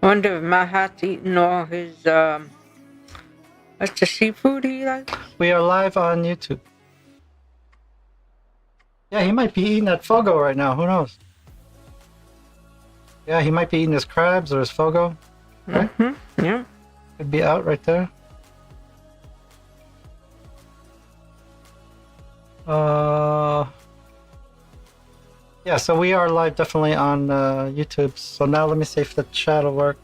I wonder if Mahat's eating all his, what's the seafood he likes? We are live on YouTube. Yeah, he might be eating that fogo right now. Who knows? Yeah, he might be eating his crabs or his fogo. Right? Mm-hmm. Yeah. Could be out right there. Yeah, so we are live definitely on YouTube. So now let me see if the chat will work.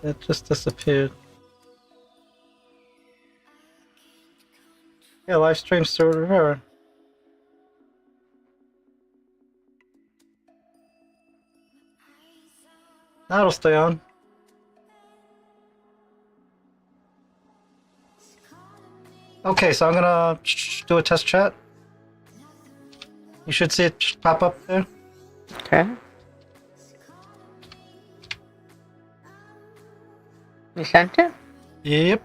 It just disappeared. Yeah, live stream Stuart Rivera. That'll stay on. Okay, so I'm gonna do a test chat. You should see it pop up there. Okay. You sent it? Yep.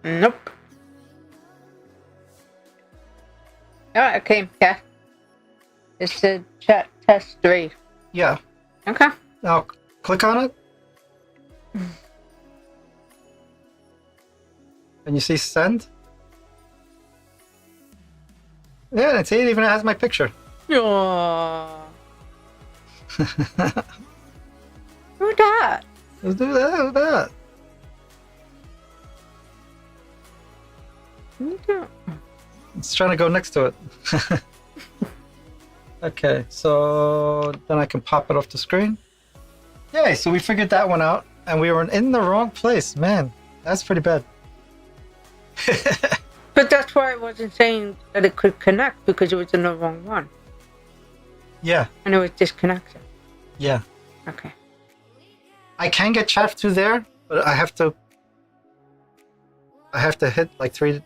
Nope. Oh, okay. Yeah. It's the chat test 3. Yeah. Okay. Now click on it. And you see send? Yeah, and see, it even has my picture. Aww. Who that? Let's do that. Do that. It's trying to go next to it. Okay, so then I can pop it off the screen. Yay, so we figured that one out, and we were in the wrong place. Man, that's pretty bad. But that's why I wasn't saying that it could connect, because it was in the wrong one. Yeah. And it was disconnected. Yeah. Okay. I can get chat through there, but I have to hit like 3.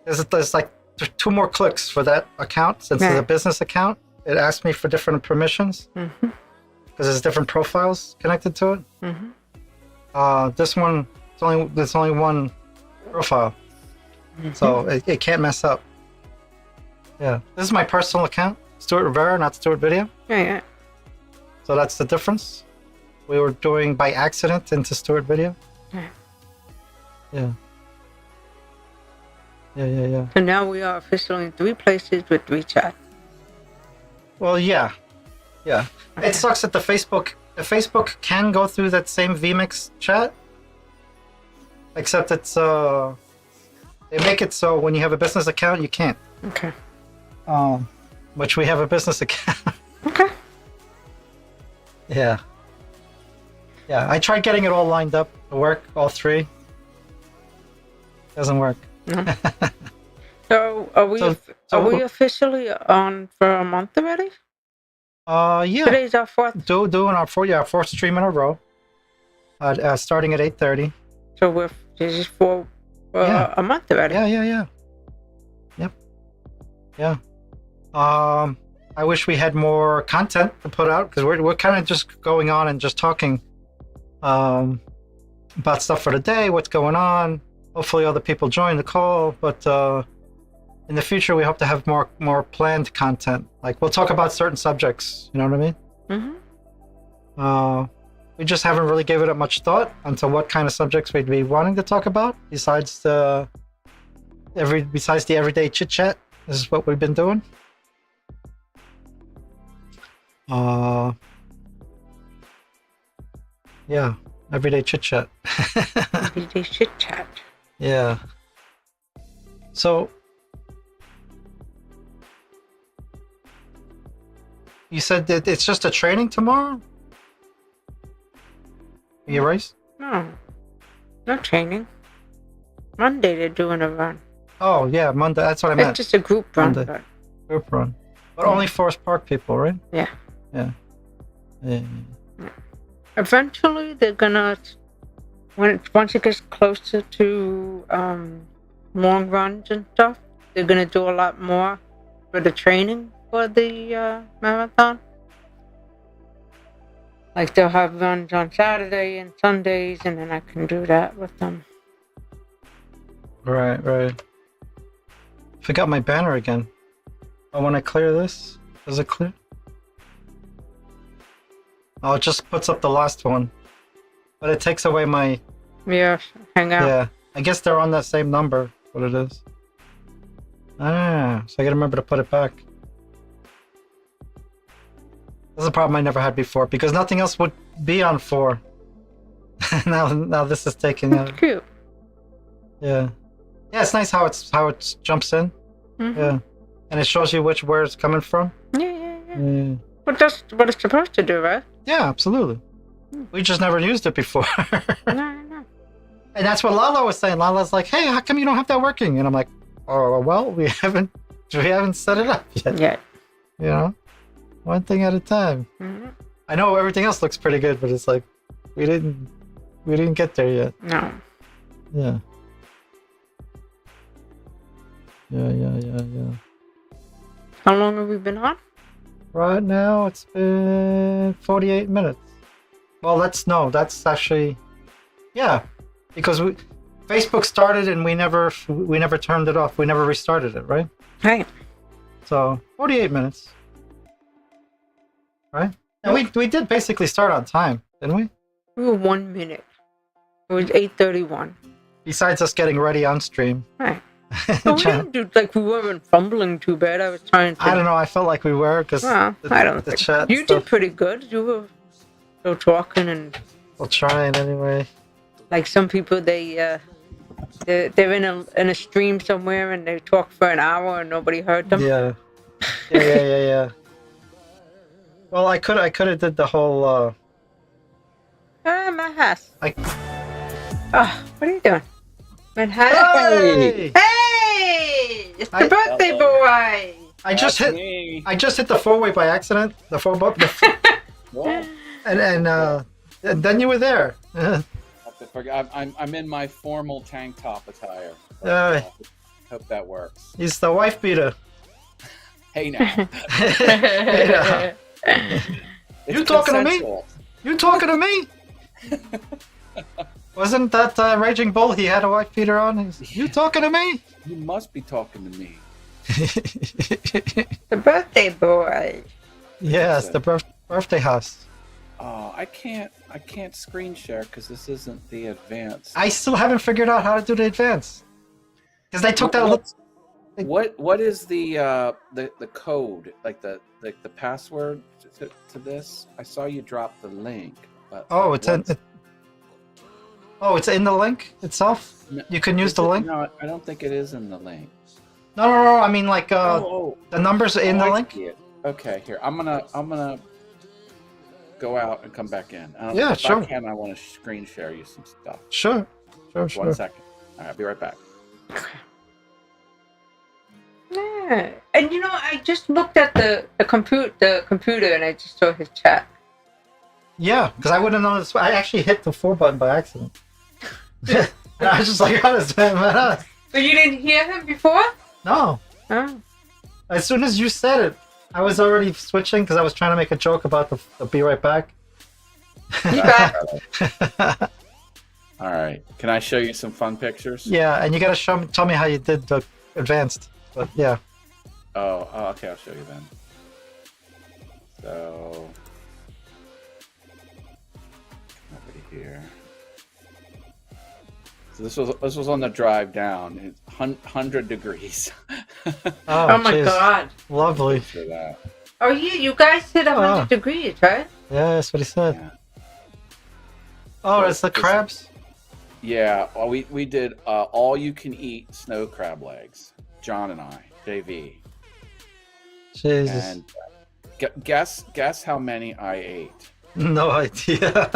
There's like 2 more clicks for that account. Since it's a business account, it asks me for different permissions. Mm-hmm. Because there's different profiles connected to it. Mm-hmm. This one, there's only one profile. Mm-hmm. So it can't mess up. Yeah. This is my personal account. Stuart Rivera, not Stuart Video. Yeah. So that's the difference. We were doing by accident into Stuart Video. Yeah. Yeah. So now we are officially in 3 places with 3 chats. Well, yeah. Okay. It sucks that the Facebook can go through that same vMix chat, except it's they make it so when you have a business account you can't. Okay. Which we have a business account. Okay. Yeah. I tried getting it all lined up to work, all 3. Doesn't work. No. So are we officially on for a month already? Yeah. Today's our 4th. Doing our 4th stream in a row. Starting at 8:30. So this is for a month already. Yeah. Yep. Yeah. I wish we had more content to put out, because we're kind of just going on and just talking about stuff for the day, what's going on. Hopefully other people join the call, but in the future we hope to have more planned content. Like we'll talk about certain subjects, you know what I mean? Mm-hmm. We just haven't really given it much thought onto what kind of subjects we'd be wanting to talk about besides the everyday chit chat. This is what we've been doing. Yeah, everyday chit chat. Everyday chit chat. Yeah. So you said that it's just a training tomorrow? You race? No training. Monday they're doing a run. Oh yeah, Monday. That's what I meant. It's just a group run. Monday. Group run. But only Forest Park people, right? Yeah. Yeah. Eventually they're gonna, once it gets closer to long runs and stuff, they're gonna do a lot more for the training for the marathon. Like they'll have runs on Saturday and Sundays, and then I can do that with them. Right, right. Forgot my banner again. Oh, when I clear this, does it clear? Oh, it just puts up the last one. But it takes away my... Yeah, hang out. Yeah, I guess they're on that same number, what it is. Ah, so I gotta remember to put it back. That's a problem I never had before, because nothing else would be on 4. now this is taking out. Cute. Yeah. Yeah, it's nice how it jumps in. Mm-hmm. Yeah. And it shows you where it's coming from. Yeah. Yeah. But that's what it's supposed to do, right? Yeah, absolutely. We just never used it before. No. And that's what Lala was saying. Lala's like, "Hey, how come you don't have that working?" And I'm like, "Oh, well, we haven't set it up yet." Yeah. You know, one thing at a time. Mm-hmm. I know everything else looks pretty good, but it's like we didn't get there yet. No. Yeah. Yeah. How long have we been on? Right now, it's been 48 minutes. Well, that's actually, yeah, because Facebook started and we never turned it off. We never restarted it, right? Right. So 48 minutes, right? And we did basically start on time, didn't we? We were 1 minute. It was 8:31. Besides us getting ready on stream. Right. But we didn't do, like, we weren't fumbling too bad. I was trying to... I don't know. I felt like we were because I don't think chat you stuff. did pretty good. You were still talking and... We'll try it anyway. Like some people, they're in a stream somewhere and they talk for an hour and nobody heard them. Yeah. Well, I could have did the whole. Manhattan. What are you doing? Manhattan. Hey! It's the birthday boy. I just hit the 4-way by accident. The 4 button. Whoa. And then you were there. I'm in my formal tank top attire. Hope that works. He's the wife beater. Hey now. You talking to me? You talking to me? Wasn't that Raging Bull? He had a wife beater on. You talking to me? You must be talking to me. The birthday boy. Yes, the birthday house. Oh, I can't screen share because this isn't the advanced. I still haven't figured out how to do the advance. Because they took that look. What is the code, like the password to this? I saw you drop the link. But it's in the link itself. You can use the link. No, I don't think it is in the link. No. I mean, like the numbers in the link. Okay, here I'm gonna go out and come back in. Yeah, sure. If I can, I want to screen share you some stuff. Sure. 1 second. All right, I'll be right back. Yeah. And I just looked at the computer and I just saw his chat. Yeah, because I wouldn't know this. I actually hit the 4 button by accident. And I was just like, how does that? But you didn't hear him before? No. Oh. As soon as you said it, I was already switching because I was trying to make a joke about the be right back. You back. All right. Can I show you some fun pictures? Yeah, and you gotta tell me how you did the advanced. But yeah. Oh, okay. I'll show you then. So, over here. So this was on the drive down. It's 100 degrees. Oh my God! Lovely. For that. Oh, you guys hit 100 degrees, right? Yeah, that's what he said. Yeah. Oh, it's the crabs. Yeah, well, we did all you can eat snow crab legs. John and I, JV. Jesus. And guess how many I ate. No idea.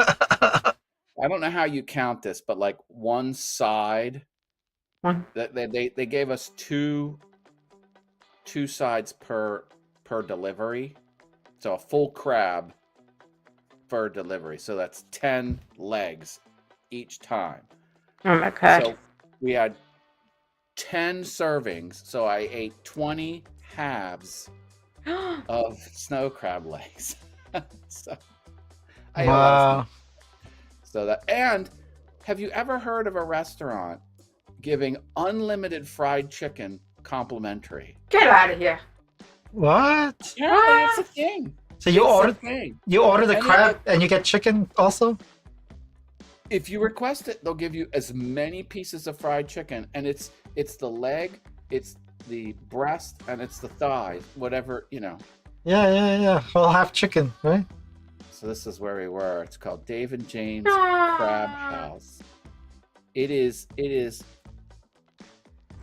I don't know how you count this, but like one side. They gave us two sides per delivery, so a full crab per delivery. So that's 10 legs each time. Oh my God! So we had 10 servings, so I ate 20 halves of snow crab legs. So I ate a lot of snow. So that, and have you ever heard of a restaurant giving unlimited fried chicken complimentary? Get out of here. What? Yeah, it's a thing. So you order the crab and you get chicken also? If you request it, they'll give you as many pieces of fried chicken, and it's the leg, it's the breast, and it's the thighs, whatever, you know. Yeah. We'll have chicken, right? So this is where we were. It's called Dave and Jane's Crab House. It is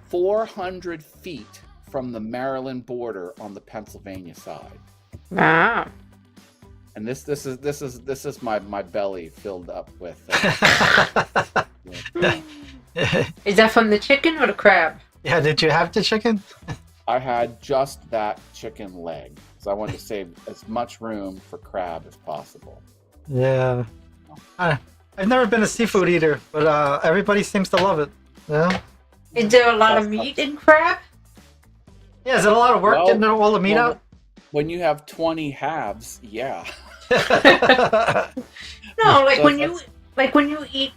400 feet from the Maryland border on the Pennsylvania side. Wow. And this is my belly filled up with. Is that from the chicken or the crab? Yeah. Did you have the chicken? I had just that chicken leg, so I wanted to save as much room for crab as possible. Yeah. I've never been a seafood eater, but everybody seems to love it. Yeah. Is there a lot of meat in crab? Yeah. Is it a lot of work getting all the meat out? When you have 20 halves, yeah. No, when you eat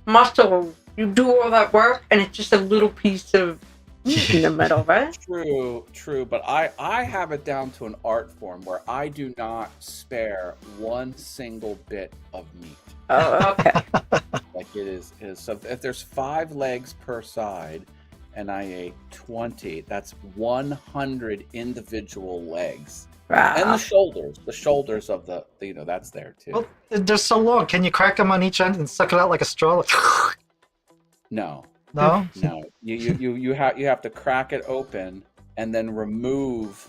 mussel, you do all that work, and it's just a little piece of meat in the middle, right? True, but I have it down to an art form where I do not spare one single bit of meat. Oh, okay. Like it is so if there's 5 legs per side and I ate 20, that's 100 individual legs. Wow. And the shoulders of the that's there too. Well, they're so long. Can you crack them on each end and suck it out like a straw? No. No. You have to crack it open and then remove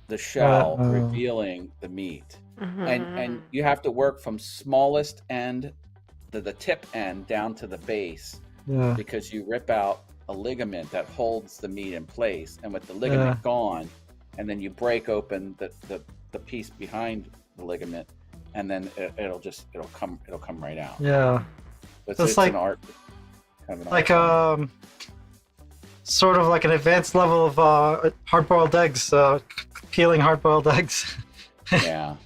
the shell, revealing the meat. Mm-hmm. And you have to work from smallest end, the tip end, down to the base, because you rip out a ligament that holds the meat in place, and with the ligament gone, and then you break open the piece behind the ligament, and then it'll come right out. Yeah. It's like an art. Kind of an like art sort of like an advanced level of hard-boiled eggs, peeling hard-boiled eggs. Yeah.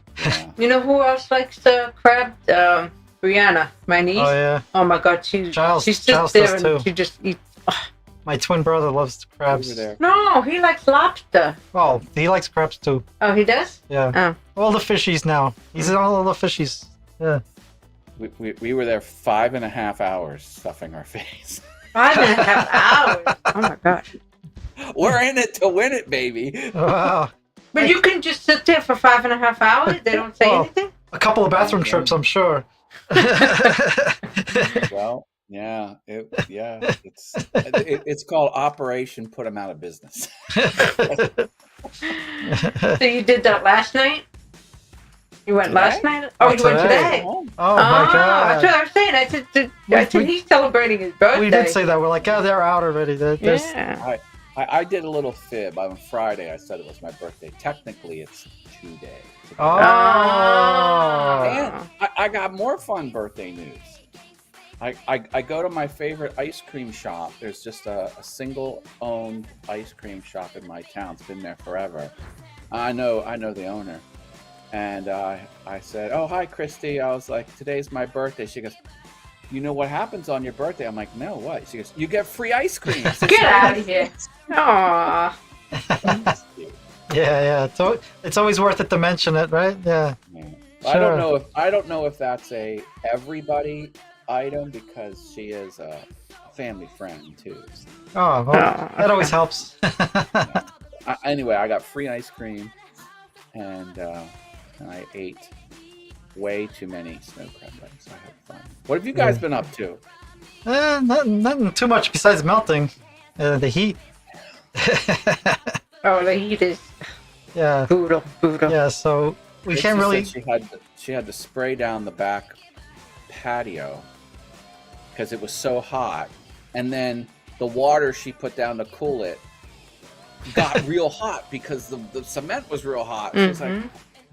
You know who else likes crab? Brianna, my niece. Oh yeah. Oh my God, she sits Giles there does and too. she just eats. My twin brother loves crabs. No, he likes lobster. Oh, he likes crabs too. Oh, he does? Yeah. Oh. All the fishies now. He's in all the fishies. Yeah. We were there 5.5 hours stuffing our face. 5.5 hours. Oh my God. We're in it to win it, baby. Wow. But you can just sit there for 5.5 hours. They don't say anything. A couple of bathroom trips, I'm sure. Well, yeah, it's called Operation Put 'Em Out of Business. So you did that last night? You went last night? Oh, you went today? Oh my God. That's what I was saying. I said he's celebrating his birthday. We did say that. We're like, they're out already. Yeah. I did a little fib. On Friday, I said it was my birthday. Technically, it's 2 days. Oh. And I got more fun birthday news. I go to my favorite ice cream shop. There's just a single-owned ice cream shop in my town. It's been there forever. I know the owner. And I said, "Oh, hi, Christy." I was like, "Today's my birthday." She goes, "You know what happens on your birthday?" I'm like, "No, what?" She goes, "You get free ice cream." Get out of here. Aww. Yeah. It's always worth it to mention it, right? Yeah. Sure. I don't know if that's a everybody item because she is a family friend too. So. Oh, well, that always helps. Anyway, I got free ice cream, and I ate way too many snow crab legs. I had fun. What have you guys been up to? Nothing too much besides melting. The heat. Oh, the heat is brutal. Yeah, so we can't really. She had to spray down the back patio because it was so hot, and then the water she put down to cool it got real hot because the cement was real hot. Mm-hmm. She was like, I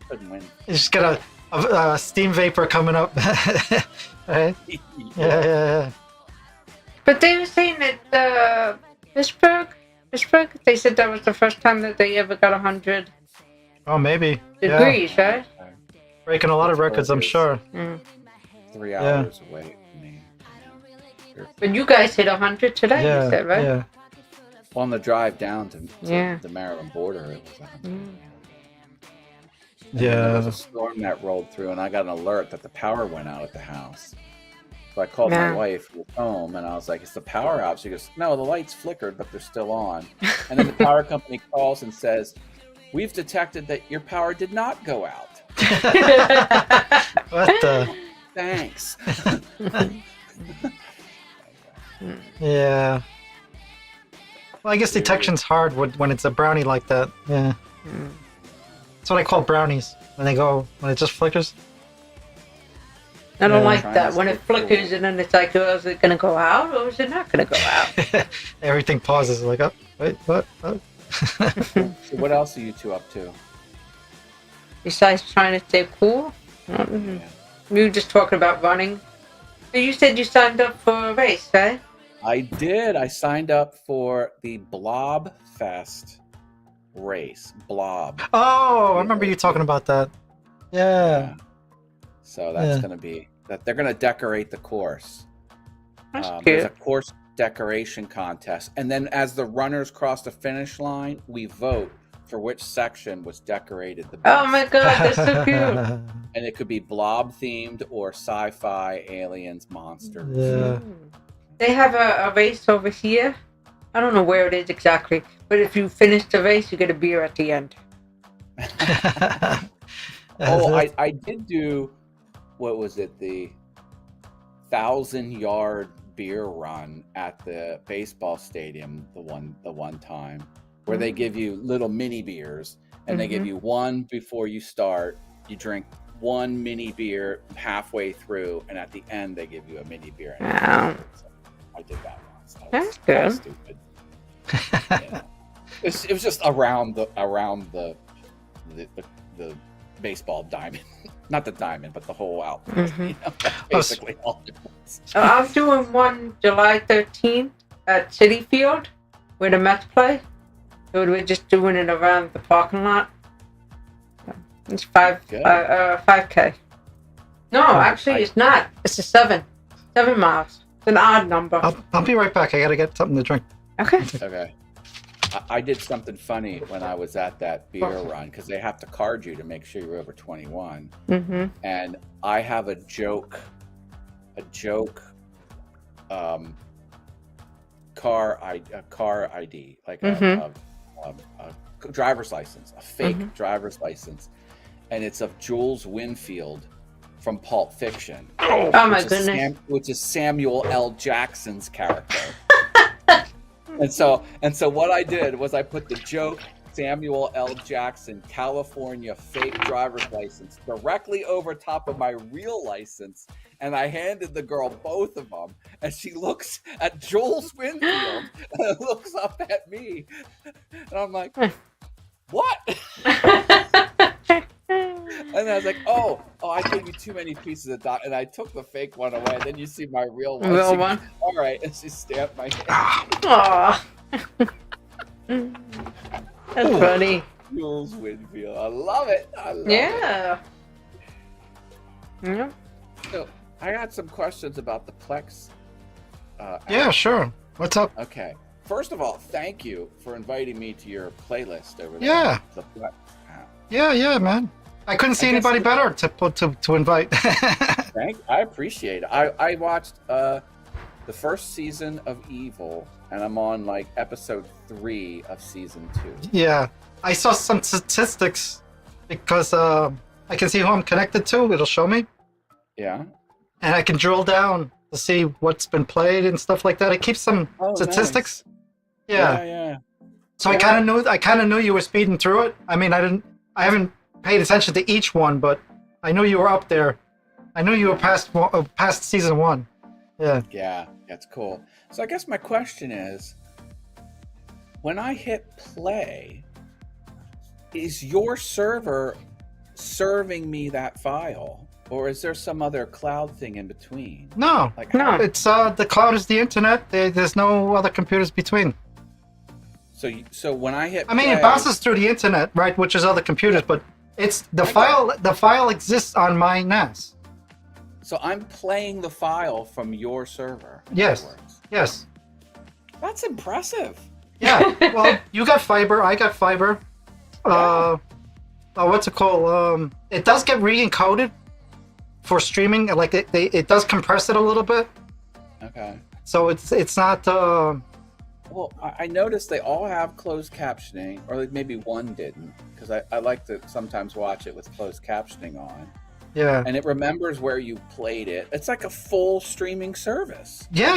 couldn't win. You just got a steam vapor coming up. Right? Yeah. But they were saying that Pittsburgh, they said that was the first time that they ever got 100 Oh, maybe. degrees, right? breaking a lot of records, I'm sure. 3 hours away from me. But you guys hit 100 today, Yeah, you said, right? yeah. On the drive down to the Maryland border, it was 100. There was a storm that rolled through, and I got an alert that the power went out at the house. So I called my wife who was home, and I was like, "Is the power out?" She goes, "No, the lights flickered, but they're still on." And then the power company calls and says, "We've detected that your power did not go out." What the? Thanks. Yeah. Well, I guess detection's hard when it's a brownie like that. Yeah. That's what I call brownies. When it just flickers. I don't like that. When it flickers and then it's like, oh, is it going to go out or is it not going to go out? Everything pauses. Like, oh, wait, what? Oh. So what else are you two up to? Besides trying to stay cool? We were just talking about running. So you said you signed up for a race, right? I did. I signed up for the Blob Fest race. Blob. Oh, I remember you talking about that. Yeah. So that's going to be that. They're going to decorate the course. That's cute. There's a course decoration contest, and then as the runners cross the finish line, we vote for which section was decorated the best. Oh my god, that's so cute. And it could be blob themed or sci-fi, aliens, monsters. Yeah. They have a race over here. I don't know where it is exactly, but if you finish the race, you get a beer at the end. I did do, what was it, the 1,000-yard beer run at the baseball stadium the one time, where they give you little mini beers, and they give you one before you start. You drink one mini beer halfway through, and at the end they give you a mini beer. Wow. So I did that once. That's good. Stupid. Yeah. It was just around the baseball diamond, not the diamond, but the whole outfit. You know, basically all it was. I'm doing one July 13th at City Field, where the Mets play. So we're just doing it around the parking lot. It's 5K. No, actually, it's not. It's a 7 miles. It's an odd number. I'll be right back. I gotta get something to drink. Okay. I did something funny when I was at that beer run, because they have to card you to make sure you're over 21. And I have a joke car ID, like a driver's license, a fake driver's license, and it's of Jules Winfield from Pulp Fiction. Oh my goodness! Which is Samuel L. Jackson's character. And so what I did was I put the joke Samuel L. Jackson, California fake driver's license directly over top of my real license, and I handed the girl both of them, and she looks at Jules Winfield and looks up at me, and I'm like, what? And I was like, oh, I gave you too many pieces of dot, and I took the fake one away, and then you see my real one. Real one? All right, and she stamped my hand. Aww. That's funny. Jules Winfield. I love it. Yeah. So I got some questions about the Plex. Yeah, sure. What's up? Okay. First of all, thank you for inviting me to your playlist over there. Yeah. The Plex app. Yeah, man. I couldn't see anybody better to invite. I appreciate it. I watched the first season of Evil, and I'm on like episode 3 of season 2. Yeah, I saw some statistics because I can see who I'm connected to. It'll show me. Yeah. And I can drill down to see what's been played and stuff like that. It keeps some statistics. Nice. Yeah. So I kind of knew you were speeding through it. I mean, I haven't paid attention to each one, but I knew you were up there. I knew you were past season 1. Yeah. Yeah, that's cool. So I guess my question is, when I hit play, is your server serving me that file, or is there some other cloud thing in between? No, no. It's the cloud is the internet. There's no other computers between. So when I hit play, it bounces through the internet, right, which is other computers, but It's the file. The file exists on my NAS. So I'm playing the file from your server. in Yes. other words. Yes. That's impressive. Yeah. Well, you got fiber. I got fiber. What's it called? It does get re-encoded for streaming. Like it does compress it a little bit. Okay. So it's not. Well, I noticed they all have closed captioning, or like maybe one didn't, because I like to sometimes watch it with closed captioning on. Yeah. And it remembers where you played it. It's like a full streaming service. Yeah.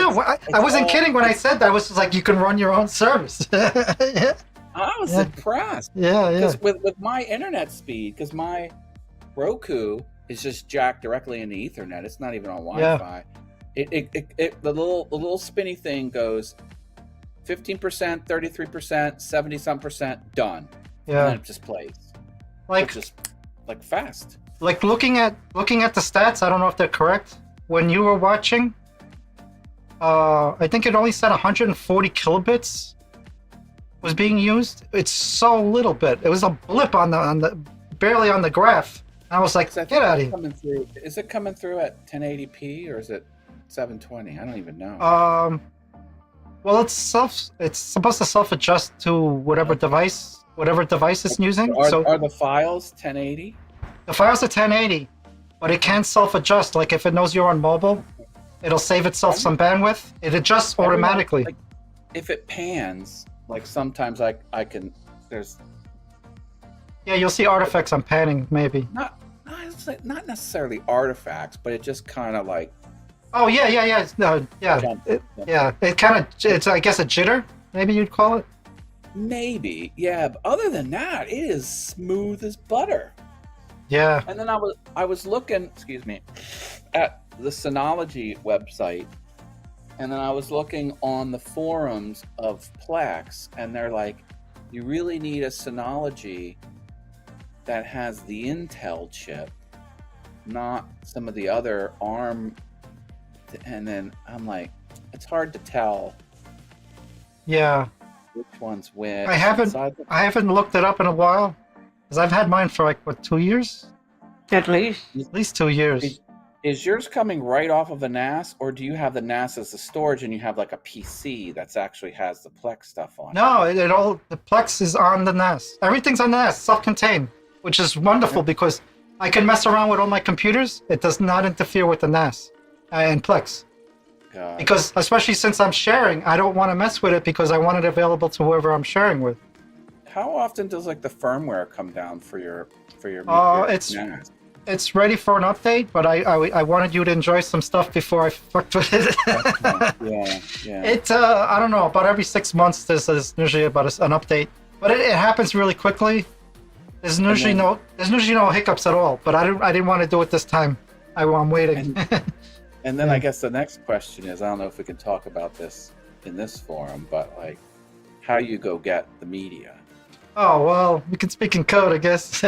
Well, I wasn't kidding when I said that. I was just like, you can run your own service. Yeah. I was impressed. Yeah. Because with my internet speed, because my Roku is just jacked directly into Ethernet. It's not even on Wi-Fi. It the little spinny thing goes 15%, 33%, 70-some%, done. Yeah. And then it just plays. Like It's just like fast. Like looking at the stats, I don't know if they're correct. When you were watching, I think it only said 140 kilobits was being used. It's so little bit. It was a blip on the barely on the graph. I was like, get out of here. Is it coming through at 1080p or is it 720? I don't even know. Well, it's supposed to self-adjust to whatever device it's using. Are the files 1080? The files are 1080, but it can self-adjust. Like if it knows you're on mobile, it'll save itself some bandwidth. It adjusts automatically. Like, if it pans, like sometimes I can. There's. Yeah, you'll see artifacts on panning, maybe. Not necessarily artifacts, but it just kind of like. Oh yeah. No, yeah. It kind of. It's I guess a jitter. Maybe you'd call it. Maybe, yeah. But other than that, it is smooth as butter. Yeah. And then I was looking, excuse me, at the Synology website, and then I was looking on the forums of Plex, and they're like, you really need a Synology that has the Intel chip, not some of the other ARM. And then I'm like, it's hard to tell. Yeah. Which one's which? I haven't looked it up in a while, because I've had mine for like what 2 years? At least. At least 2 years. Is yours coming right off of a NAS, or do you have the NAS as the storage and you have like a PC that's actually has the Plex stuff on? No, the Plex is on the NAS. Everything's on NAS, self-contained, which is wonderful because I can mess around with all my computers. It does not interfere with the NAS and Plex. Because especially since I'm sharing, I don't want to mess with it because I want it available to whoever I'm sharing with. How often does like the firmware come down for your NAS? It's ready for an update, but I wanted you to enjoy some stuff before I fucked with it. Yeah. It I don't know, about every 6 months there's usually about an update, but it happens really quickly. There's usually no hiccups at all. But I didn't want to do it this time. I'm waiting. And then I guess the next question is, I don't know if we can talk about this in this forum, but like how you go get the media. Oh, well, we can speak in code, I guess.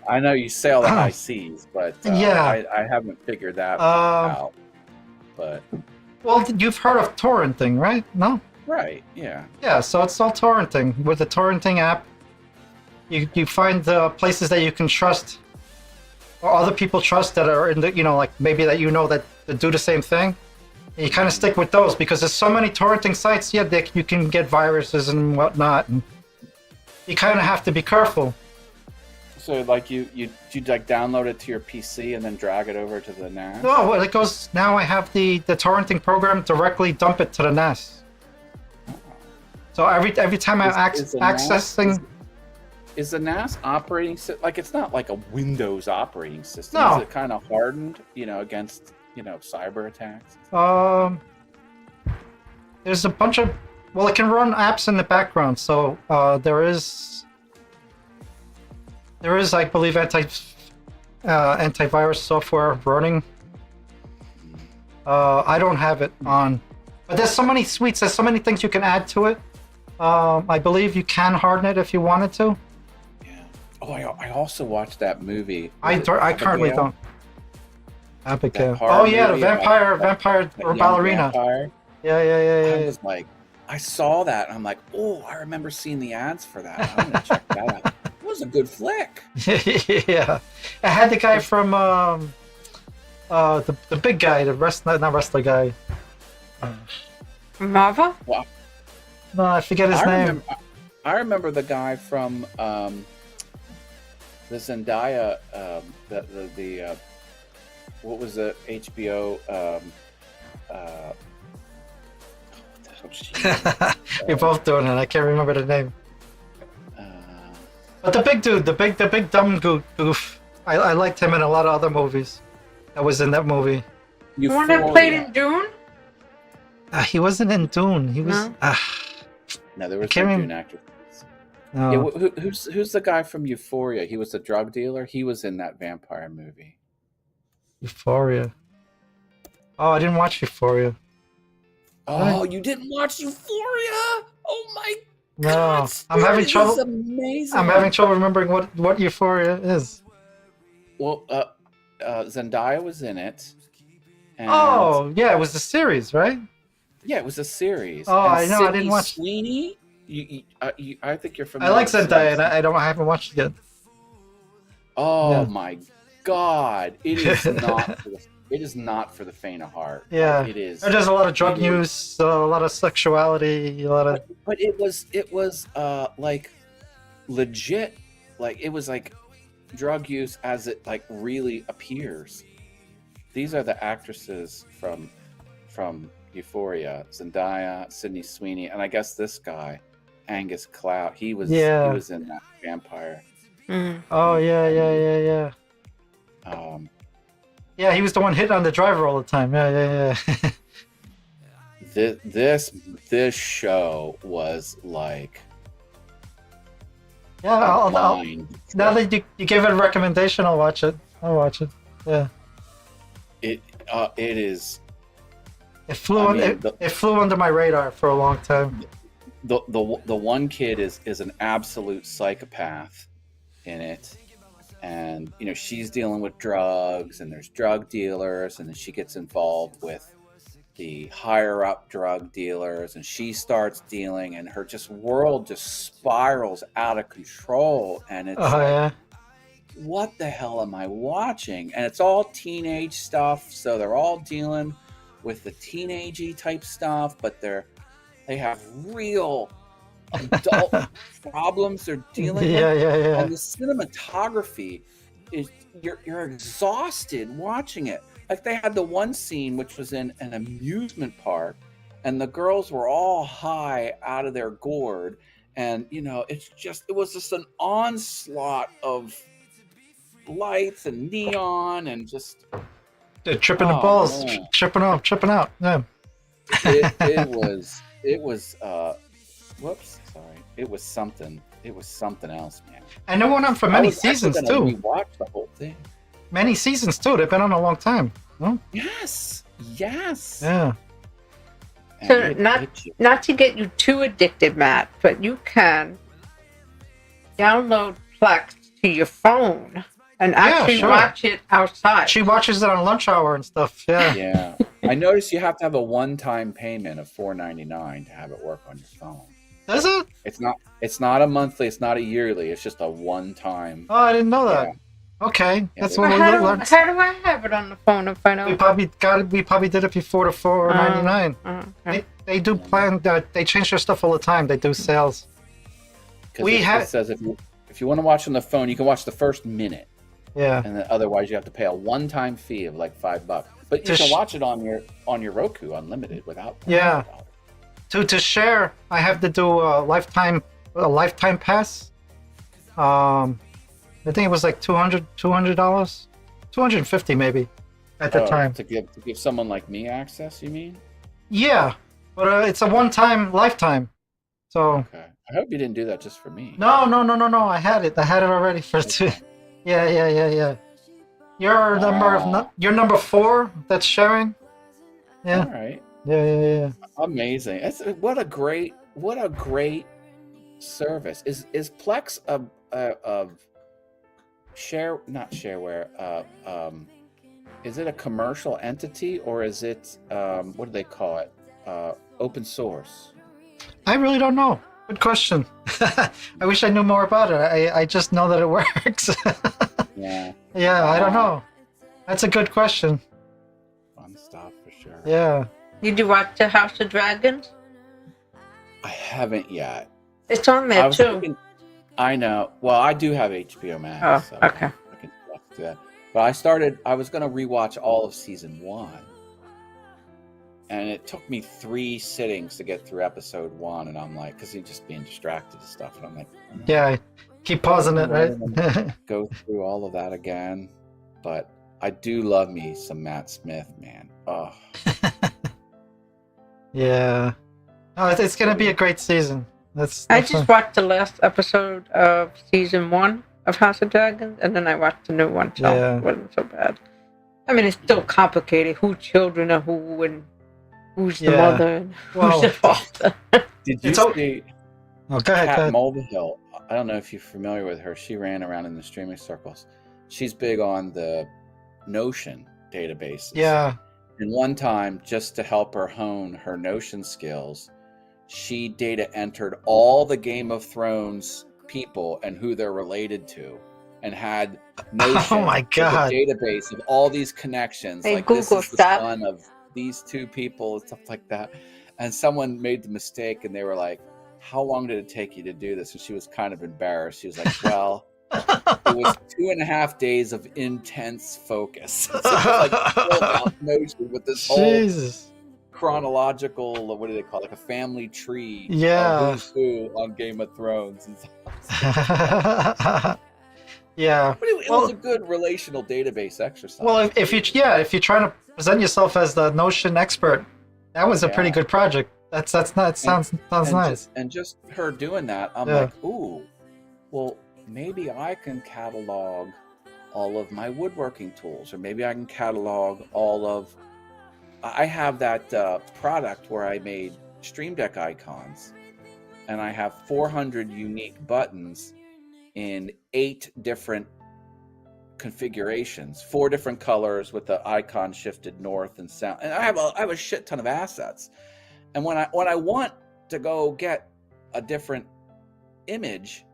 I know you sail the high seas, but I haven't figured that out. But well, you've heard of torrenting, right? No? Right, yeah. Yeah, so it's all torrenting. With the torrenting app, you find the places that you can trust or other people trust that are in the, like maybe that that do the same thing. And you kind of stick with those because there's so many torrenting sites. Yeah, you can get viruses and whatnot, and you kind of have to be careful. So like you like download it to your PC and then drag it over to the NAS? No, well, it goes. Now I have the torrenting program directly dump it to the NAS. So every time I'm accessing. Is the NAS operating system, like it's not like a Windows operating system? No. Is it kind of hardened, against, cyber attacks? There's a bunch of, well, it can run apps in the background. So there is, I believe, antivirus software running. I don't have it on, but there's so many suites. There's so many things you can add to it. I believe you can harden it if you wanted to. Oh, I also watched that movie. I currently don't. Abigail. Oh yeah, the vampire or ballerina. Vampire. Yeah. I was like, I saw that and I'm like, oh, I remember seeing the ads for that. I'm gonna check that out. was a good flick. Yeah, I had the guy from the big guy, the not wrestler guy. Marvel? Wow. No, I forget his name. I remember the guy from the Zendaya, the what was the HBO? We're both doing it. I can't remember the name. But the big dude, the big dumb goof. I liked him in a lot of other movies. That was in that movie. The one that played in Dune? He wasn't in Dune. He was. No, no there was no Dune actor. No. Yeah, who's the guy from Euphoria? He was a drug dealer. He was in that vampire movie. Euphoria. Oh, I didn't watch Euphoria. Oh, you didn't watch Euphoria? Oh my no, God! I'm having trouble. This is amazing. I'm having trouble remembering what Euphoria is. Well, Zendaya was in it. And oh, yeah, it was the series, right? Yeah, it was a series. Oh, and I know. I didn't watch. Sweeney. I think you're familiar. I like Zendaya, and I haven't watched it yet. Oh Yeah. my God! It is not. It is not for the faint of heart. Yeah, it is. There's a lot of drug use, a lot of sexuality, a lot of. But it was like legit, like it was like drug use as it like really appears. These are the actresses from Euphoria: Zendaya, Sydney Sweeney, and I guess this guy, Angus Cloud. He was in that vampire. Mm. Oh yeah. Yeah, he was the one hitting on the driver all the time. Yeah. This show was like. Yeah, I'll now that you gave it a recommendation, I'll watch it. Yeah. It is. It flew under my radar for a long time. The one kid is an absolute psychopath in it. And she's dealing with drugs, and there's drug dealers, and then she gets involved with the higher up drug dealers, and she starts dealing, and her world just spirals out of control, and it's what the hell am I watching? And it's all teenage stuff, so they're all dealing with the teenagey type stuff, but they have real adult problems they're dealing with. Yeah. And the cinematography is you're exhausted watching it. Like they had the one scene which was in an amusement park, and the girls were all high out of their gourd, and it was just an onslaught of lights and neon and just they're tripping the balls, tripping out. Yeah. It was whoops, sorry. It was something else, man. And they went on for many seasons too. We watched the whole thing. Many seasons too. They've been on a long time. No? Yes. Yeah. So not to get you too addicted, Matt, but you can download Plex to your phone and actually watch it outside. She watches it on lunch hour and stuff. Yeah. Yeah. I noticed you have to have a one-time payment of $4.99 to have it work on your phone. Does it? It's not a monthly. It's not a yearly. It's just a one-time. Oh, I didn't know that. Yeah. Okay, that's what we learned. How do I have it on the phone if I don't? We probably did it before the $4.99. Okay. They do plan. They change their stuff all the time. They do sales. It says if you want to watch on the phone, you can watch the first minute. Yeah. And then otherwise you have to pay a one-time fee of like $5. But you can watch it on your Roku unlimited without. Yeah. To share, I have to do a lifetime pass. I think it was like $200, $250 maybe at the time. To give someone like me access, you mean? Yeah, but it's a one-time lifetime. So. Okay. I hope you didn't do that just for me. No. I had it already for two. Yeah. You're number 4 that's sharing. Yeah. All right. Yeah. Amazing. What a great service. Is Plex a not shareware? Is it a commercial entity, or is it what do they call it? Open source? I really don't know. Good question. I wish I knew more about it. I just know that it works. Yeah. Yeah, I don't know. That's a good question. Fun stuff for sure. Yeah. Did you watch The House of Dragons? I haven't yet. It's on I there was too. thinking, I know. Well, I do have HBO Max. Oh, So okay. I can do that. But I was going to rewatch all of season 1. And it took me 3 sittings to get through episode 1. And I'm like, because you're just being distracted and stuff. And I'm like, Yeah. Keep pausing it, right? go through all of that again. But I do love me some Matt Smith, man. Oh, Yeah. Oh, it's gonna be a great season. I just watched the last episode of season 1 of House of Dragons, and then I watched the new one, so Yeah. it wasn't so bad. I mean, it's still complicated. Who children are who, and who's the Yeah. mother, and Well, who's the father. did you It's o- see Oh, go ahead. Go Kat ahead. Mulvihill? I don't know if you're familiar with her. She ran around in the streaming circles. She's big on the Notion databases. Yeah. And one time, just to help her hone her Notion skills, she data entered all the Game of Thrones people and who they're related to, and had Notion Oh my with God. a database of all these connections. Hey, Like this Google is the that. son of these 2 people and stuff like that. And someone made the mistake, and they were like, "How long did it take you to do this?" And she was kind of embarrassed. She was like, "Well, it was 2.5 days of intense focus." So it was like filled out Notion with this whole Jesus. chronological, what do they call it, like a family tree Yeah. of who's who on Game of Thrones and stuff. Yeah. But it was a good relational database exercise. Well, if you're trying to present yourself as the Notion expert, that was a pretty Yeah. good project. That's not sounds nice. Just her doing that, I'm Yeah. like, ooh, well, maybe I can catalog all of my woodworking tools, or maybe I can catalog all of. I have that product where I made Stream Deck icons, and I have 400 unique buttons in 8 different configurations, 4 different colors with the icon shifted north and south. And I have a shit ton of assets. And when I want to go get a different image,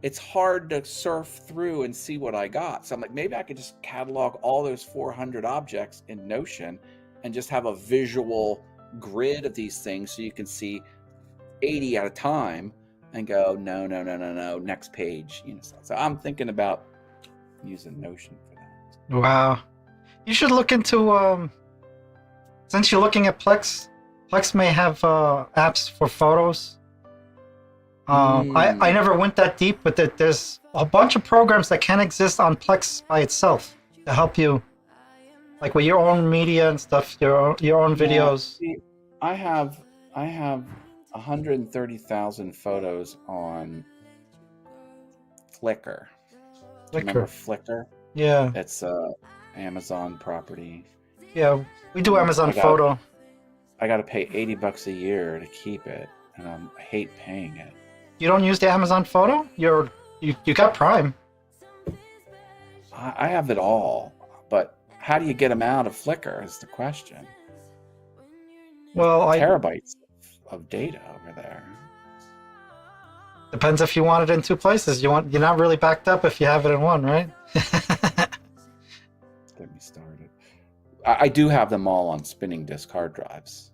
it's hard to surf through and see what I got. So I'm like, maybe I could just catalog all those 400 objects in Notion and just have a visual grid of these things so you can see 80 at a time and go, no, next page. So I'm thinking about using Notion for that. Wow. You should look into since you're looking at Plex may have apps for photos. I never went that deep, but there's a bunch of programs that can exist on Plex by itself to help you, like with your own media and stuff, your own videos. See, I have 130,000 photos on Flickr. Remember Flickr? Yeah. It's Amazon property. Yeah, we do Amazon Photo. I got to pay $80 a year to keep it, and I hate paying it. You don't use the Amazon Photo? You got Prime. I have it all, but how do you get them out of Flickr is the question. Well, terabytes of data over there. Depends if you want it in 2 places. You're not really backed up if you have it in one, right? Get me started. I do have them all on spinning disk hard drives.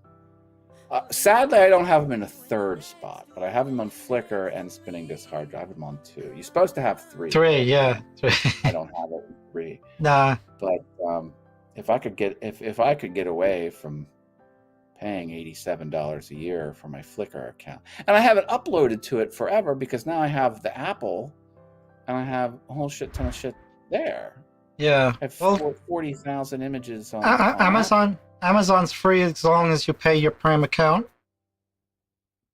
Sadly, I don't have them in a 3rd spot, but I have them on Flickr and spinning disk hard drive. I'm on 2. You're supposed to have 3. 3, yeah. 3. I don't have it in 3. Nah. But if I could get away from paying $87 a year for my Flickr account, and I haven't uploaded to it forever because now I have the Apple, and I have a whole shit ton of shit there. Yeah. I have 40,000 images on Amazon. Amazon's free as long as you pay your Prime account.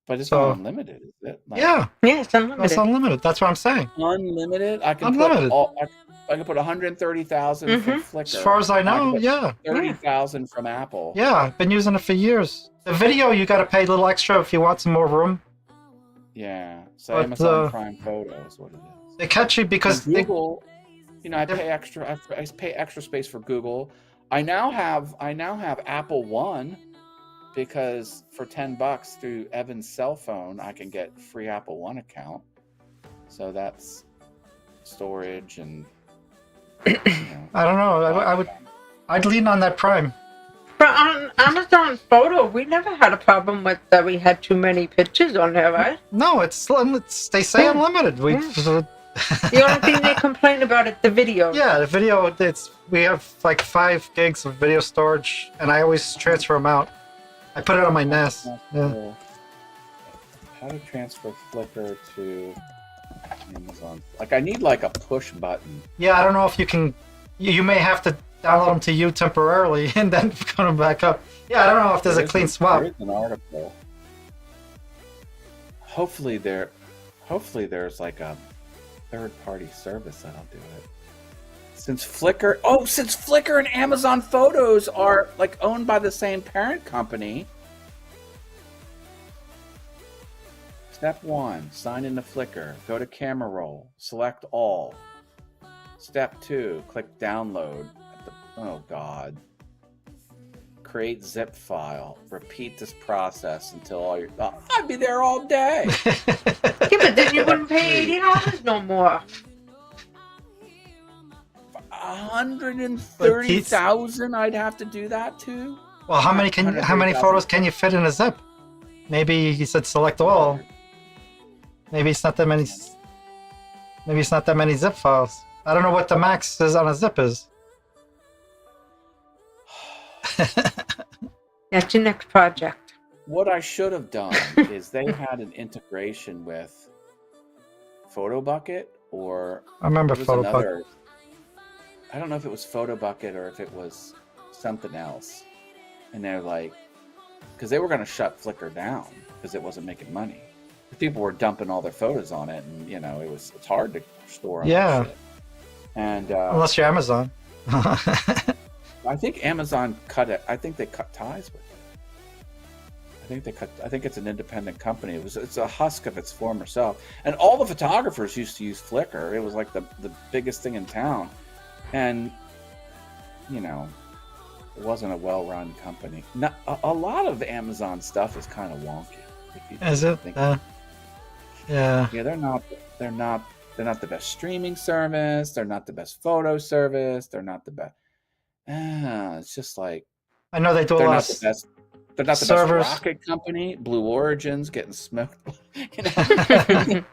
But it's not unlimited, is it? Yeah, it's unlimited. It's unlimited. That's what I'm saying. Unlimited? I can unlimited. I can put 130,000 from Flickr. As far as I know, yeah. 30,000 from Apple. Yeah, I've been using it for years. The video, you got to pay a little extra if you want some more room. Yeah, so but, Amazon Prime Photo is what it is. They catch you because Google. I pay extra. I pay extra space for Google. I now have Apple One because for $10 through Evan's cell phone, I can get free Apple One account. So that's storage and. I don't know. I'd lean on that Prime. But on Amazon Photo, we never had a problem with that we had too many pictures on there, right? No, they say unlimited. The only thing they complain about is the video. Yeah, the video. We have like 5 gigs of video storage, and I always transfer them out. I put it on my NAS. Yeah. How to transfer Flickr to Amazon? Like, I need like a push button. Yeah, I don't know if you can. You may have to download them to you temporarily and then put them back up. Yeah, I don't know if there's a clean swap. There's an article. Hopefully there's like a third-party service that'll do it. Since Flickr and Amazon Photos are like owned by the same parent company. Step 1, sign into Flickr. Go to camera roll. Select all. Step 2, click download. Oh God. Create zip file. Repeat this process until all your. Oh, I'd be there all day. Yeah, but then you wouldn't pay $80 no more. 130,000. I'd have to do that too. Well, how many photos can you fit in a zip? Maybe he said select all. Maybe it's not that many. Maybe it's not that many zip files. I don't know what the max is on a zip is. That's your next project. What I should have done is they had an integration with PhotoBucket or I remember PhotoBucket. I don't know if it was PhotoBucket or if it was something else. And they're like, because they were going to shut Flickr down because it wasn't making money. People were dumping all their photos on it, and it's hard to store. Yeah. Shit. And unless you're Amazon. I think Amazon cut it. I think they cut ties with it. I think it's an independent company. It's a husk of its former self. And all the photographers used to use Flickr. It was like the biggest thing in town. And it wasn't a well-run company. A lot of Amazon stuff is kind of wonky. Is it? Yeah. Yeah, they're not the best streaming service. They're not the best photo service. They're not the best. It's just like I know they do a lot of they're not the servers. best rocket company. Blue Origin's getting smoked. And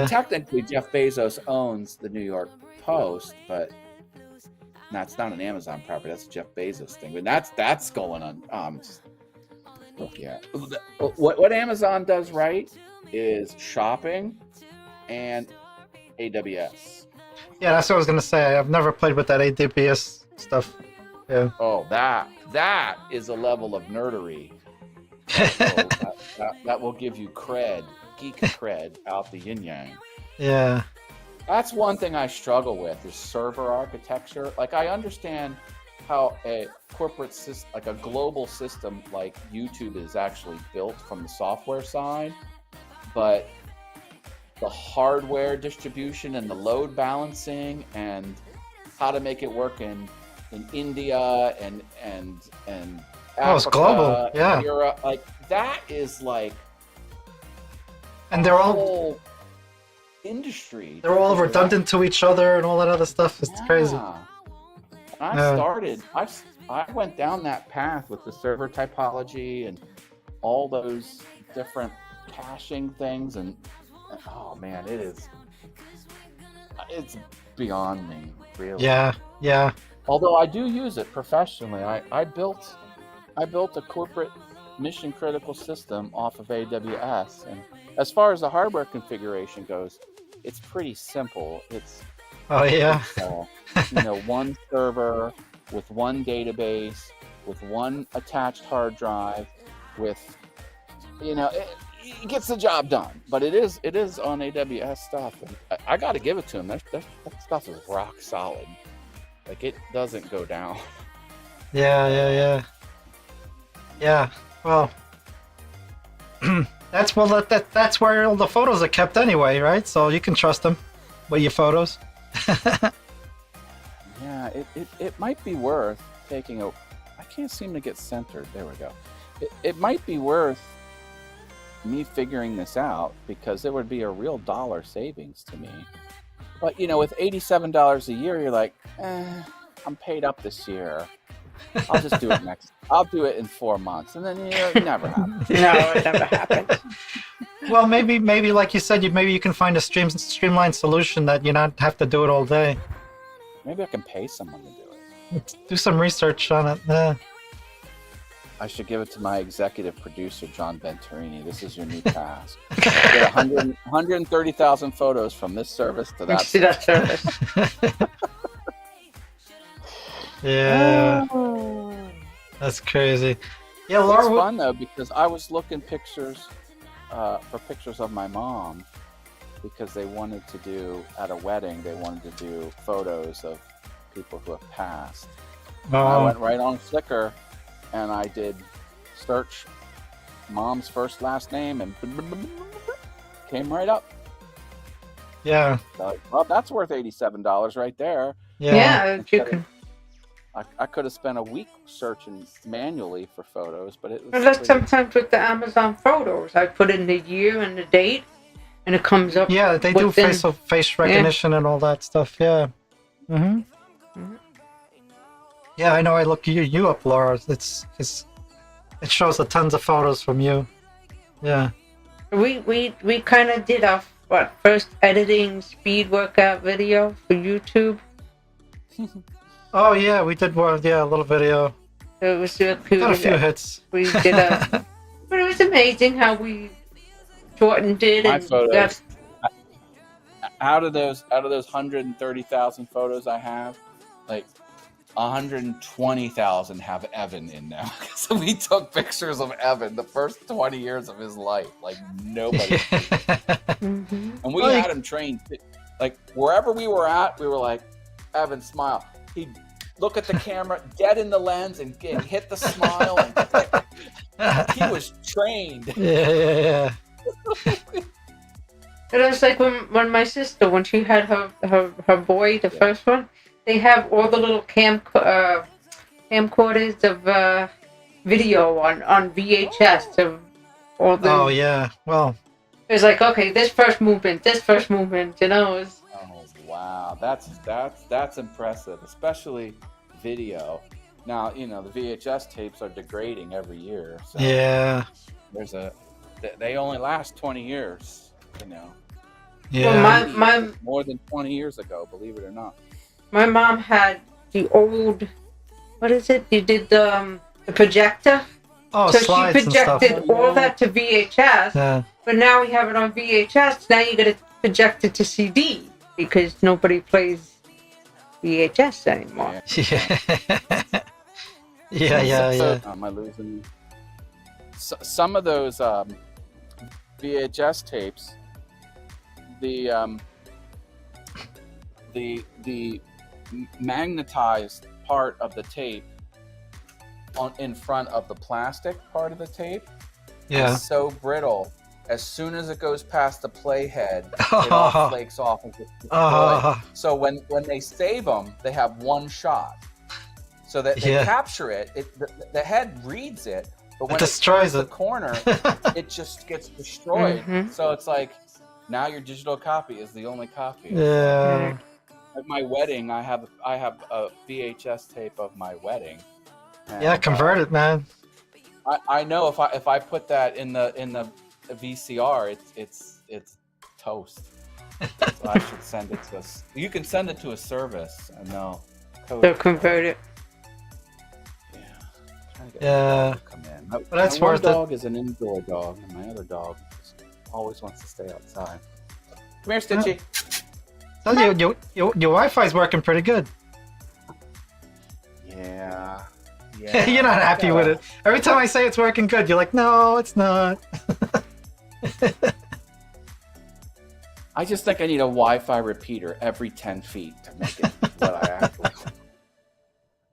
technically, Jeff Bezos owns the New York Post, but that's not an Amazon property. That's a Jeff Bezos thing. But that's going on. Yeah. What Amazon does right is shopping and AWS. Yeah, that's what I was gonna say. I've never played with that AWS stuff. Yeah. Oh, that is a level of nerdery. That will give you geek cred out the yin yang. Yeah. That's one thing I struggle with is server architecture. Like, I understand how a corporate system, like a global system like YouTube is actually built from the software side, but the hardware distribution and the load balancing and how to make it work in India and Africa, it's global, yeah. Europe, like that is like, and they're all industry. They're all redundant to each other and all that other stuff. It's crazy. I went down that path with the server typology and all those different caching things, and oh man, it's beyond me, really. Yeah. Although I do use it professionally. I built a corporate mission critical system off of AWS, and as far as the hardware configuration goes, it's pretty simple. It's one server with one database, with one attached hard drive, with it gets the job done. But it is on AWS stuff, and I got to give it to them. That stuff is rock solid. Like, it doesn't go down. Yeah. Well, that's where all the photos are kept anyway, right? So you can trust them with your photos. Yeah, it might be worth taking I can't seem to get centered. There we go. It might be worth me figuring this out because it would be a real dollar savings to me. But with $87 a year, you're like, I'm paid up this year. I'll just do it next. I'll do it in 4 months, and then it never happens. No, it never happens. Well, maybe like you said, maybe you can find a streamlined solution that you not have to do it all day. Maybe I can pay someone to do it. Do some research on it. Yeah. I should give it to my executive producer, John Venturini. This is your new task. Get 130,000 photos from this service to that service. Yeah. That's crazy. Yeah, Laura. It's fun, though, because I was looking pictures for pictures of my mom because they wanted to do, at a wedding, they wanted to do photos of people who have passed. I went right on Flickr and I did search mom's first last name and came right up. Yeah. So, well, that's worth $87 right there. Yeah, you can. I could have spent a week searching manually for photos, but it was. Well, that's sometimes with the Amazon photos. I put in the year and the date, and it comes up. Yeah, they do face recognition and all that stuff. Yeah. Mhm. Yeah, I know. I look you up, Laura. It shows a tons of photos from you. Yeah. We kind of did our first editing speed workout video for YouTube. Oh yeah, we did one. Yeah, a little video. So it was so cool. Got a few hits. We did but it was amazing how we shortened it. My and photos. Out of those 130,000 photos I have, like 120,000 have Evan in them. So we took pictures of Evan the first 20 years of his life, like nobody. And we had him trained. Like wherever we were at, we were like, Evan, smile. He'd look at the camera, dead in the lens, and hit the smile. And he was trained. Yeah. It was like when my sister, when she had her boy, the first one, they have all the little camcorders of video on VHS of all the. Oh yeah, well. It was like, okay, this first movement, you know. It was, oh wow, that's impressive, especially video. Now the VHS tapes are degrading every year. So yeah. They only last 20 years. Yeah. Well, my more than 20 years ago, believe it or not. My mom had the old, what is it? You did the projector. Oh, so slides she projected and stuff. all that to VHS. Yeah. But now we have it on VHS. Now you got to project it to CD because nobody plays VHS anymore. Yeah. Am I losing? Some of those VHS tapes, the magnetized part of the tape in front of the plastic part of the tape is so brittle. As soon as it goes past the playhead, it all flakes off and gets destroyed. So when they save them, they have one shot. So that they capture it. The head reads it, but when it destroys the corner, it just gets destroyed. So it's like now your digital copy is the only copy. Yeah. At my wedding, I have a VHS tape of my wedding. And, convert it, man. I know if I put that in the VCR, it's toast. So I should send it to us. You can send it to a service, and they'll convert it. Yeah. Come in. But that's my worth one dog is an indoor dog, and my other dog always wants to stay outside. Come here, Stitchy. So your Wi-Fi is working pretty good. Yeah. You're not happy with it. Every time I say it's working good, you're like, no, it's not. I just think I need a Wi-Fi repeater every 10 feet to make it what I actually.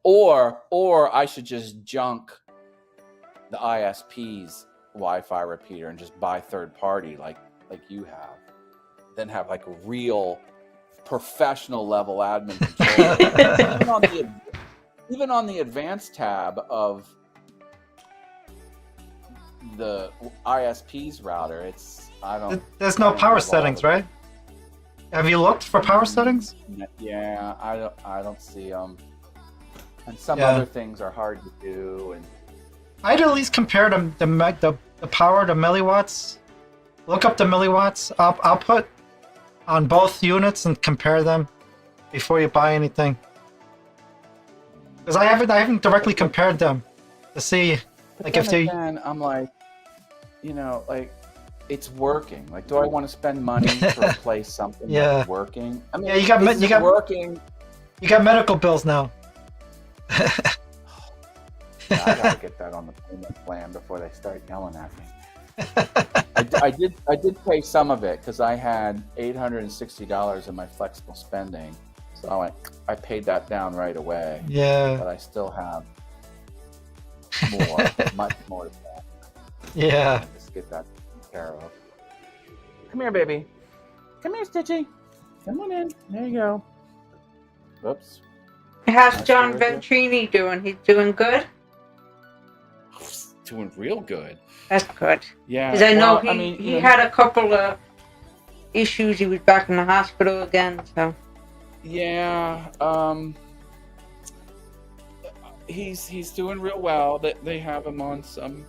Or I should just junk the ISP's Wi-Fi repeater and just buy third party like you have. Then have like a real professional level admin control. even on the advanced tab of the ISP's router, There's no power settings, right? Have you looked for power settings? Yeah, I don't see them. And some other things are hard to do. And I'd at least compare the power to milliwatts. Look up the milliwatts output on both units and compare them before you buy anything. Because I haven't directly compared them to see like if they. Again, I'm like, like it's working. Like, do I want to spend money to replace something that's working? I mean, you got working. You got medical bills now. I gotta get that on the payment plan before they start yelling at me. I did pay some of it because I had $860 in my flexible spending, so I paid that down right away. Yeah. But I still have more, much more to pay. Yeah. Just get that taken care of. Come here, baby. Come here, Stitchy. Come on in. There you go. Oops. How's John Ventrini doing? He's doing good? Doing real good. That's good. Yeah. Because I know he had a couple of issues. He was back in the hospital again, so. Yeah. He's doing real well. They have him on some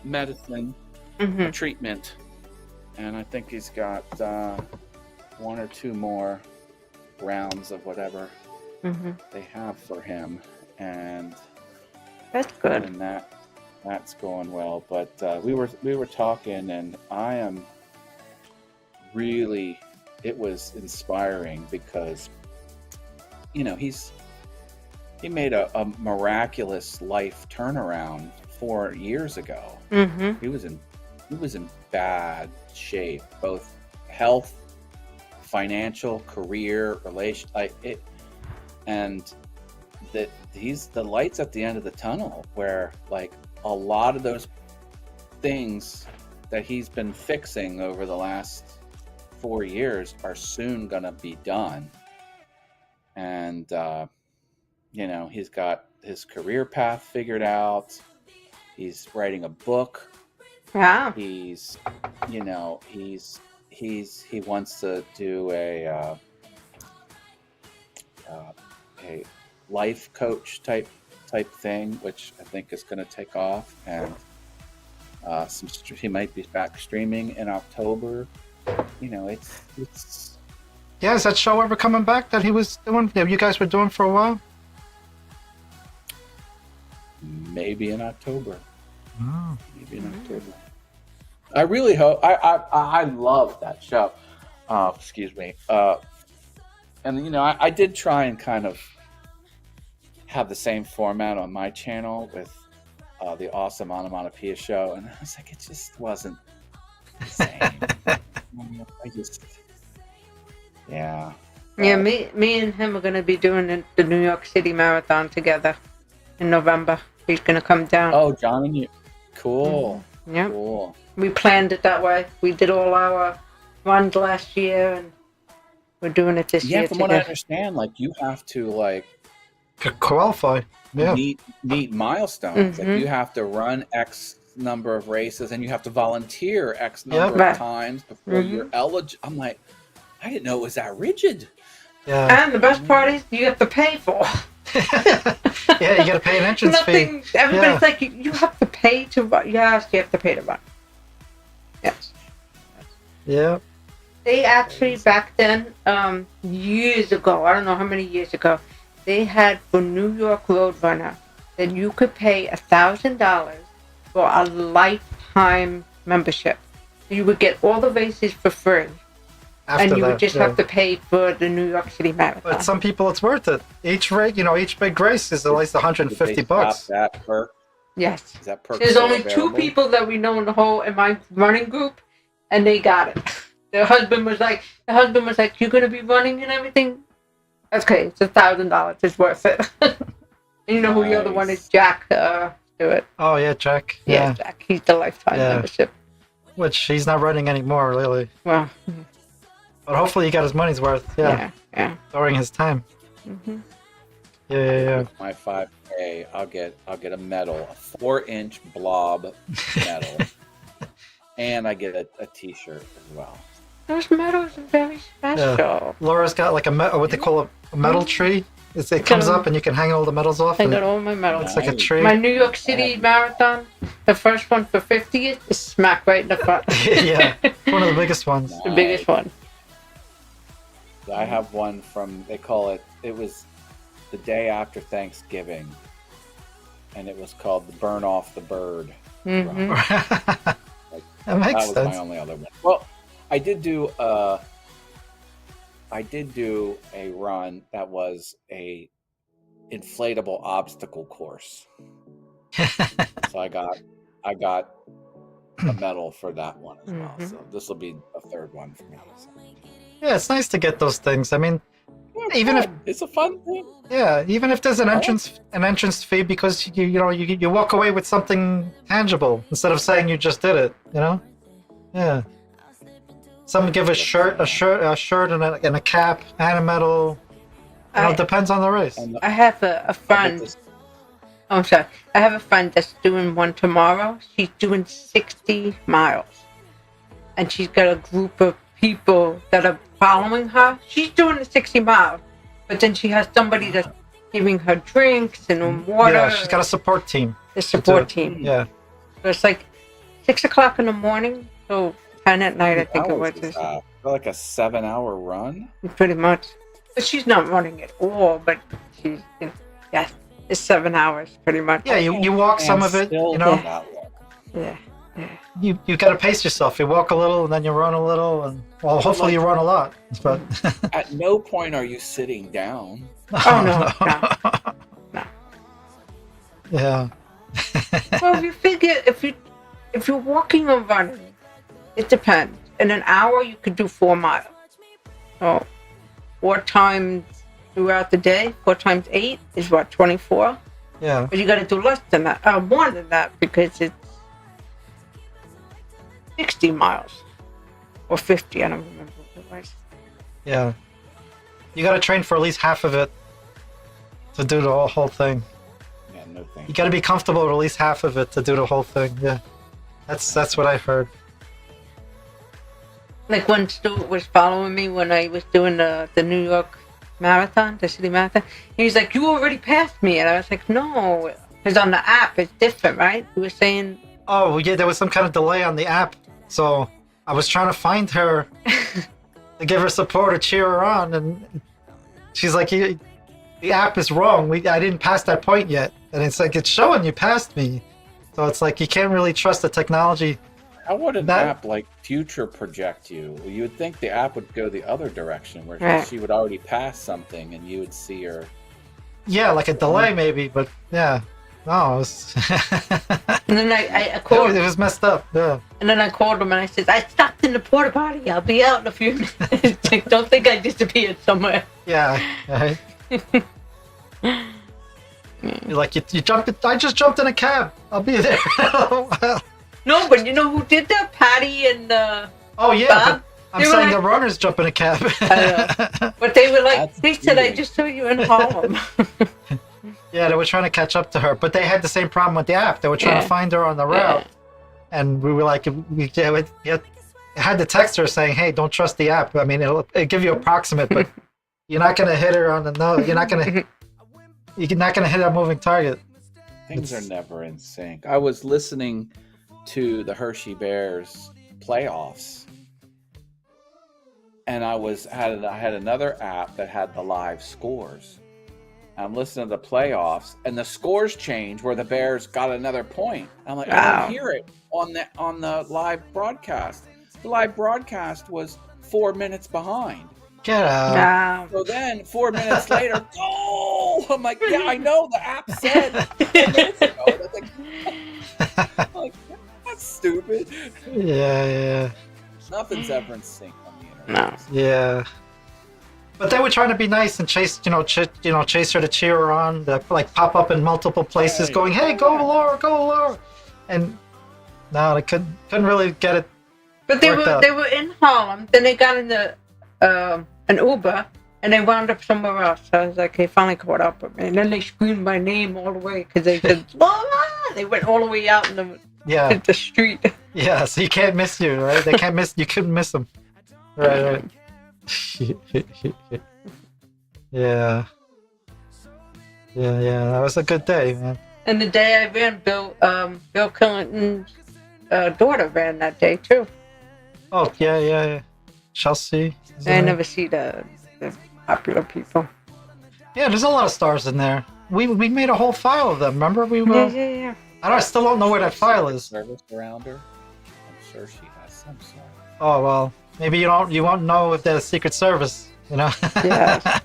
medicine treatment, and I think he's got 1 or 2 more rounds of whatever they have for him, and that's good. And that's going well. But we were talking, and I am really. It was inspiring because, he made a miraculous life turnaround 4 years ago. He was in bad shape, both health, financial, career, relation, and that he's the lights at the end of the tunnel, where like a lot of those things that he's been fixing over the last 4 years are soon gonna be done. And he's got his career path figured out. He's writing a book. Wow. He's he wants to do a life coach type thing, which I think is going to take off. And he might be back streaming in October. It's. Yeah, is that show ever coming back that he was doing? That you guys were doing for a while? Maybe in October. Maybe in October. I really hope. I love that show. Excuse me. And I did try and kind of have the same format on my channel with the Awesome Onomatopoeia show, and I was like, it just wasn't the same. Yeah. Yeah, me and him are going to be doing the New York City Marathon together in November. He's going to come down. Oh, John and you. Cool. Yeah. Cool. We planned it that way. We did all our runs last year, and we're doing it this year. Yeah, from what I understand, like you have to qualify. Yeah. Meet milestones. Like you have to run X number of races, and you have to volunteer X number of times before you're eligible. I'm like, I didn't know it was that rigid. Yeah. And the best part is you have to pay for. Yeah, you got to pay an entrance fee. Everybody's like, you have to pay to run. Yes, you have to pay to run. Yes. Yeah. They actually back then, years ago, I don't know how many years ago, they had for New York Roadrunner that you could pay $1,000 for a lifetime membership. You would get all the races for free. And you would just have to pay for the New York City Marathon. But some people, it's worth it. Each race, each big race is at least $150. That perk? Yes. Is that perk? There's only 2 people that we know in my running group, and they got it. The husband was like, "You're gonna be running and everything." Okay, it's $1,000. It's worth it. And you know who the other one is? Jack. Do it. Oh yeah, Jack. Yeah, Jack. He's the lifetime membership. Which he's not running anymore, really. Well. But hopefully he got his money's worth. Yeah. Yeah. During his time. Yeah. With my 5K, I'll get a medal, a 4-inch blob medal, and I get a T-shirt as well. Those medals are very special. Yeah. Laura's got like what they call a medal tree. It comes up and you can hang all the medals off. I got all my medals. It's like a tree. My New York City marathon, the first one for 50th, is smack right in the front. Yeah, one of the biggest ones. The biggest one. I have one from, it was the day after Thanksgiving, and it was called the Burn Off the Bird. Mm-hmm. That makes was sense. My only other one. Well, I did do a run that was a inflatable obstacle course. So I got a medal for that one as well. So this will be a third one for me. So. Yeah, it's nice to get those things. I mean, even if it's a fun thing. Yeah, even if there's an entrance fee, because you walk away with something tangible instead of saying you just did it. Yeah. Some give a shirt, and a cap, and a medal. It depends on the race. I have a friend. Oh, I'm sorry. I have a friend that's doing one tomorrow. She's doing 60 miles. And she's got a group of people that are following her. She's doing the 60 miles. But then she has somebody that's giving her drinks and water. Yeah, she's got a support team. The support team. Yeah. So it's like 6 o'clock in the morning, so 10 at night, I think it was. Like a 7-hour run? Pretty much. But she's not running at all, but she's, it's 7 hours, pretty much. Yeah, you walk some of it, Yeah. You got to pace yourself. You walk a little, and then you run a little, and hopefully you run a lot. But at no point are you sitting down. Oh no. Yeah. Well, if you figure if you're walking or running, it depends. In an hour, you could do 4 miles. So 4 times throughout the day, 4 times 8 is what, 24? Yeah. But you got to do less than that, more than that, because it's 60 miles or 50. I don't remember what it was. Yeah. You got to train for at least half of it to do the whole thing. Yeah, no thanks. You got to be comfortable with at least half of it to do the whole thing. Yeah. That's what I've heard. Like when Stuart was following me when I was doing the New York marathon, the city marathon, he was like, "You already passed me," and I was like, "No," because on the app it's different, right? He was saying, "Oh yeah, there was some kind of delay on the app, so I was trying to find her to give her support or cheer her on, and she's like, the app is wrong. I didn't pass that point yet," and it's like it's showing you passed me, so it's like you can't really trust the technology. How would an app like future project you? You would think the app would go the other direction, where she would already pass something and you would see her. Yeah, like a delay maybe, but yeah. No, it was... And then I called it was messed up, yeah. And then I called him and I said, "I stopped in the porta potty. I'll be out in a few minutes." Like, don't think I disappeared somewhere. Yeah, right? You're like, you jumped. I just jumped in a cab. I'll be there. No, but you know who did that? Patty and oh yeah, Bob? I'm saying the runners jump in a cab. But they were like, "They said I just saw you in Harlem." Yeah, they were trying to catch up to her, but they had the same problem with the app. They were trying to find her on the route, and we were like, we had to text her saying, "Hey, don't trust the app. I mean, it'll give you approximate, but you're not gonna hit her on the nose. You're not gonna hit a moving target." Things are never in sync. I was listening to the Hershey Bears playoffs, and I had another app that had the live scores. I'm listening to the playoffs, and the scores change where the Bears got another point. I'm like, I don't hear it on the live broadcast. The live broadcast was 4 minutes behind. Get out. So then 4 minutes later, goal! I'm like, yeah, I know the app said 4 minutes ago. That's like, that's stupid. Yeah. Nothing's ever in sync on the internet. No. Yeah. But they were trying to be nice and chase her to cheer her on, like pop up in multiple places, going, "Hey, go Laura!" And no, they couldn't really get it. But they were in Harlem. Then they got in an Uber, and they wound up somewhere else. So I was like, they finally caught up with me, and then they screamed my name all the way because they said, "Lola!" They went all the way out in the street. Yeah, so you can't miss you, right? They can't miss. You couldn't miss them. Right. Yeah. Yeah. That was a good day, man. And the day I ran, Bill Clinton's daughter ran that day too. Oh yeah. Chelsea. I never see the popular people. Yeah, there's a lot of stars in there. We made a whole file of them. Remember we were. Yeah. I still don't know where that file is. Service around her. I'm sure she has some sort. Oh well, maybe you won't know if there's Secret Service. You know. Yeah.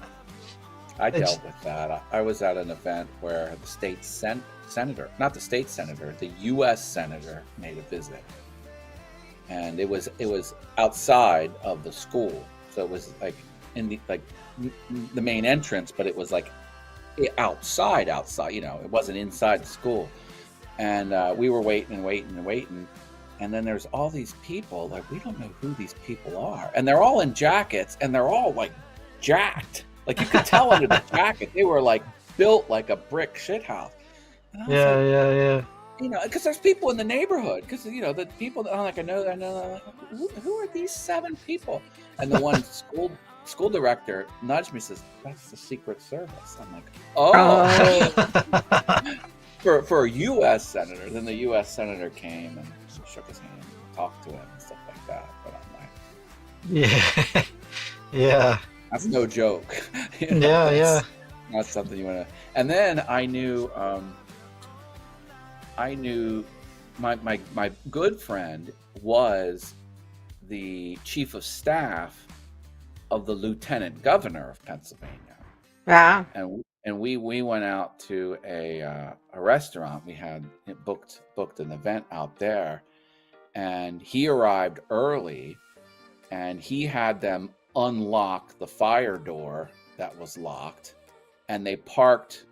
I dealt with that. I was at an event where the state senator, not the state senator, the U.S. senator made a visit, and it was outside of the school, so it was like in the main entrance, but it was like outside. You know, it wasn't inside the school, and we were waiting, and then there's all these people. Like, we don't know who these people are, and they're all in jackets, and they're all like jacked. Like, you could tell under the jacket, they were like built like a brick shithouse. Yeah. You know, because there's people in the neighborhood. Because, you know, the people that I'm like, I know. Like, who are these 7 people? And the one school director nudged me, says, "That's the Secret Service." I'm like, oh. for a U.S. senator. Then the U.S. senator came and shook his hand, and talked to him and stuff like that. But I'm like, yeah. That's no joke. You know, yeah. Not something you want to. And then I knew my good friend was the chief of staff of the lieutenant governor of Pennsylvania. Wow. And we went out to a restaurant. We had booked an event out there, and he arrived early, and he had them unlock the fire door that was locked, and they parked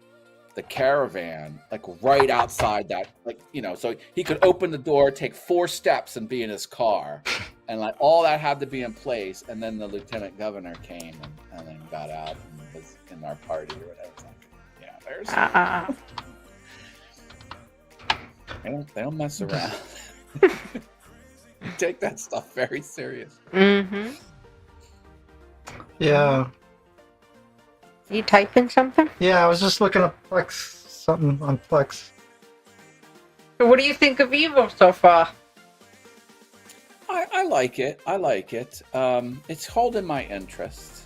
the caravan like right outside that, like, you know, so he could open the door, take 4 steps, and be in his car, and like all that had to be in place. And then the lieutenant governor came and then got out and was in our party or whatever. It's like, yeah, there's they don't mess around. Take that stuff very serious. Mm-hmm. Yeah. You typing something? Yeah, I was just looking up something on Plex. So what do you think of Evil so far? I like it. It's holding my interest.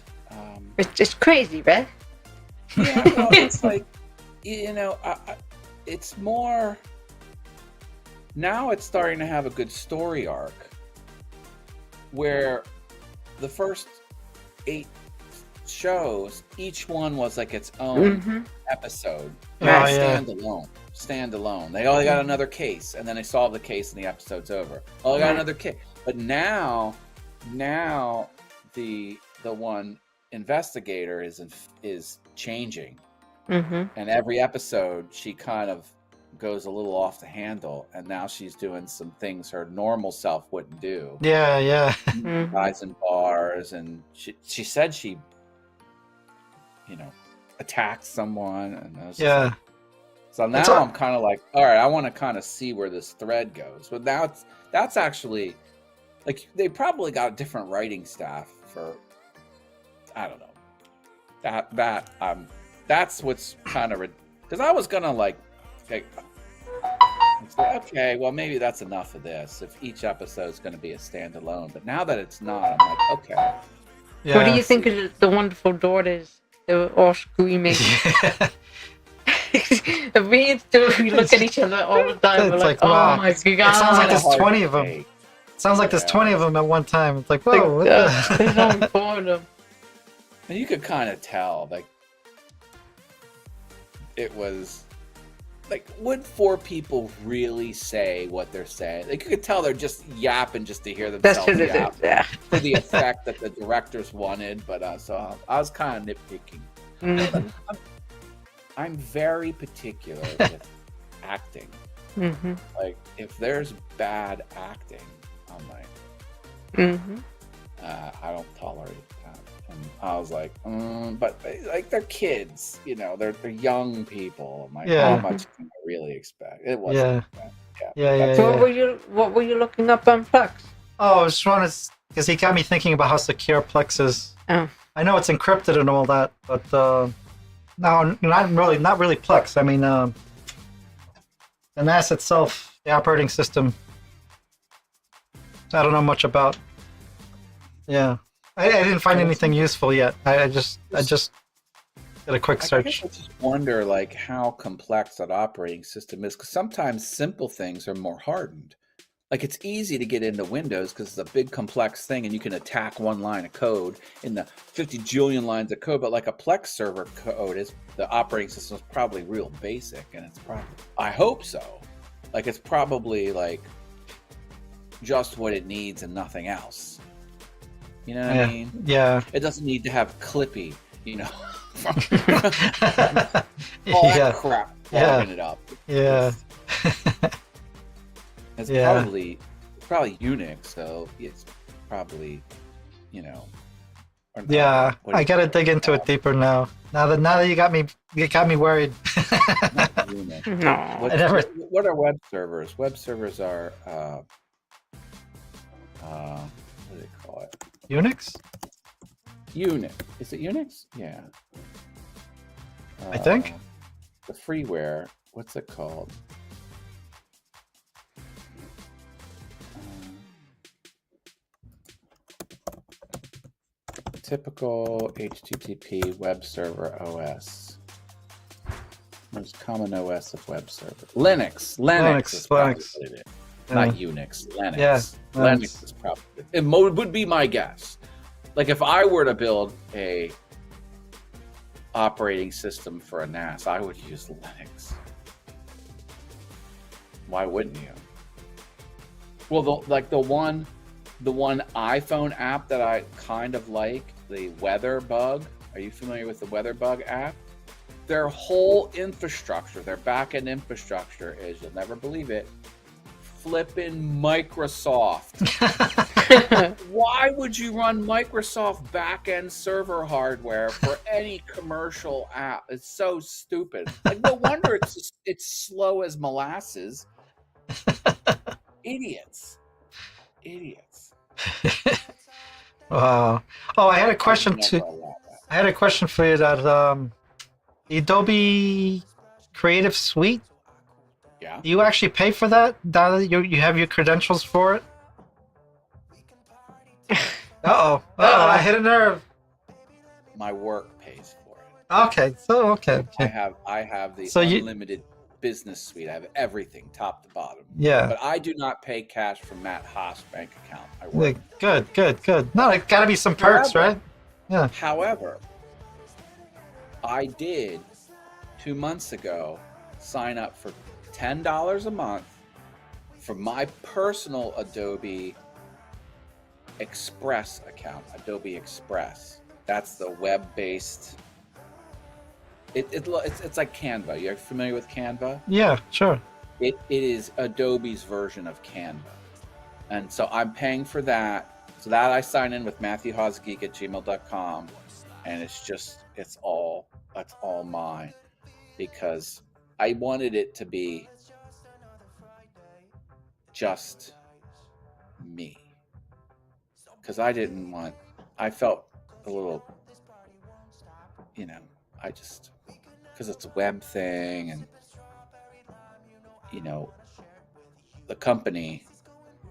It's just crazy, right? Yeah, well, it's like, you know, it's more. Now it's starting to have a good story arc, where the first 8 shows, each one was like its own episode. Standalone. They only got another case, and then they solve the case, and the episode's over. Oh, they got another case. But now the one investigator is changing, and every episode she kind of goes a little off the handle, and now she's doing some things her normal self wouldn't do. Yeah. Guys in bars, and she said she, you know, attacked someone, and I was just like, so now I'm kind of like, all right, I want to kind of see where this thread goes. But now that's actually, like, they probably got a different writing staff for, I don't know, that's what's kind of, because I was gonna like, okay, well, maybe that's enough of this if each episode is going to be a standalone. But now that it's not, I'm like, okay. Yeah. What do you think of the wonderful daughters? They were all screaming. Me and Stu, we look at each other all the time. We're like, wow. Oh my god! It sounds like there's 20 of them. It sounds like there's 20 of them at one time. It's like, whoa! There's only 4 of them. And you could kind of tell, like, it was. Like, would 4 people really say what they're saying? Like, you could tell they're just yapping just to hear themselves yap. Yeah. For the effect that the directors wanted. But so I was kind of nitpicking. I'm very particular with acting. Like, if there's bad acting, I'm like, I don't tolerate that. And I was like, but like they're kids, you know, they're young people. I'm like, Yeah. how much can I really expect? It wasn't. Yeah. So what were you looking up on Plex? Oh, I was trying to, because he got me thinking about how secure Plex is. Oh. I know it's encrypted and all that, but no, not really Plex. I mean, the NAS itself, the operating system. I don't know much about. Yeah, I didn't find anything useful yet. I just did a quick search. I just wonder, like, how complex that operating system is, because sometimes simple things are more hardened. Like, it's easy to get into Windows because it's a big complex thing and you can attack one line of code in the 50 jillion lines of code. But like a Plex server code, is the operating system is probably real basic, and it's probably, I hope so. Like, it's probably like just what it needs and nothing else. You know what I mean? Yeah. It doesn't need to have Clippy, you know. All that crap logging it up. Yeah. It's probably Unix, so it's probably, you know. Yeah, I gotta dig into it deeper now. Now that you got me worried. No. What are web servers? Web servers are what do they call it? Unix? Unix. Is it Unix? Yeah. I think. The freeware. What's it called? Typical HTTP web server OS. Most common OS of web server. Linux is probably what it is. Not Unix. Linux. Yeah, Linux is probably it. Would be my guess. Like if I were to build a operating system for a NAS, I would use Linux. Why wouldn't you? Well, the one iPhone app that I kind of like, the Weather Bug. Are you familiar with the Weather Bug app? Their whole infrastructure, their backend infrastructure is, you'll never believe it, flipping Microsoft. Why would you run Microsoft backend server hardware for any commercial app? It's so stupid. Like, no wonder it's slow as molasses. Idiots. Wow. Oh, I had a question for you. That the Adobe Creative Suite. Yeah. Do you actually pay for that? Now that you have your credentials for it? Uh-oh, I hit a nerve. My work pays for it. Okay. I have the unlimited business suite. I have everything top to bottom. Yeah. But I do not pay cash from Matt Haas' bank account. I work. Good. No, it gotta be some perks, right? Yeah. However, I did 2 months ago sign up for $10 a month for my personal Adobe Express account. Adobe Express. That's the web-based. It's like Canva. You're familiar with Canva? Yeah, sure. It is Adobe's version of Canva. And so I'm paying for that. So that I sign in with MatthewHawesGeek@gmail.com. And it's all mine. Because I wanted it to be just me. Because I felt a little, because it's a web thing, and the company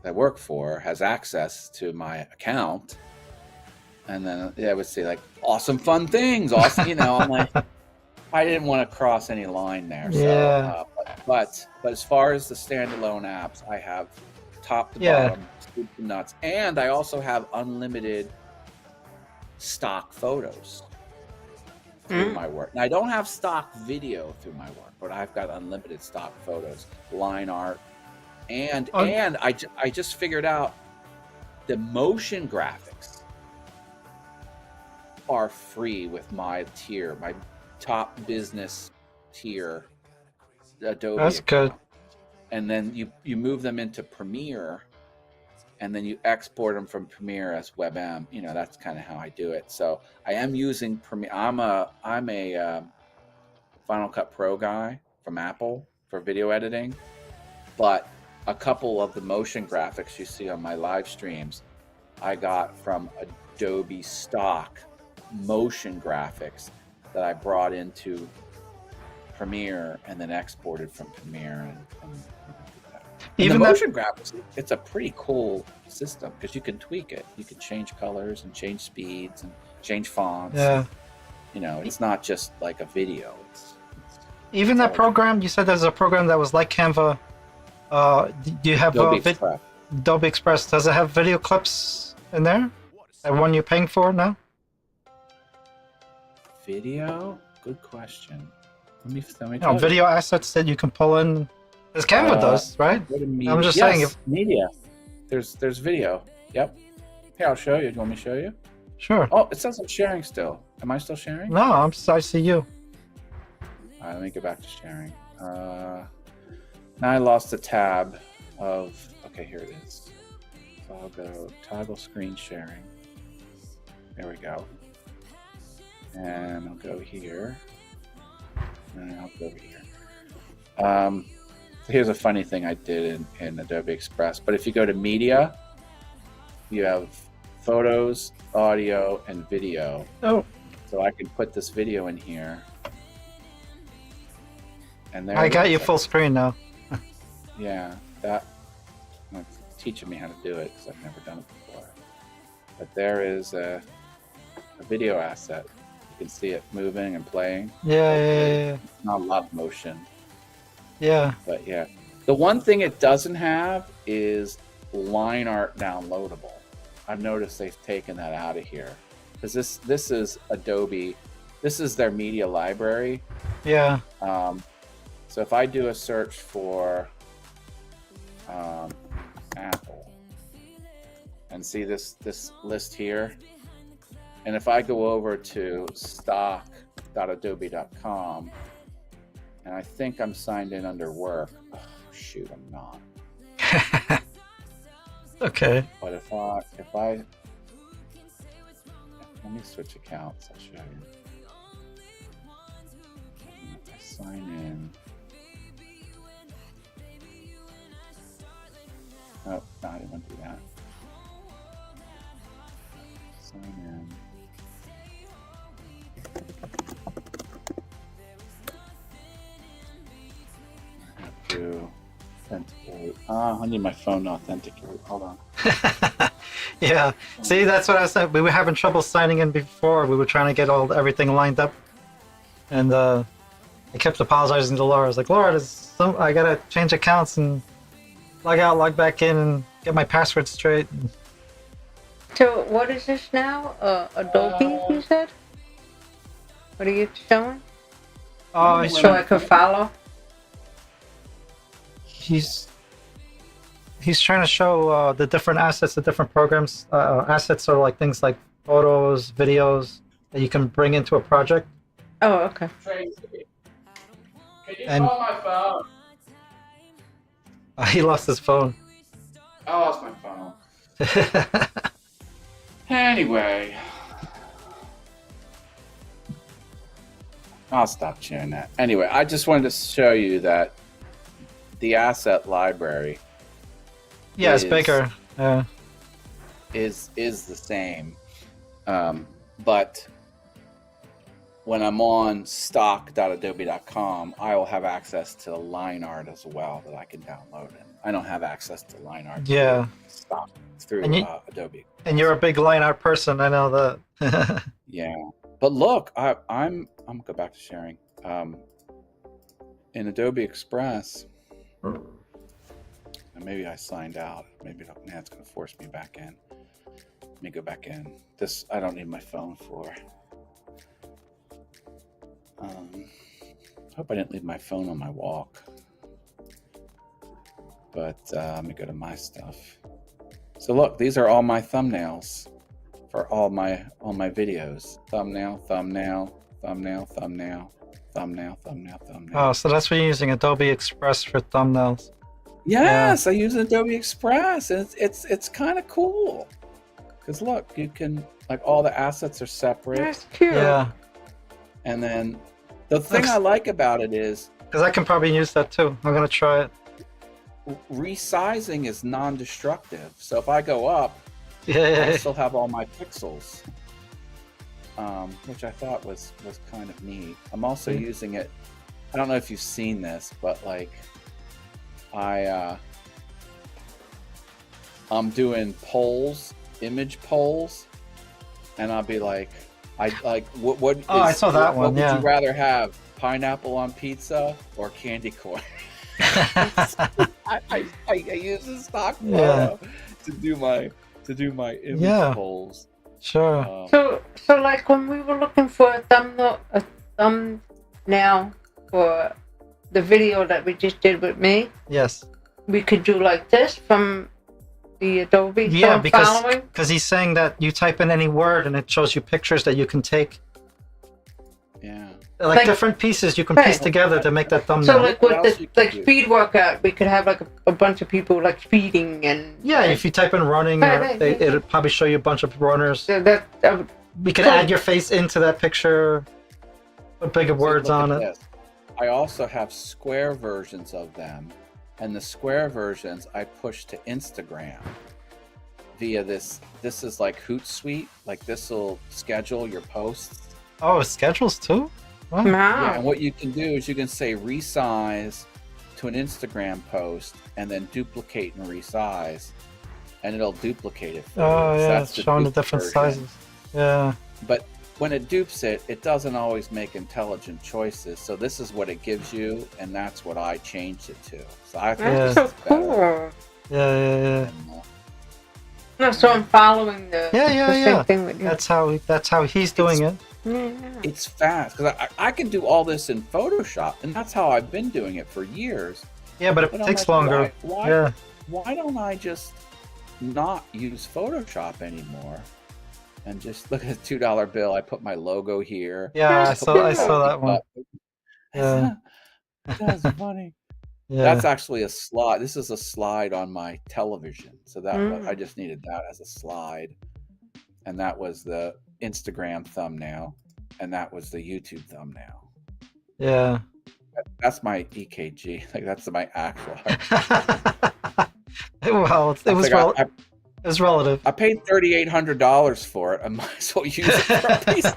I work for has access to my account, and then I would say like awesome fun things, awesome, I'm like, I didn't want to cross any line there. Yeah. So, but as far as the standalone apps, I have top to bottom, soup to nuts, and I also have unlimited stock photos through my work. Now, I don't have stock video through my work, but I've got unlimited stock photos, line art, and I just figured out the motion graphics are free with my tier, my top business tier Adobe. That's good. And then you move them into Premiere, and then you export them from Premiere as WebM. You know, that's kind of how I do it. So I am using Premiere. I'm a Final Cut Pro guy from Apple for video editing, but a couple of the motion graphics you see on my live streams, I got from Adobe stock motion graphics that I brought into Premiere and then exported from Premiere. And even the motion graphics, it's a pretty cool system because you can tweak it. You can change colors and change speeds and change fonts. Yeah. You know, it's not just like a video. Even that program, you said there's a program that was like Canva. Do you have Adobe Express? Does it have video clips in there? That one you're paying for now? Video? Good question. Let me you know, video assets that you can pull in. As Canva does, right? I'm just saying. If media, there's video. Yep. Here, I'll show you. Do you want me to show you? Sure. Oh, it says I'm sharing still. Am I still sharing? No, I see you. All right, let me go back to sharing. Now I lost the tab of. Okay, here it is. So I'll go toggle screen sharing. There we go. And I'll go here. And I'll go over here. Here's a funny thing I did in Adobe Express. But if you go to media, you have photos, audio, and video. Oh. So I can put this video in here. And there I got you full screen now. Yeah, that's teaching me how to do it because I've never done it before. But there is a video asset. You can see it moving and playing. Yeah. Not a lot of motion. Yeah. But yeah. The one thing it doesn't have is line art downloadable. I've noticed they've taken that out of here. Because this is Adobe, this is their media library. Yeah. So if I do a search for Apple and see this list here, and if I go over to stock.adobe.com, and I think I'm signed in under work. Oh, shoot, I'm not. Okay. But if I let me switch accounts, I'll show you. If I sign in. Oh, no, I didn't want to do that. Sign in. To authenticate. I need my phone to authenticate. Hold on. Yeah. See, that's what I said. We were having trouble signing in before. We were trying to get everything lined up, and I kept apologizing to Laura. I was like, Laura, I gotta change accounts and log out, log back in, and get my password straight. So what is this now? Adobe, you said? What are you showing? So I could follow. He's trying to show the different assets, the different programs. Assets are like things like photos, videos that you can bring into a project. Oh, okay. Tracy, can you call my phone? He lost his phone. I lost my phone. Anyway, I'll stop sharing that. Anyway, I just wanted to show you that the asset library it's bigger. Is the same. But when I'm on stock.adobe.com, I will have access to line art as well that I can download. And I don't have access to line art. Yeah. Stock through Adobe. And you're a big line art person. I know that. Yeah. But look, I'm gonna go back to sharing. In Adobe Express, and maybe I signed out. Maybe it's gonna force me back in. Let me go back in. This I don't need my phone for. Hope I didn't leave my phone on my walk. But let me go to my stuff. So look, these are all my thumbnails for all my videos. Thumbnail, thumbnail, thumbnail, thumbnail, thumbnail, thumbnail, thumbnail. Oh, so that's what you're using Adobe Express for thumbnails. Yes, I use Adobe Express, and it's kind of cool. Because look, you can like all the assets are separate. That's cute. Yeah. And then the thing I like about it is because I can probably use that too. I'm gonna try it. Resizing is non-destructive. So if I go up, I still have all my pixels, which I thought was kind of neat. I'm also using it. I don't know if you've seen this, but like I'm doing polls, image polls, and I'll be like, what? I saw that one. What would you rather have, pineapple on pizza or candy corn? I use the stock photo to do my image polls. Sure. So like when we were looking for a thumbnail for the video that we just did with me. Yes. We could do like this from the Adobe. Yeah, because he's saying that you type in any word and it shows you pictures that you can take. Yeah. Like different pieces you can piece together to make that thumbnail. So like with the speed workout, we could have like a bunch of people like feeding and. Yeah, if you type in running, it'll probably show you a bunch of runners. So we could add your face into that picture, put bigger words on it. This. I also have square versions of them, and the square versions I push to Instagram via this. This is like Hootsuite. Like this will schedule your posts. Oh, schedules too? Wow. Yeah, and what you can do is you can say resize to an Instagram post and then duplicate and resize, and it'll duplicate it for you. Oh, yeah, That's it's showing the different sizes. Yeah. But when it dupes it, it doesn't always make intelligent choices. So this is what it gives you, and that's what I changed it to. So I think that's this so is better. Cool. Yeah. No, so I'm following the same thing with you. That's how he's doing it. Yeah. It's fast because I can do all this in Photoshop, and that's how I've been doing it for years. Yeah, but it takes longer. Why don't I just not use Photoshop anymore and just look at the $2 bill? I put my logo here. Yeah, I saw that one. Yeah, that's funny. Yeah. That's actually a slide. This is a slide on my television, so that I just needed that as a slide, and that was the Instagram thumbnail, and that was the YouTube thumbnail. Yeah, that's my EKG. Like that's my actual. Well, it was relative. I paid $3,800 for it. I might as well use it for a piece.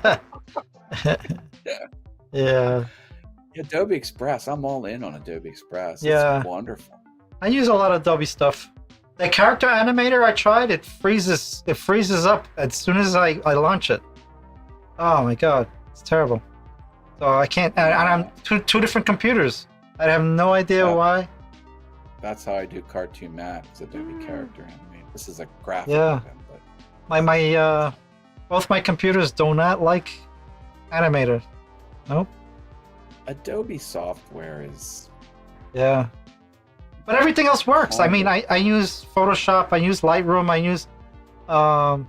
Yeah. Adobe Express. I'm all in on Adobe Express. Yeah. It's wonderful. I use a lot of Adobe stuff. The character animator I tried, it freezes up as soon as I launch it. Oh my god, it's terrible. So I can't, and I'm two different computers. I have no idea why. That's how I do Cartoon Max, Adobe Character Animator. This is a graphic. Yeah. But... My both my computers do not like Animator. Nope. Adobe software is. Yeah. But everything else works. I mean, I use Photoshop, I use Lightroom, I use, well,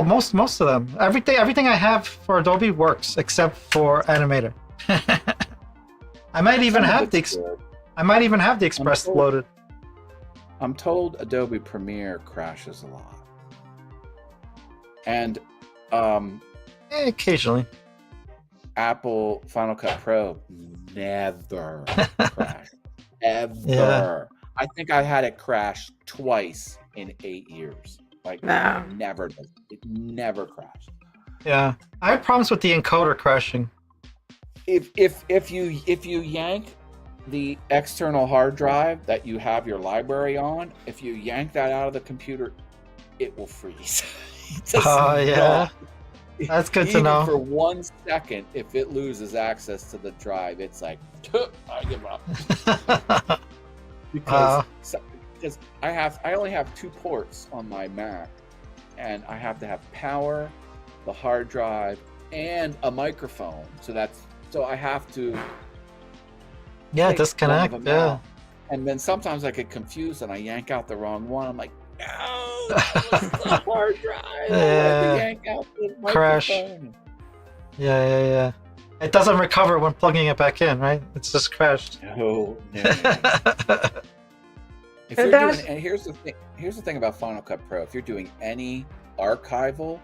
most of them. Everything I have for Adobe works except for Animator. I might even have the Express loaded. I'm told Adobe Premiere crashes a lot, and occasionally. Apple Final Cut Pro never crashed. Ever. Yeah. I think I had it crash twice in 8 years. Like never. It never crashed. Yeah. I had problems with the encoder crashing. If you yank the external hard drive that you have your library on, if you yank that out of the computer, it will freeze. Oh yeah. That's good to know. For 1 second, if it loses access to the drive, it's like, I give up. because I only have 2 ports on my Mac, and I have to have power, the hard drive, and a microphone. So I have to disconnect. Yeah. And then sometimes I get confused and I yank out the wrong one. I'm like, no, that was the hard drive. I had to yank out the microphone. Crash. Yeah. It doesn't recover when plugging it back in, right? It's just crashed. No. If you're doing, and here's the thing about Final Cut Pro. If you're doing any archival,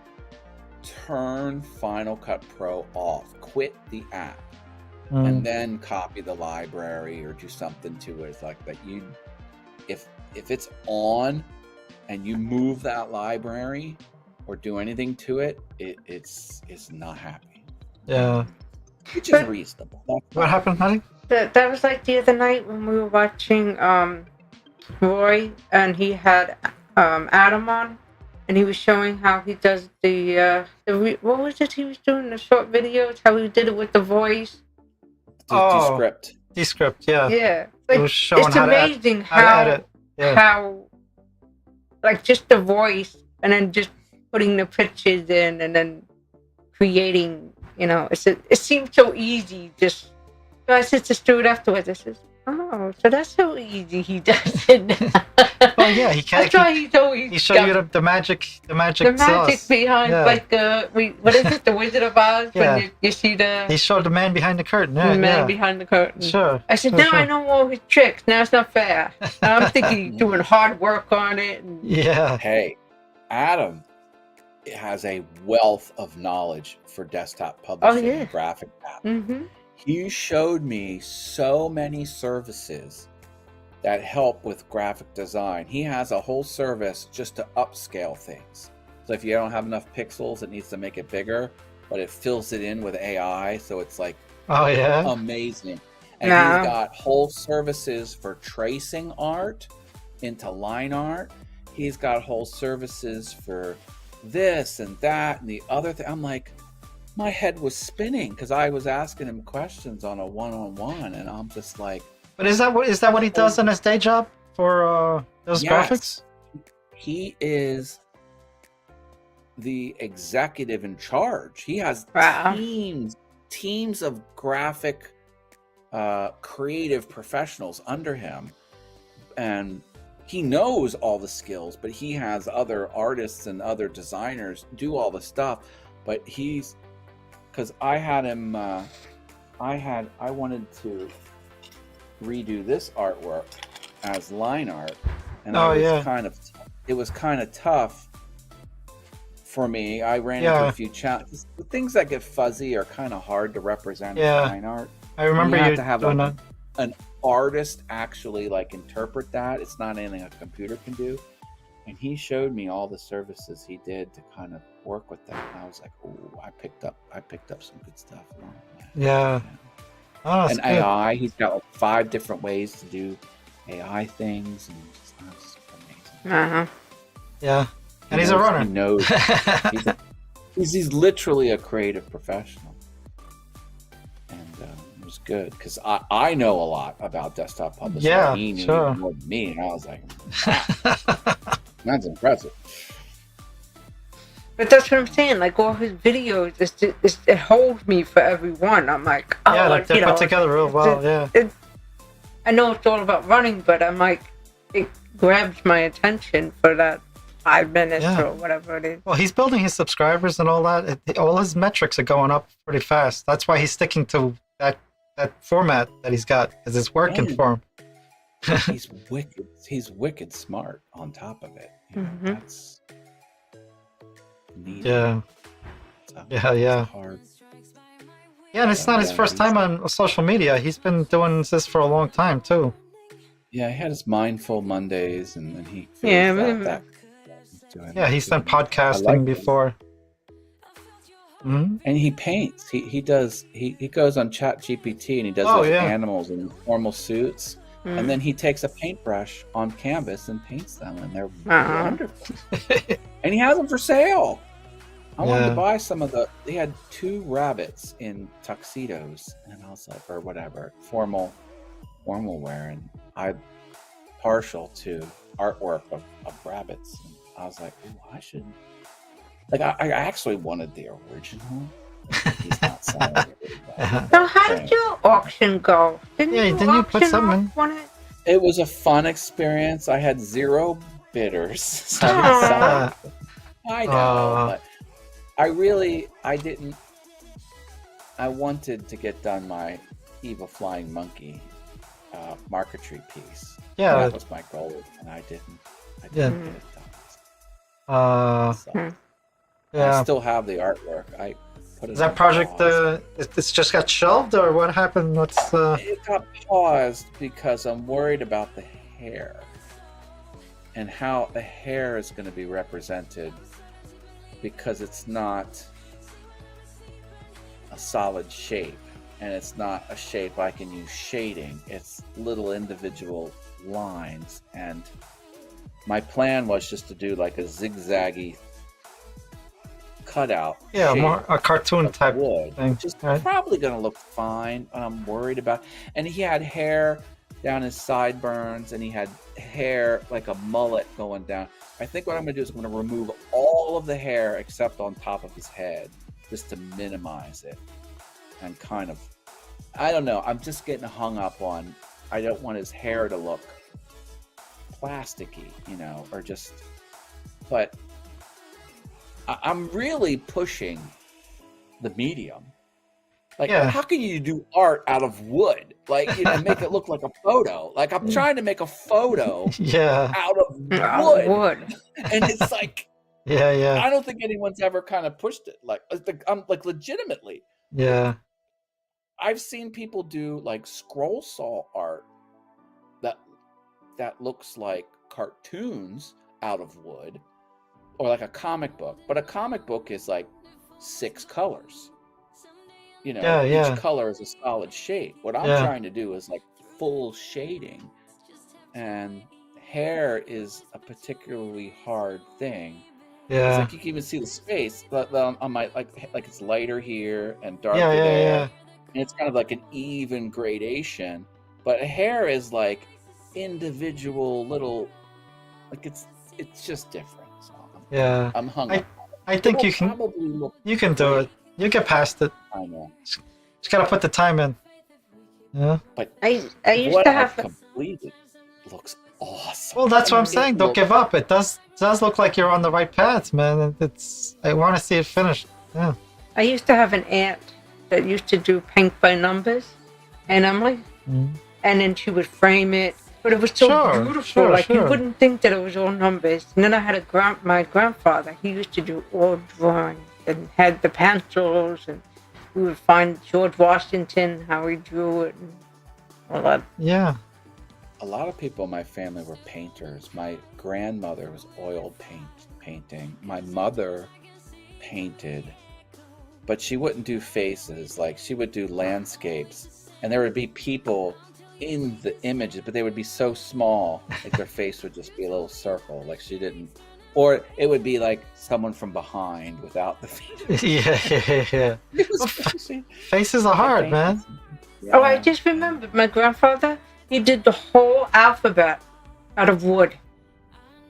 turn Final Cut Pro off. Quit the app, and then copy the library or do something to it like that. If it's on, and you move that library or do anything to it, it's not happy. Yeah. Which is reasonable. What happened, honey? That was like the other night when we were watching Roy, and he had Adam on, and he was showing how he does what was it he was doing, the short videos, how he did it with the voice. Descript, yeah. Yeah. Like, it was showing it's amazing how like just the voice, and then just putting the pictures in, and then creating, it seems so easy. Just, so I said to Stuart afterwards, I said, oh, so that's so easy he does it. Well, yeah, he can't. That's why he's always. He showed you the magic sauce. Behind, like what is it, the Wizard of Oz? Yeah. When you see the. He showed the man behind the curtain. Yeah, the man behind the curtain. Sure. I said, I know all his tricks. Now it's not fair. Now I'm thinking he's doing hard work on it. Yeah. Hey, Adam has a wealth of knowledge for desktop publishing and graphic apps. Mm-hmm. He showed me so many services that help with graphic design. He has a whole service just to upscale things. So if you don't have enough pixels, it needs to make it bigger, but it fills it in with AI, so it's like amazing. And he's got whole services for tracing art into line art. He's got whole services for this and that and the other thing. I'm like, my head was spinning because I was asking him questions on a one-on-one, and I'm just like. But is that what he does in his day job for those graphics? He is the executive in charge. He has teams of graphic, creative professionals under him, and he knows all the skills. But he has other artists and other designers do all the stuff. But because I had him, I wanted to redo this artwork as line art, and it was kind of tough for me. I ran into a few challenges. The things that get fuzzy are kind of hard to represent as line art. I remember you have to have an artist actually like interpret that. It's not anything a computer can do. And he showed me all the services he did to kind of work with that. And I was like, oh, I picked up some good stuff along that. Yeah. Oh, and good. AI, he's got like 5 different ways to do AI things, and it's amazing. Yeah, and he's a runner. He knows. he's literally a creative professional, and it was good because I know a lot about desktop publishing. Yeah, he knew more than me, and I was like, wow, that's impressive. But that's what I'm saying. Like all his videos, it holds me for everyone. I'm like, they're put together real well. I know it's all about running, but I'm like, it grabs my attention for that 5 minutes or whatever it is. Well, he's building his subscribers and all that. All his metrics are going up pretty fast. That's why he's sticking to that format that he's got, because it's working for him. He's wicked smart on top of it. That's neat. Yeah. Hard. Yeah, and it's not his first time on social media. He's been doing this for a long time too. Yeah, he had his Mindful Mondays, and then he that. Yeah, he's done podcasting before. Mm-hmm. And he paints. He does. He goes on ChatGPT and he does those animals in formal suits, and then he takes a paintbrush on canvas and paints them, and they're wonderful. And he has them for sale. I wanted to buy some of they had 2 rabbits in tuxedos, and I was like, or whatever, formal wear, and I'm partial to artwork of rabbits. And I was like, ooh, I should. Like, I actually wanted the original. He's not selling it. So how did your auction go? Didn't you put something in? It was a fun experience. I had 0 bidders. So I know, but I didn't. I wanted to get done my Eva Flying Monkey marquetry piece. Yeah. That was my goal, and I didn't Yeah. get it done. So, Yeah. I still have the artwork. I put it Is that on project pause. it's just got shelved, or what happened? What's It got paused because I'm worried about the hair and how the hair is going to be represented, because it's not a solid shape, and it's not a shape I can use shading. It's little individual lines, and my plan was just to do like a zigzaggy cutout. yeah, shape more a cartoon of type wood, thing, which is right? probably going to look fine. I'm worried about. And he had hair down his sideburns, and he had hair like a mullet going down. I think what I'm going to do is I'm going to remove all of the hair except on top of his head, just to minimize it. And kind of, I don't know, I'm just getting hung up on, I don't want his hair to look plasticky, or just, but I'm really pushing the medium. Like, Yeah. how can you do art out of wood? Like, make it look like a photo. Like, I'm trying to make a photo Yeah. out of wood. And it's like, Yeah. I don't think anyone's ever kind of pushed it. Like, I'm like, legitimately. Yeah. I've seen people do like scroll saw art that looks like cartoons out of wood, or like a comic book. But a comic book is like 6 colors. Each color is a solid shape. What I'm trying to do is like full shading, and hair is a particularly hard thing. Yeah. It's like you can even see the space, but on my like it's lighter here and darker there. Yeah. And it's kind of like an even gradation, but hair is like individual little, like it's just different. So I'm hung up. I think you can do it. You get past it. I know. Just gotta put the time in. Yeah. But I used what to I've have completed looks awesome. Well, that's what I'm saying. Don't give up. It does look like you're on the right path, man. I want to see it finished. Yeah. I used to have an aunt that used to do paint by numbers, and I'm like, and then she would frame it, but it was so beautiful. You wouldn't think that it was all numbers. And then I had my grandfather. He used to do all drawings and had the pencils, and we would find George Washington, how he drew it, and all that. Yeah. A lot of people in my family were painters. My grandmother was oil painting. My mother painted, but she wouldn't do faces. Like, she would do landscapes, and there would be people in the images, but they would be so small, like their face would just be a little circle. Like, she didn't, or it would be like someone from behind without the features. Yeah. It was crazy. Faces are hard, man. Yeah. Oh, I just remembered my grandfather. He did the whole alphabet out of wood.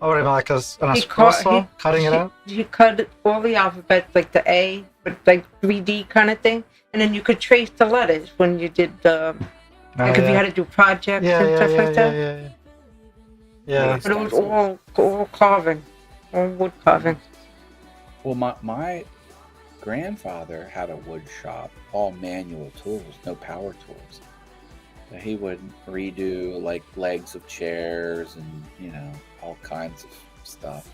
Oh, like on a scroll saw, cutting it out? He cut all the alphabet, like the A, but like 3D kind of thing. And then you could trace the letters when you did the, if you had to do projects and stuff like that. Yeah. But it was all carving, all wood carving. Well, my grandfather had a wood shop, all manual tools, no power tools. He would redo like legs of chairs and all kinds of stuff.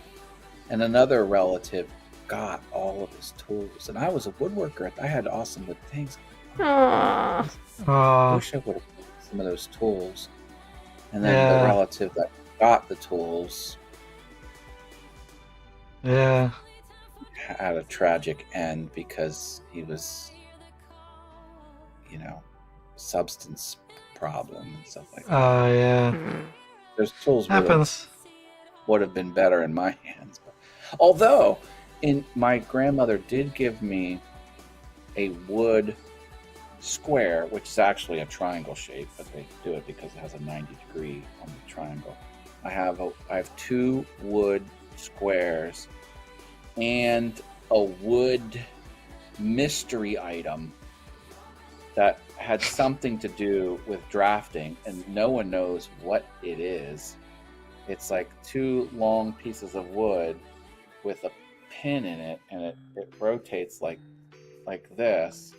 And another relative got all of his tools, and I was a woodworker. I had awesome wood things. I wish I would have some of those tools. And then the relative that got the tools had a tragic end because he was substance problem and stuff like that. Those tools would have been better in my hands. Although, my grandmother did give me a wood square, which is actually a triangle shape, but they do it because it has a 90-degree on the triangle. I have 2 wood squares and a wood mystery item that had something to do with drafting, and no one knows what it is. It's like 2 long pieces of wood with a pin in it, and it rotates like this,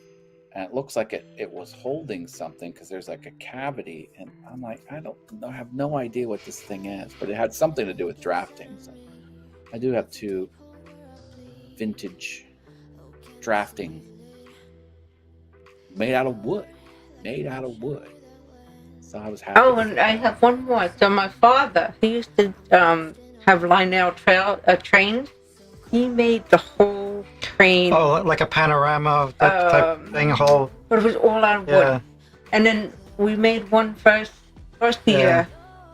and it looks like it was holding something because there's like a cavity, and I'm like, I have no idea what this thing is, but it had something to do with drafting. So I do have 2 vintage drafting made out of wood. So I was happy. Oh, and I have one more. So my father, he used to have Lionel trains. He made the whole train. Oh, like a panorama of that type thing, whole. But it was all out of wood. And then we made one first year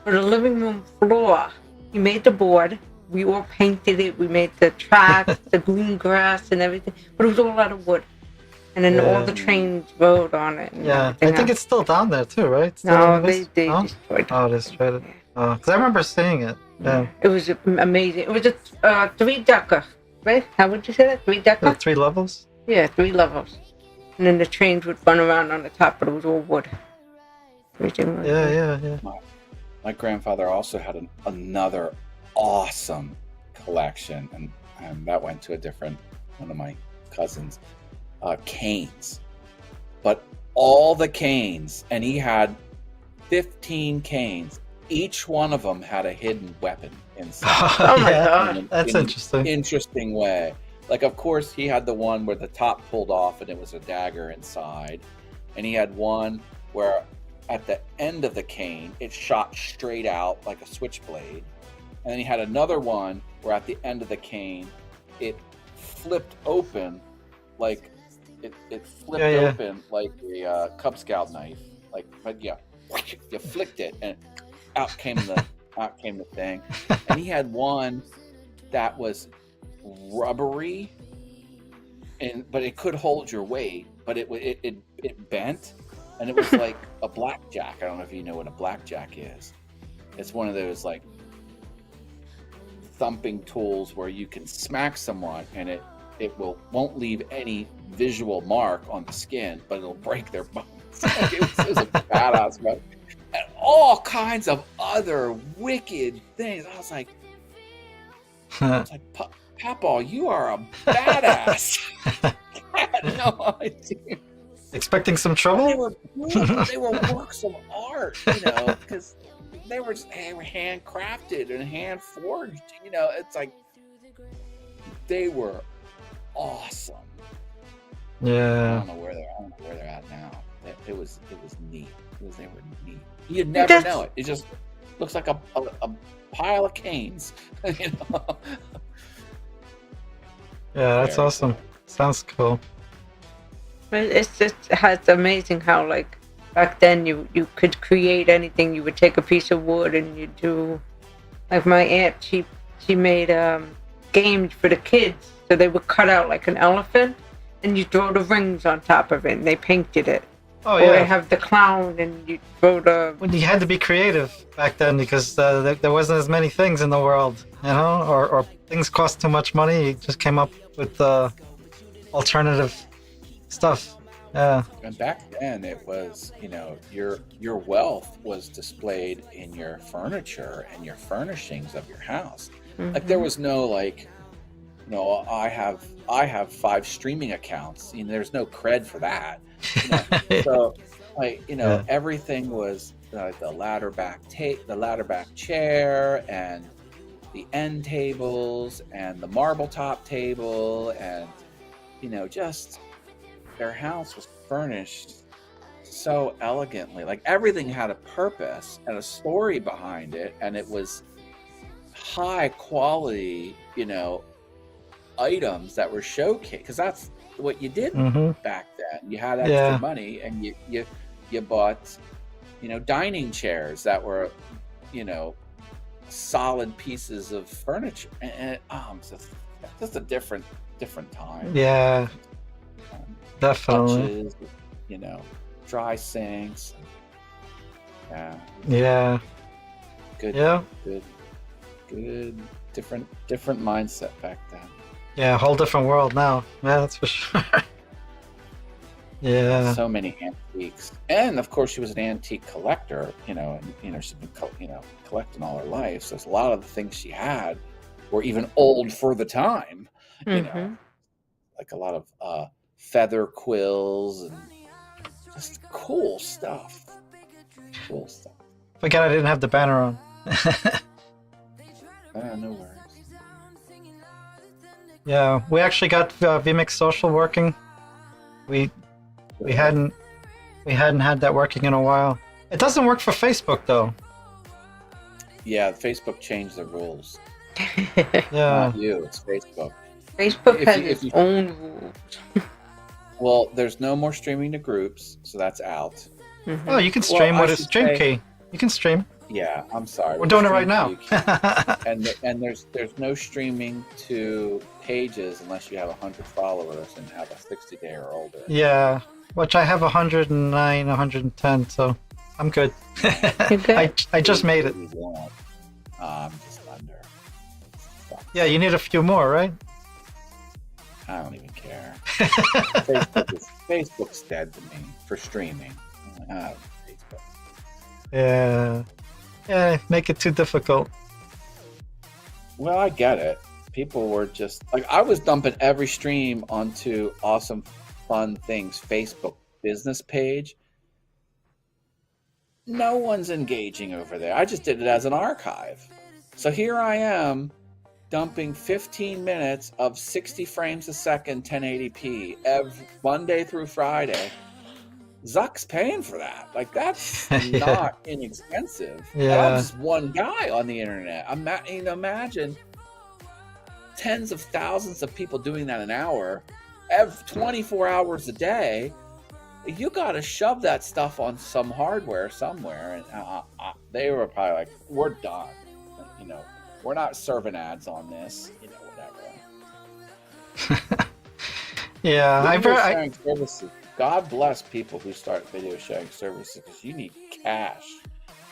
for the living room floor. He made the board. We all painted it. We made the tracks, the green grass, and everything. But it was all out of wood. And then all the trains rode on it. I think it's still down there too, right? No, they destroyed it. Oh, they destroyed it. Oh, because I remember seeing it. Yeah. It was amazing. It was a 3-decker, right? How would you say that? 3-decker? 3 levels? Yeah, 3 levels. And then the trains would run around on the top, but it was all wood. Yeah. My grandfather also had another awesome collection, and that went to one of my cousins. Canes, but all the canes, and he had 15 canes. Each one of them had a hidden weapon inside. Oh my god, that's interesting. Interesting way. Like, of course, he had the one where the top pulled off and it was a dagger inside, and he had one where at the end of the cane it shot straight out like a switchblade, and then he had another one where at the end of the cane it flipped open like. It flipped open like a Cub Scout knife, but you flicked it and out came the thing. And he had one that was rubbery, but it could hold your weight, but it bent, and it was like a blackjack. I don't know if you know what a blackjack is. It's one of those like thumping tools where you can smack someone and it won't leave any visual mark on the skin, but it'll break their bones. It was a badass weapon. And all kinds of other wicked things. I was like, Papa, you are a badass. I had no idea. Expecting some trouble? They were works of art, because they were handcrafted and hand forged. It's like they were awesome. Yeah. I don't know where they're at now. It was neat. They were neat. You'd never know it. It just looks like a pile of canes. Yeah, that's awesome. Sounds cool. It's amazing how, like, back then you could create anything. You would take a piece of wood and you do, like, my aunt, she made games for the kids. So they would cut out like an elephant, and you throw the rings on top of it, and they painted it. Oh yeah. Or they have the clown, and you throw the. Well, you had to be creative back then because there wasn't as many things in the world, or things cost too much money. You just came up with alternative stuff. Yeah. And back then, it was your wealth was displayed in your furniture and your furnishings of your house. Mm-hmm. Like there was no like. I have 5 streaming accounts. There's no cred for that. So, everything was the ladder back chair and the end tables and the marble top table, and just their house was furnished so elegantly. Like everything had a purpose and a story behind it, and it was high quality. Items that were showcased, because that's what you did back then. You had extra money, and you bought dining chairs that were solid pieces of furniture, and just a different time. Yeah, definitely. Touches, dry sinks. Yeah. Good. Yeah. Good. Different mindset back then. Yeah, a whole different world now. Yeah, that's for sure. Yeah. So many antiques. And of course she was an antique collector, and she's been collecting all her life. So a lot of the things she had were even old for the time. Like a lot of feather quills and just cool stuff. Cool stuff. Forget I didn't have the banner on. No worries. Yeah, we actually got vMix Social working. We hadn't had that working in a while. It doesn't work for Facebook though. Yeah, Facebook changed the rules. Yeah. Not you, it's Facebook. Facebook has its own rules. Well, there's no more streaming to groups, so that's out. Mm-hmm. Oh, you can stream with a stream say, key. You can stream. Yeah, I'm sorry. We're doing it right now. and there's no streaming to pages unless you have 100 followers and have a 60-day or older. Yeah, which I have 109, 110, so I'm good. I just made it. I'm just under. Yeah, you need a few more, right? I don't even care. Facebook's dead to me for streaming. Facebook. Yeah. Yeah, make it too difficult. Well, I get it. People were just like, I was dumping every stream onto Awesome Fun Things Facebook business page. No one's engaging over there. I just did it as an archive. So here I am dumping 15 minutes of 60 frames a second 1080p every Monday through Friday. Zuck's paying for that. Like, that's not inexpensive. Yeah. And I'm just one guy on the internet. Imagine tens of thousands of people doing that an hour, 24 hours a day. You got to shove that stuff on some hardware somewhere. And they were probably like, we're done. We're not serving ads on this. Whatever. Yeah, services. God bless people who start video sharing services because you need cash.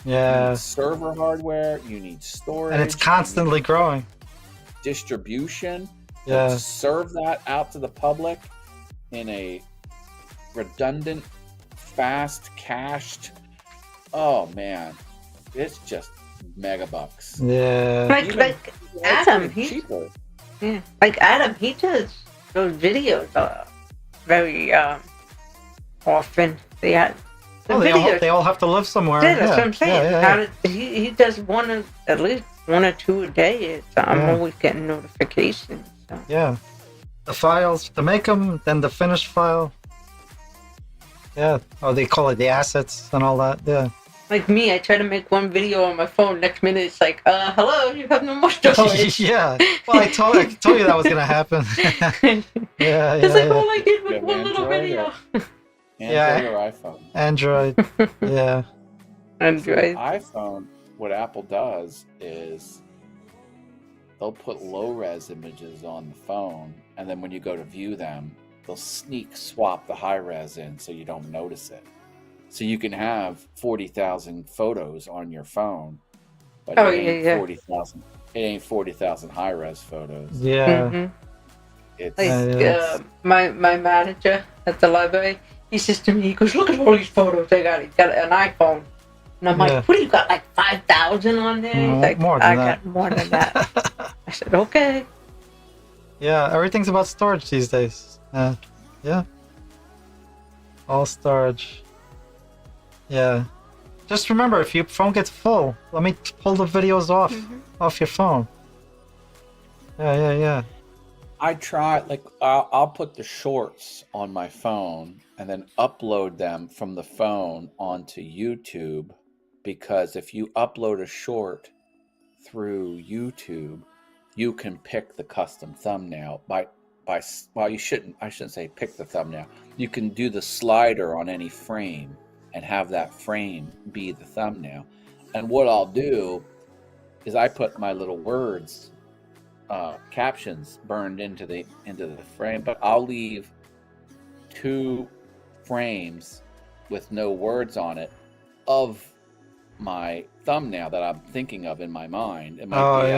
Yeah. You need server hardware, you need storage. And it's constantly growing. Distribution. Yeah. To serve that out to the public in a redundant, fast, cached. Oh man. It's just megabucks. Yeah. Like Adam, cheaper. Yeah. Like Adam, he does those videos very often. They all have to live somewhere. Yeah, that's what I'm saying. Yeah. He does at least one or two a day. I'm always getting notifications. So. Yeah. The files, to make them, then the finished file. Yeah. Oh, they call it the assets and all that. Yeah. Like me, I try to make one video on my phone. Next minute, it's like, hello, you have no more storage. Yeah. Well, I told you that was going to happen. Yeah. It's like all I did was one little video. Android or iPhone? Android. Yeah. Android. iPhone, what Apple does is they'll put low-res images on the phone, and then when you go to view them, they'll sneak swap the high-res in so you don't notice it. So you can have 40,000 photos on your phone, but it ain't 40,000 high-res photos. Yeah. Mm-hmm. It's my manager at the library, he says to me, he goes, look at all these photos I got. He's got an iPhone. And I'm like, what do you got, like 5,000 on there? He's like, I got more than that. I said, okay. Yeah, everything's about storage these days. Yeah. All storage. Yeah. Just remember, if your phone gets full, let me pull the videos off your phone. Yeah. I try, like, I'll put the shorts on my phone and then upload them from the phone onto YouTube, because if you upload a short through YouTube, you can pick the custom thumbnail I shouldn't say pick the thumbnail. You can do the slider on any frame and have that frame be the thumbnail. And what I'll do is I put my little words, captions burned into the frame, but I'll leave 2 frames with no words on it of my thumbnail that I'm thinking of in my mind. It might be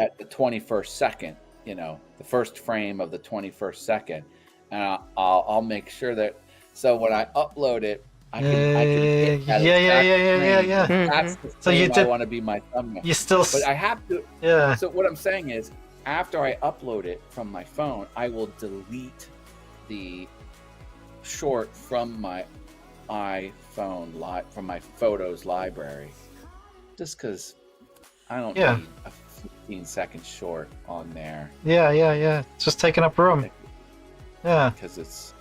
at the 21st second, the first frame of the 21st second, and I'll make sure that, so when I upload it, I can hit that yeah. That's the frame I want to be my thumbnail. You still, but I have to. Yeah. So what I'm saying is, after I upload it from my phone, I will delete the short from my iPhone from my photos library, just because I don't need a 15-second short on there. Yeah. It's just taking up room. Yeah. Because it's.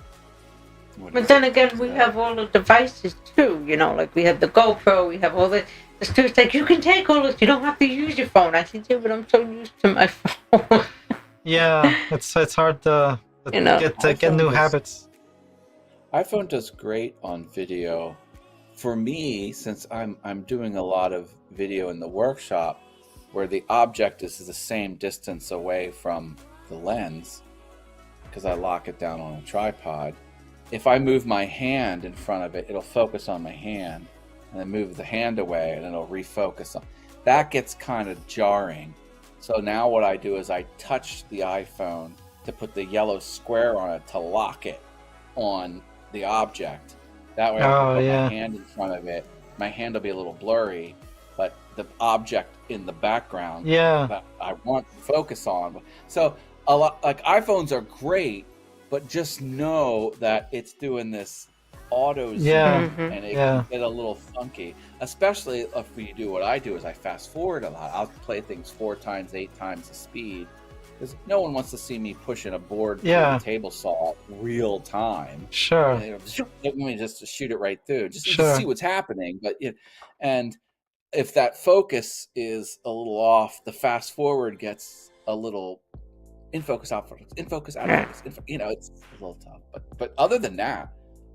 But then again, we have all the devices too. You know, like we have the GoPro, we have all the. The students like, you can take all this. You don't have to use your phone. I think, yeah, but I'm so used to my phone. Yeah, it's hard to get new habits. iPhone does great on video. For me, since I'm doing a lot of video in the workshop, where the object is the same distance away from the lens, because I lock it down on a tripod. If I move my hand in front of it, it'll focus on my hand, and then move the hand away, and it'll refocus on. That gets kind of jarring. So now what I do is I touch the iPhone to put the yellow square on it to lock it on the object. That way I can put my hand in front of it. My hand will be a little blurry, but the object in the background that I want to focus on. So a lot, like iPhones are great, but just know that it's doing this auto zoom and it can get a little funky, especially if you do what I do is I fast forward a lot. I'll play things 4 times, 8 times the speed, because no one wants to see me pushing a board through a table saw real time. Sure. Let me just shoot it right through, just to see what's happening. But and if that focus is a little off, the fast forward gets a little in focus, out focus, in focus, out focus. It's a little tough. But other than that,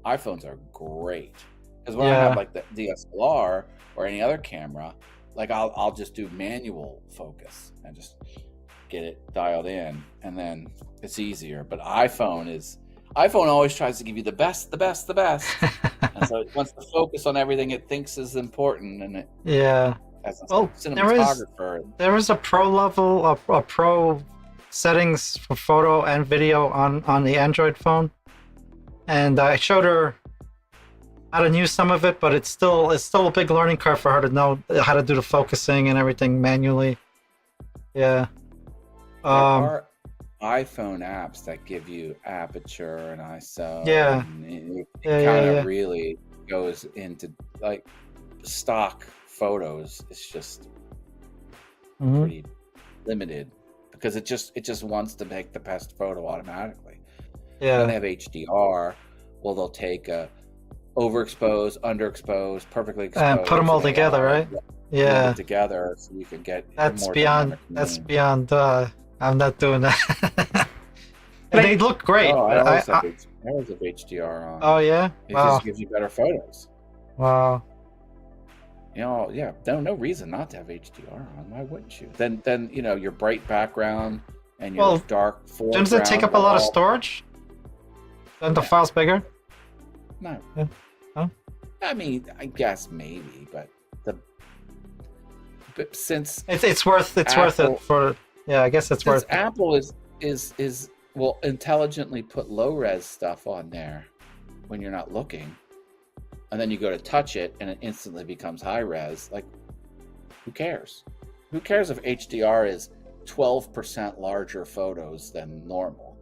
iPhones are great, because when I have like the DSLR or any other camera, like I'll just do manual focus and just get it dialed in, and then it's easier. But iPhone always tries to give you the best, and so it wants to focus on everything it thinks is important, and as a cinematographer, there is a pro level, a pro settings for photo and video on the Android phone. And I showed her how to use some of it, but it's still a big learning curve for her to know how to do the focusing and everything manually. Yeah. There are iPhone apps that give you aperture and ISO. Yeah. And it kind of really goes into like stock photos. It's just pretty limited, because it just wants to make the best photo automatically. Yeah. Then they have HDR. Well, they'll take overexposed, underexposed, perfectly exposed, and put them all together, right? Yeah, together, so you can get that's more beyond. That's beyond. I'm not doing that. They look great. Oh, I always have HDR on. Oh yeah. It just gives you better photos. Wow. No reason not to have HDR on. Why wouldn't you? Then your bright background and your dark foreground. Doesn't it take up a lot of storage? Then the file's bigger? No. Yeah. Huh? I mean, I guess maybe, but since it's worth it for. Yeah, I guess it's worth it. Apple will intelligently put low res stuff on there when you're not looking, and then you go to touch it and it instantly becomes high res. Like, who cares? Who cares if HDR is 12% larger photos than normal?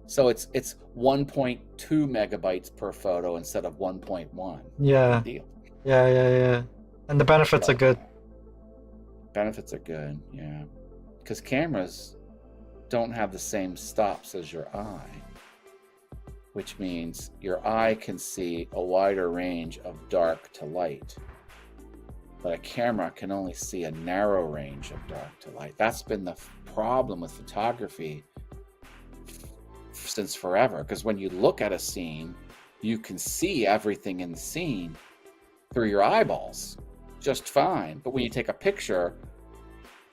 So it's 1.2 megabytes per photo instead of 1.1. Yeah. Deal. Yeah. And the benefits are good. Benefits are good, yeah. Because cameras don't have the same stops as your eye, which means your eye can see a wider range of dark to light. But a camera can only see a narrow range of dark to light. That's been the problem with photography since forever, because when you look at a scene, you can see everything in the scene through your eyeballs just fine. But when you take a picture,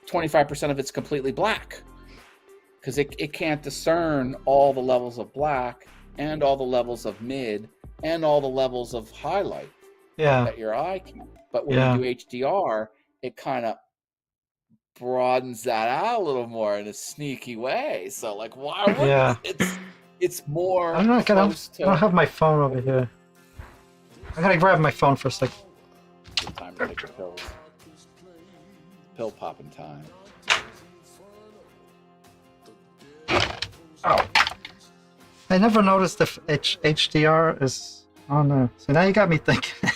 25% of it's completely black, because it can't discern all the levels of black and all the levels of mid and all the levels of highlight that your eye can. But when you do HDR, it kind of broadens that out a little more in a sneaky way. So like, why would it's more I don't have my phone over here. I gotta grab my phone for a second. Good time to take the pills. Pill popping time. Oh. I never noticed if HDR is on there. So now you got me thinking.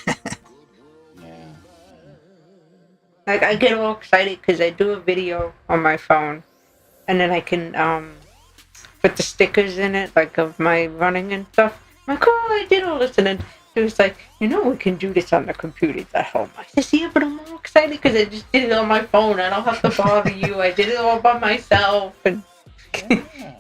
Yeah. Like I get all excited because I do a video on my phone, and then I can put the stickers in it, like of my running and stuff. I'm like, oh, I did all this, and then it was like, we can do this on the computers at home. I said, yeah, but I'm all excited because I just did it on my phone. I don't have to bother you. I did it all by myself, and Yeah.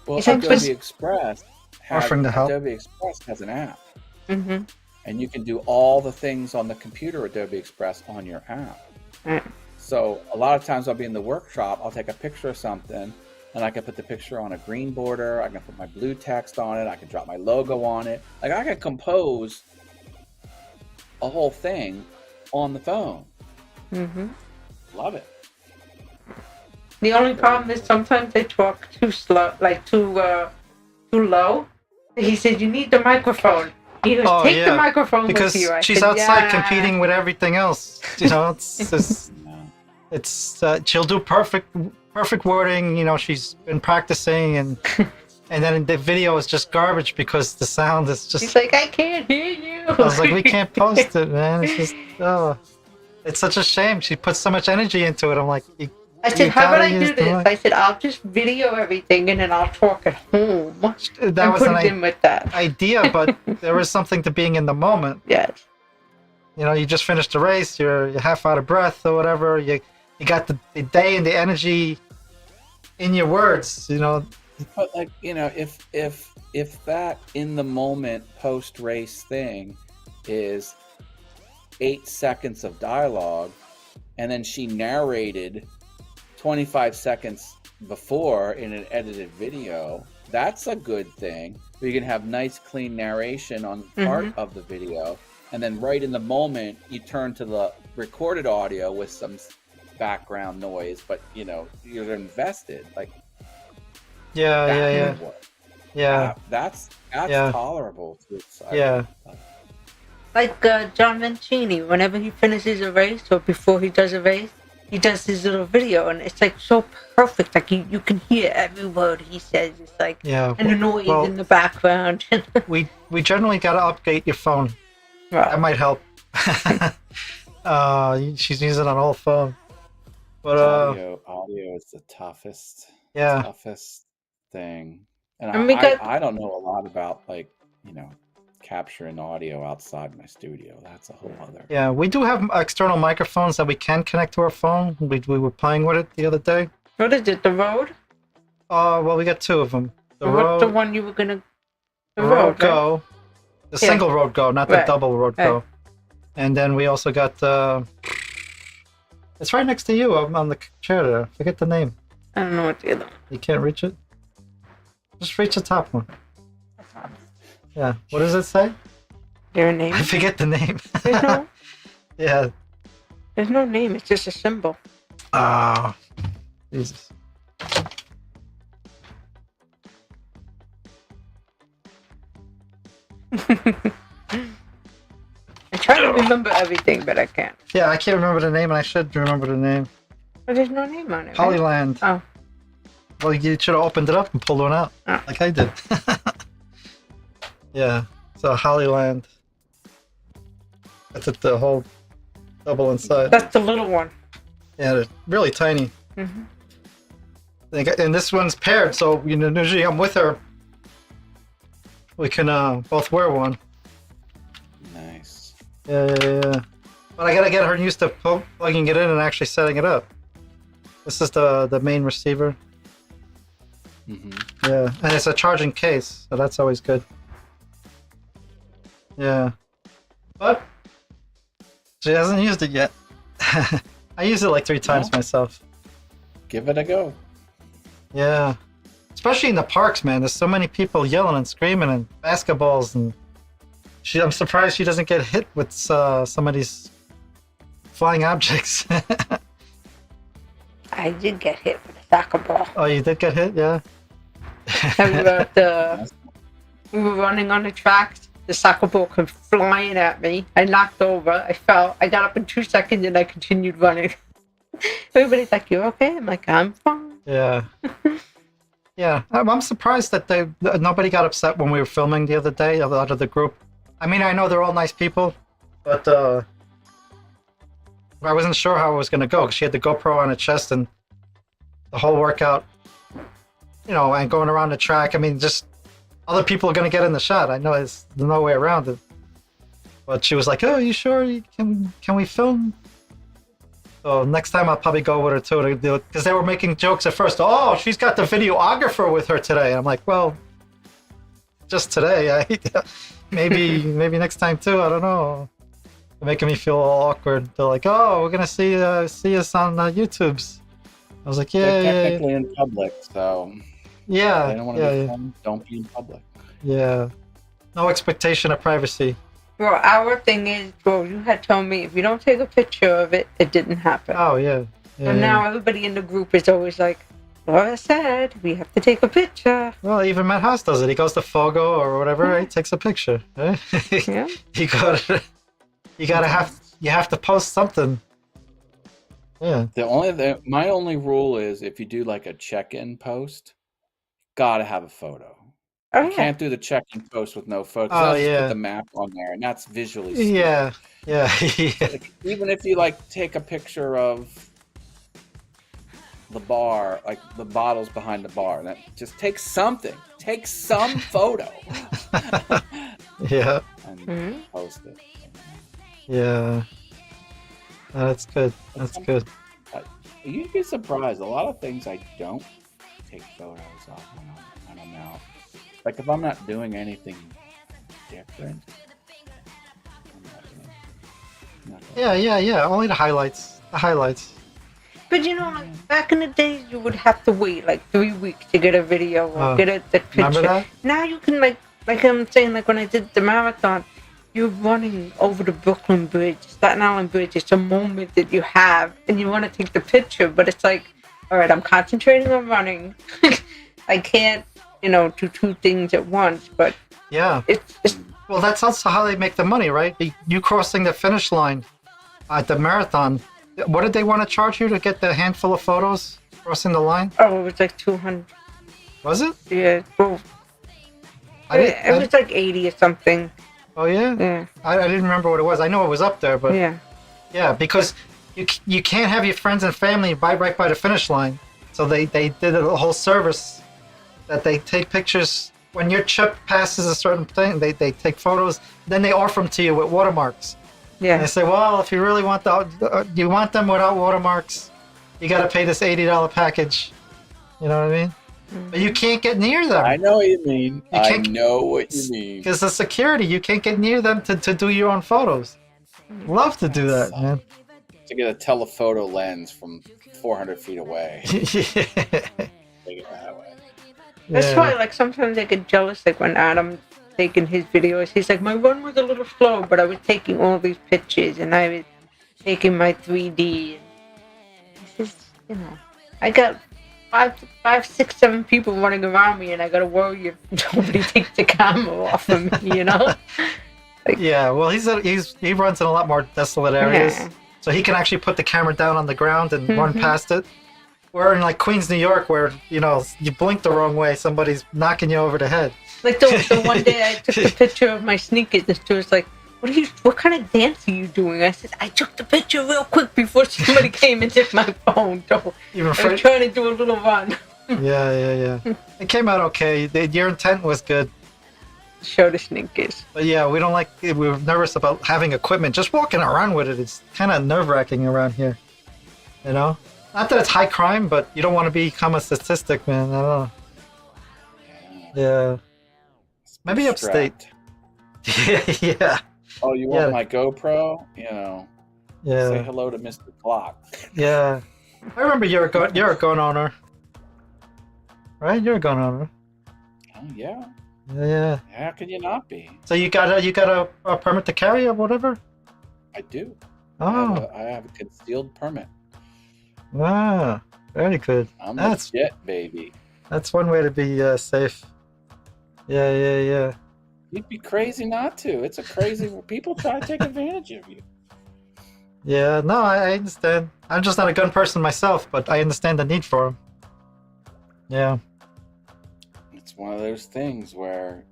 Well, It's like Adobe Express Offering to help. Adobe Express has an app, mm-hmm. and you can do all the things on the computer Adobe Express on your app. Right. So a lot of times I'll be in the workshop, I'll take a picture of something, and I can put the picture on a green border, I can put my blue text on it, I can drop my logo on it. Like I can compose a whole thing on the phone. Mm-hmm. Love it. The only problem is sometimes they talk too slow, like too low. He said, you need the microphone. He goes, take the microphone because with you. I she's said, outside competing with everything else. It's she'll do perfect wording. She's been practicing, and then the video is just garbage because the sound is just. She's like, I can't hear you. I was like, we can't post it, man. It's just it's such a shame. She puts so much energy into it. I'm like. I said, how would I do this? I said, I'll just video everything and then I'll talk at home. That was put it in with that idea, but there was something to being in the moment. Yes. You just finished the race. You're half out of breath or whatever. You got the day and the energy in your words. But like if that in the moment post race thing is 8 seconds of dialogue, and then she narrated 25 seconds before in an edited video, that's a good thing. You can have nice clean narration on part of the video, and then right in the moment you turn to the recorded audio with some background noise, but you're invested. Like that's tolerable to a side. Like John Mancini, whenever he finishes a race or before he does a race, he does his little video, and it's like so perfect. Like you can hear every word he says. It's like and the noise in the background. we generally gotta update your phone. Right. That might help. She's using an old phone, but audio is the toughest thing. And I don't know a lot about capturing audio outside my studio. That's a whole other. Yeah, we do have external microphones that we can connect to our phone. We were playing with it the other day. What is it? The Rode? Well, we got two of them. What's the one you were gonna? The Rode Go, the single Rode Go, not the double Rode Go. And then we also got it's right next to you on the chair there. Forget the name. I don't know what the other one. You can't reach it. Just reach the top one. Yeah. What does it say? Their name? I forget the name. There's no. Yeah. There's no name. It's just a symbol. Oh, Jesus. I try to remember everything, but I can't. Yeah, I can't remember the name, and I should remember the name. But there's no name on it. Hollyland. Right? Oh. Well, you should have opened it up and pulled one out, like I did. Yeah, so Hollyland. That's the whole double inside. That's the little one. Yeah, they're really tiny. Mm-hmm. And this one's paired, so usually I'm with her. We can both wear one. Nice. Yeah. But I gotta get her used to plugging it in and actually setting it up. This is the main receiver. Mm-hmm. Yeah, and it's a charging case, so that's always good. Yeah, but she hasn't used it yet. I used it like 3 times myself. Give it a go. Yeah, especially in the parks, man. There's so many people yelling and screaming and basketballs, and I'm surprised she doesn't get hit with some of these flying objects. I did get hit with a soccer ball. Oh, you did get hit, yeah. We were running on the tracks. The soccer ball came flying at me. I knocked over. I fell. I got up in 2 seconds and I continued running. Everybody's like, "You okay?" I'm like, "I'm fine." Yeah. Yeah, I'm surprised that nobody got upset when we were filming the other day out of the group. I mean, I know they're all nice people, but I wasn't sure how it was going to go because she had the GoPro on her chest and the whole workout, and going around the track. I mean, just other people are going to get in the shot. I know there's no way around it. But she was like, "Oh, you sure? Can we film?" So next time I'll probably go with her too, because they were making jokes at first. Oh, she's got the videographer with her today. I'm like, well, just today. Maybe next time too. I don't know. They're making me feel all awkward. They're like, "Oh, we're gonna see us on YouTube's." I was like, "Yeah, They're technically in public, so yeah, they don't want to be filmed. Don't be in public. Yeah, no expectation of privacy." Well, our thing is, well, you had told me if you don't take a picture of it, it didn't happen. Oh, yeah. So now everybody in the group is always like, Laura said, we have to take a picture. Well, even Matt Haas does it. He goes to Fogo or whatever, he takes a picture. Right? Yeah. You have to post something. Yeah. My only rule is if you do like a check-in post, gotta have a photo. Oh, you can't do the check-in post with no photo. Oh, just put the map on there, and that's visually stupid. Yeah. Like, even if you take a picture of the bar, like the bottles behind the bar, that just take something. Take some photo. Yeah. And post it. Yeah. That's good. That's good. You'd be surprised. A lot of things I don't take photos of when I'm out. Like if I'm not doing anything different. Yeah. Only the highlights. But back in the days, you would have to wait like 3 weeks to get a video or get the picture. Remember that? Now you can like I'm saying, like when I did the marathon, you're running over the Brooklyn Bridge, Staten Island Bridge. It's a moment that you have, and you want to take the picture, but it's like, all right, I'm concentrating on running. I can't, do two things at once. But yeah, it's well, that's also how they make the money, right? You crossing the finish line at the marathon. What did they want to charge you to get the handful of photos crossing the line? Oh, it was like 200. Was it? Yeah. Well, it was like 80 or something. Oh yeah. Yeah. I didn't remember what it was. I know it was up there, but yeah, because you can't have your friends and family right by the finish line. So they did a whole service that they take pictures when your chip passes a certain thing. They take photos, then they offer them to you with watermarks. Yeah. And they say, well, if you really want you want them without watermarks, you got to pay this $80 package. You know what I mean? Mm-hmm. But you can't get near them. I know what you mean. I know what you mean. Because the security, you can't get near them to do your own photos. Love to do that, man. To get a telephoto lens from 400 feet away. Take it that way. That's why, like, sometimes I get jealous, like, when Adam taking his videos, he's like, my run was a little slow, but I was taking all these pictures, and I was taking my 3D. This is, I got 5, 6, 7 people running around me, and I gotta worry if nobody takes the camera off of me, Like, yeah, well, he runs in a lot more desolate areas, so he can actually put the camera down on the ground and run past it. We're in like Queens, New York, where you blink the wrong way, somebody's knocking you over the head. Like the one day I took the picture of my sneakers, and she was like, "What kind of dance are you doing?" I said, "I took the picture real quick before somebody came and took my phone. So I was trying to do a little run." Yeah. It came out okay. Your intent was good. Show the sneakers. But yeah, we were nervous about having equipment. Just walking around with it, it's kind of nerve-wracking around here. Not that it's high crime, but you don't want to become a statistic, man. I don't know. Yeah. Maybe upstate. Yeah. Oh, you want my GoPro? Yeah. Say hello to Mr. Clock. Yeah. I remember you're a gun owner. Right? You're a gun owner. Oh, yeah. Yeah. How can you not be? So you got a permit to carry or whatever? I do. Oh. I have a concealed permit. Wow. Very good. I'm legit, baby. That's one way to be safe. Yeah. You'd be crazy not to. It's a crazy... People try to take advantage of you. Yeah, no, I understand. I'm just not a gun person myself, but I understand the need for them. Yeah. one of those things where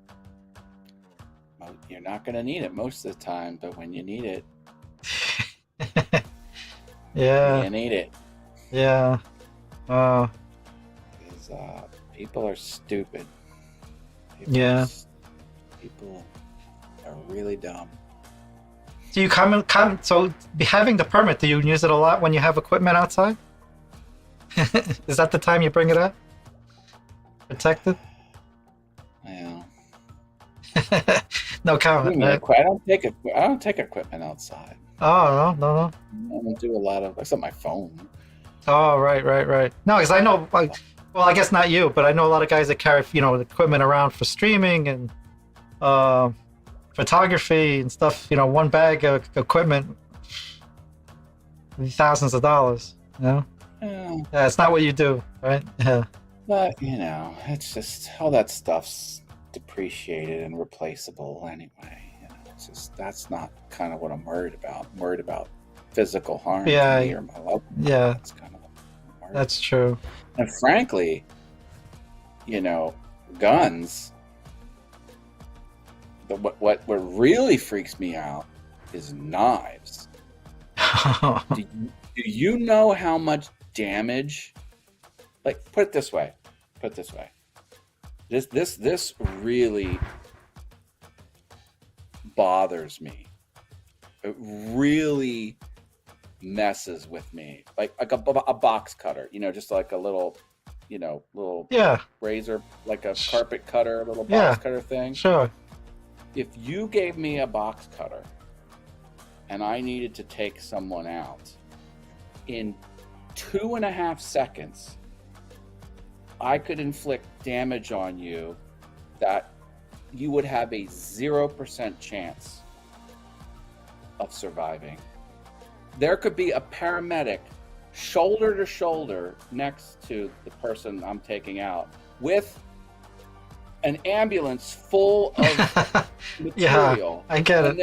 you're not going to need it most of the time, but when you need it, Yeah. you need it. Yeah. Because people are stupid. People are really dumb. Do you so having the permit, do you use it a lot when you have equipment outside? Is that the time you bring it up? Protected? Yeah. No comment. I don't take equipment outside. Oh, no. I don't do a lot of, except my phone. Oh, right. No, because I know, well, I guess not you, but I know a lot of guys that carry, equipment around for streaming and photography and stuff. One bag of equipment, thousands of dollars. Yeah, it's not what you do, right? Yeah. But it's just all that stuff's depreciated and replaceable anyway. It's just that's not kind of what I'm worried about. I'm worried about physical harm to me or my loved one. Yeah, that's kind of what I'm worried that's true. And frankly, guns. What really freaks me out is knives. Do you know how much damage? Like, put it this way. This really bothers me. It really messes with me. Like a box cutter, just like a little razor, like a carpet cutter, a little box cutter thing. Sure. If you gave me a box cutter and I needed to take someone out, in 2.5 seconds, I could inflict damage on you that you would have a 0% chance of surviving. There could be a paramedic shoulder to shoulder next to the person I'm taking out with an ambulance full of material. I get it.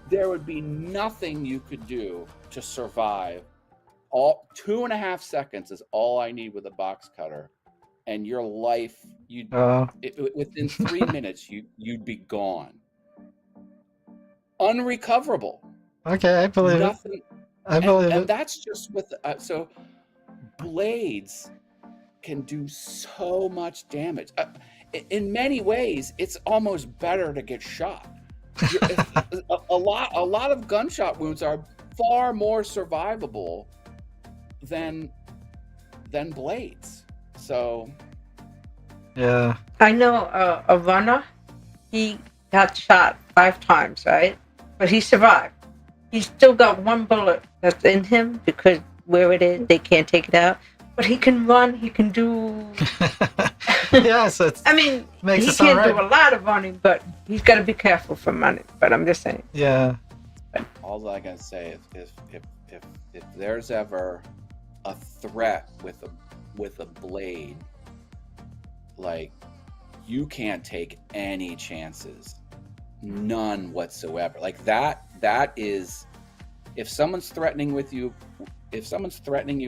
There would be nothing you could do to survive. 2.5 seconds is all I need with a box cutter, and your life, within 3 minutes, you'd be gone, unrecoverable. Okay, I believe it. I believe it. And that's just with so blades can do so much damage. In many ways, it's almost better to get shot. A lot of gunshot wounds are far more survivable than blades. So yeah, I know a runner. He got shot 5 times, right? But he survived. He's still got 1 bullet that's in him because where it is, they can't take it out. But he can run. He can do. Yes, he can't do a lot of running, but he's got to be careful from running. But I'm just saying. Yeah. All I can say is if there's ever a threat with a blade, like, you can't take any chances, none whatsoever. Like that is, if someone's threatening you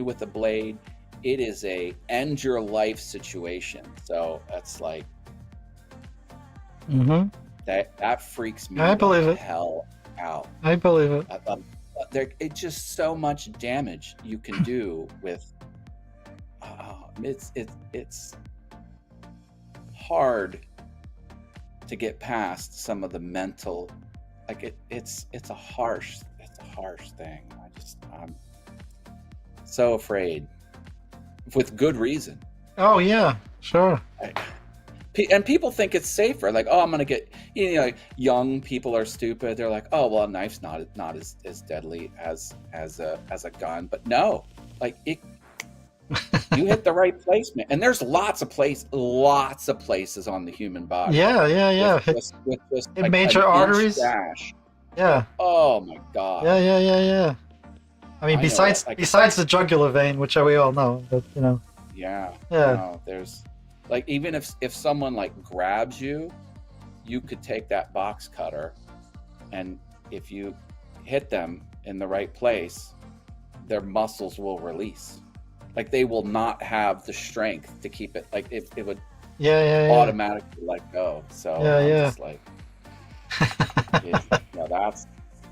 with a blade, it is a end your life situation. So that's like, that freaks me. I believe it. Hell out. I believe it. It's just so much damage you can do with. It's hard to get past some of the mental, like it's a harsh thing. I'm so afraid, with good reason. Oh yeah, sure. And people think it's safer. Like, I'm gonna get, young people are stupid. They're like, oh well, a knife's not as deadly as a gun. But no, like you hit the right placement, and there's lots of places on the human body. Yeah. With in major arteries. Yeah. Oh my God. Yeah. I mean, besides the jugular vein, which we all know, but Yeah. Yeah. No, there's, like, even if someone like grabs you, you could take that box cutter, and if you hit them in the right place, their muscles will release. Like, they will not have the strength to keep it. Like, it would Yeah. automatically let go. So I'm just like,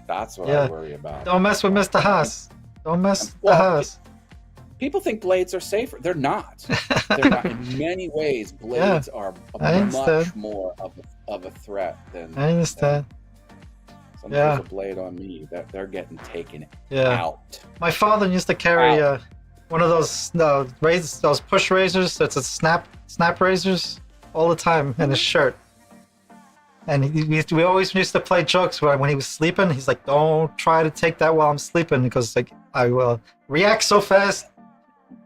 that's what I worry about. Don't mess with Mr. Haas. Don't mess with the Haas. People think blades are safer. They're not. They're not. In many ways, blades are much more of a threat than. I understand. Somebody puts a blade on me, they're getting taken out. My father used to carry one of those those push razors. That's a snap razors all the time in his shirt. And we always used to play jokes when he was sleeping. He's like, "Don't try to take that while I'm sleeping, because like I will react so fast,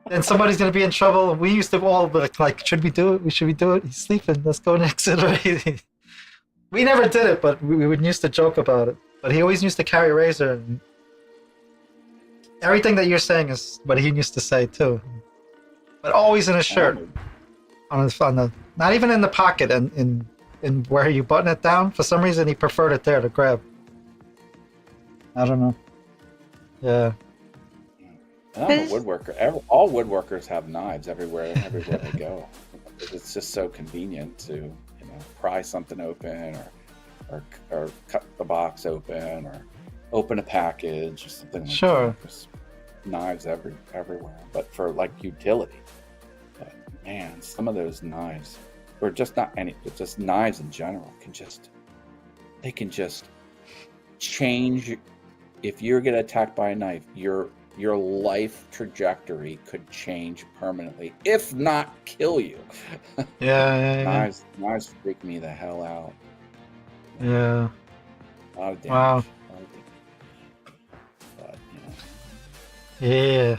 then somebody's gonna be in trouble." We used to all be like, "Should we do it? Should we do it? He's sleeping. Let's go next iteration." We never did it, but we used to joke about it. But he always used to carry a razor. And everything that you're saying is what he used to say too. But always in his shirt, on the not even in the pocket, and in where you button it down. For some reason, he preferred it there to grab. I don't know. Yeah. And I'm a woodworker. All woodworkers have knives everywhere they go. It's just so convenient to pry something open, or cut the box open, or open a package or something like that. There's knives everywhere, but for like utility. But man, some of those knives, or just not any, but just knives in general, can just change. If you get attacked by a knife, your life trajectory could change permanently, if not kill you. Yeah. Knives freak me the hell out. Yeah. A lot of damage. Wow. But, Yeah. It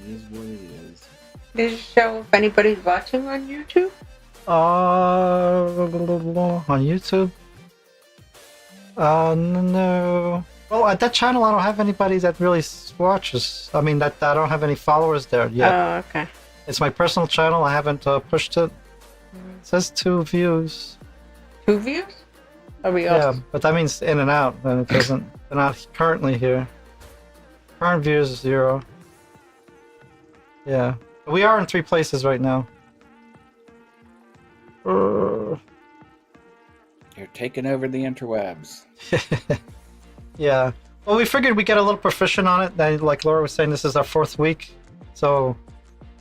is what it is. Does it show if anybody's watching on YouTube? On YouTube? No. Well, at that channel, I don't have anybody that really watches. I mean, that I don't have any followers there yet. Oh, okay. It's my personal channel. I haven't pushed it. It says 2 views. 2 views? Are we off? Yeah, but that means in and out, and it doesn't. They're not currently here. Current views is 0. Yeah, we are in 3 places right now. You're taking over the interwebs. Yeah. Well, we figured we'd get a little proficient on it. Like Laura was saying, this is our 4th week. So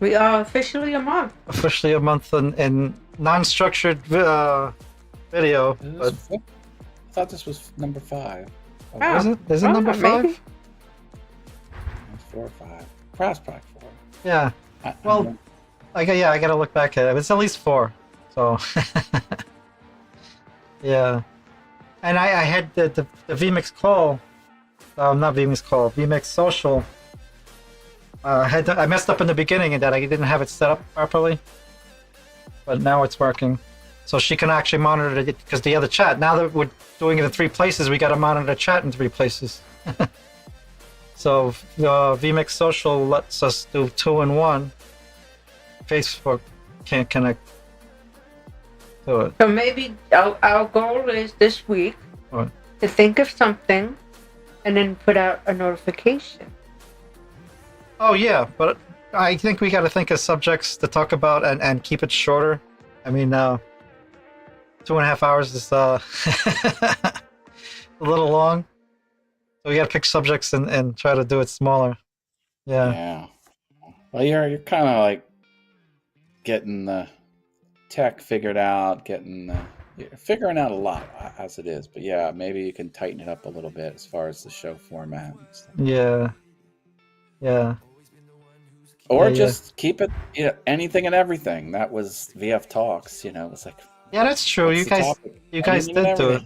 we are officially a month. Officially a month in non-structured video. I thought this was number 5. Oh, is it? Is it number 5? Maybe. It's 4 or 5. Perhaps probably 4. Yeah. I gotta look back at it. It's at least 4. So yeah. And I had the VMix call, not VMix call, VMix social. I messed up in the beginning in that I didn't have it set up properly, but now it's working. So she can actually monitor it, because the other chat, now that we're doing it in 3 places, we got to monitor the chat in 3 places. So VMix social lets us do 2 in 1. Facebook can't connect to it. So maybe our goal is this week to think of something and then put out a notification. Oh yeah, but I think we got to think of subjects to talk about and keep it shorter. I mean, 2.5 hours is a little long. So we got to pick subjects and try to do it smaller. Yeah. Well, you're kind of like getting the tech figured out, figuring out a lot as it is. But yeah, maybe you can tighten it up a little bit as far as the show format and stuff. Yeah. Or just keep it, anything and everything. That was VF Talks, it's like. Yeah, that's true. You guys did do it.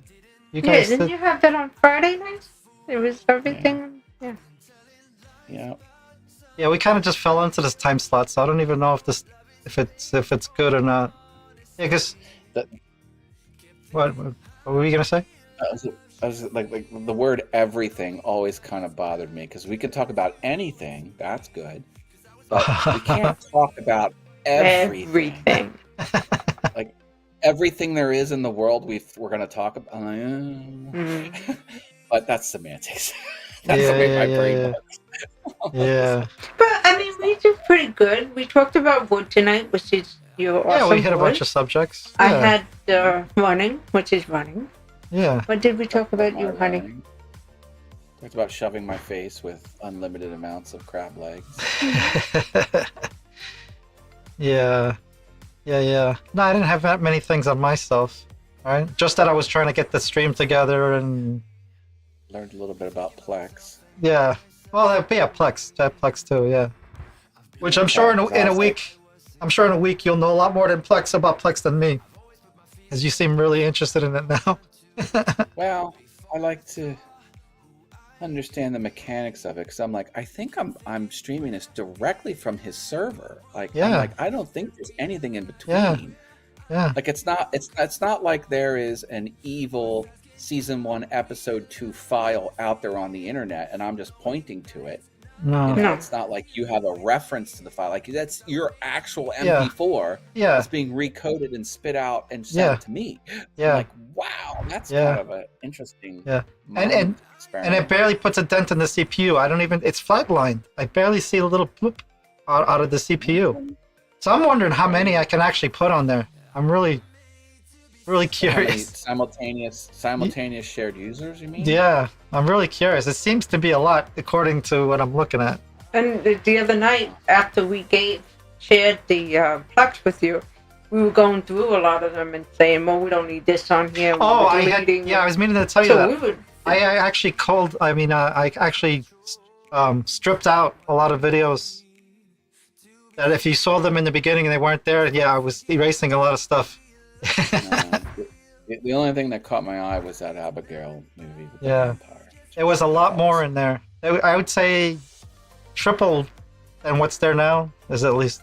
Didn't you have that on Friday nights? It was everything. Yeah. Yeah, we kind of just fell into this time slot, so I don't even know if it's good or not. Yeah, because what were you gonna say? I was like the word everything always kind of bothered me, because we can talk about anything, that's good, but we can't talk about everything. Like everything there is in the world we're going to talk about. But that's semantics. That's the way my brain works. Yeah. But I mean, we did pretty good. We talked about wood tonight, which is your Yeah, awesome we hit a bunch voice. of subjects. I Yeah. had running, which is running. Yeah. What did we talk about you, My honey? running. Talked about shoving my face with unlimited amounts of crab legs. Yeah. Yeah. No, I didn't have that many things on myself. Right? Just that I was trying to get the stream together and Learned a little bit about Plex. yeah. Well, yeah, Plex. Plex too, yeah. Which I'm sure in a week, I'm sure in a week you'll know a lot more than Plex about Plex than me, because you seem really interested in it now. Well, I like to understand the mechanics of it because I'm like, I think I'm streaming this directly from his server. Like, Yeah. I'm like, I don't think there's anything in between. Yeah. Yeah. Like, it's not like there is an evil season 1 episode 2 file out there on the internet and I'm just pointing to it. No. You know, No. It's not like you have a reference to the file. Like, that's your actual Yeah. MP4 Yeah. that's being recoded and spit out and sent to me. Yeah. I'm like, wow, that's Yeah. kind of an interesting Yeah. mind experiment. And it barely puts a dent in the CPU. I don't even. It's flatlined. I barely see a little bloop out of the CPU. So I'm wondering how many I can actually put on there. I'm really How many curious. simultaneous shared users, you mean? Yeah, I'm really curious. It seems to be a lot according to what I'm looking at. And the other night, after we shared the Plex with you, we were going through a lot of them and saying, well, we don't need this on here. Oh, We're I had. deleting Yeah, I it. was meaning to tell you So that. we would. I actually called. I mean, I actually stripped out a lot of videos. That if you saw them in the beginning and they weren't there, yeah, I was erasing a lot of stuff. The only thing that caught my eye was that Abigail movie with Yeah. the vampire. It was a lot more in there. I would say triple than what's there now is at least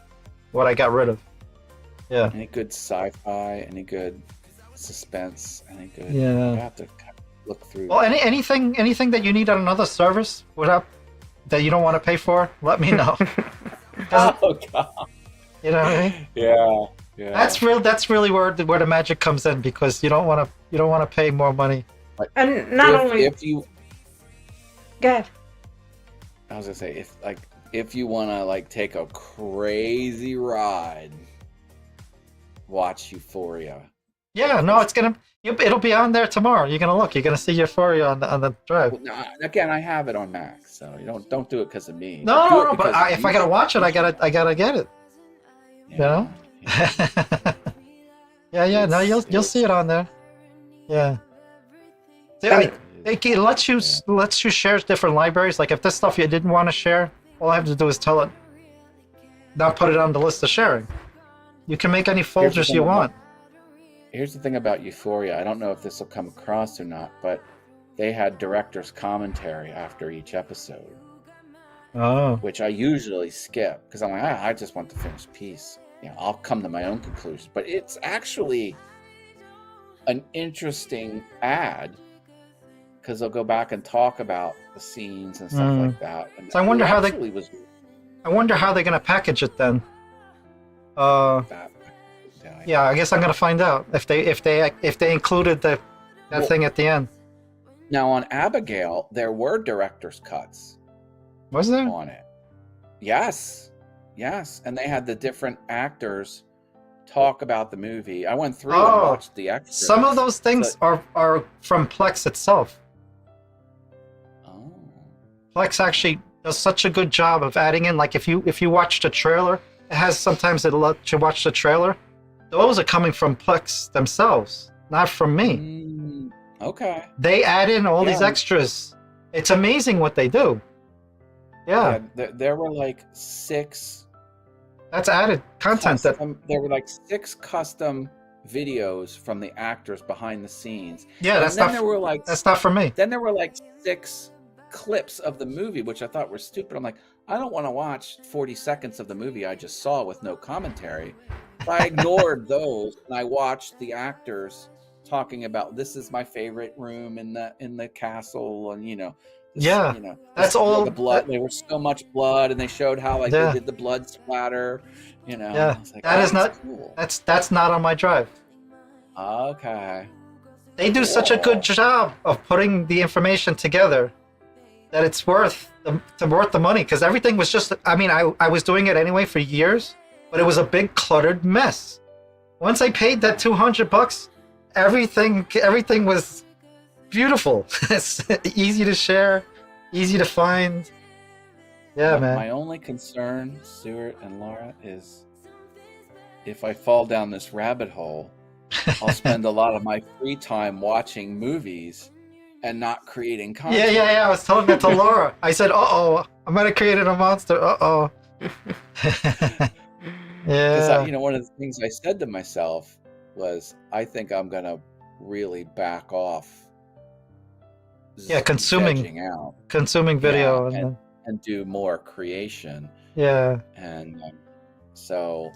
what I got rid of. Yeah. Any good sci-fi? Any good suspense? Any good? Yeah. I have to kind of look through. Well, anything that you need on another service without that you don't want to pay for, let me know. Oh god. You know what I mean? Yeah. Yeah. That's really where the magic comes in, because you don't want to pay more money. And not only. if you God. I was gonna say if you want to like take a crazy ride, watch Euphoria. Yeah, no, it'll be on there tomorrow. You're gonna see Euphoria on the drive. Well, no, again, I have it on Mac, so you don't do it because of me. No, Do it but because if I gotta watch it, I gotta get it. yeah, You know? Yeah. No, you'll see it on there. Yeah. It lets you share different libraries. Like if this stuff you didn't want to share, all I have to do is tell it, not put it on the list of sharing. You can make any folders you want. Here's the thing about Euphoria. I don't know if this will come across or not, but they had director's commentary after each episode, Oh. which I usually skip because I'm like, I just want the finished piece. I'll come to my own conclusions. But it's actually an interesting ad because they'll go back and talk about the scenes and stuff like that. And So I wonder how I wonder how they're gonna package it then. Yeah, I guess I'm gonna find out if they included that thing at the end. Now on Abigail, there were director's cuts Was there? on it. Yes, and they had the different actors talk about the movie. I went through and watched the extras. Some of those things are from Plex itself. Oh. Plex actually does such a good job of adding in. Like if you watch the trailer, it has sometimes it lets you watch the trailer. Those are coming from Plex themselves, not from me. Okay. They add in all these extras. It's amazing what they do. Yeah. There were like 6. That's added content. There were like 6 custom videos from the actors behind the scenes. Yeah, that's not for me. Then there were like 6 clips of the movie, which I thought were stupid. I'm like, I don't want to watch 40 seconds of the movie I just saw with no commentary. So I ignored those and I watched the actors talking about this is my favorite room in the castle, and that's all the blood. There was so much blood, and they showed how they did the blood splatter. Yeah, I was like, that is not cool. That's not on my drive. Okay. They do such a good job of putting the information together that it's worth the money, because everything was just. I mean, I was doing it anyway for years, but it was a big cluttered mess. Once I paid that $200, everything was beautiful. It's easy to share, easy to find. Yeah, man. My only concern, Stuart and Laura, is if I fall down this rabbit hole, I'll spend a lot of my free time watching movies and not creating content. Yeah. I was telling that to Laura. I said, "Uh-oh, I might have created a monster. Uh-oh." Yeah. Because one of the things I said to myself was, I think I'm gonna really back off. Yeah, consuming video, and do more creation. Yeah. And so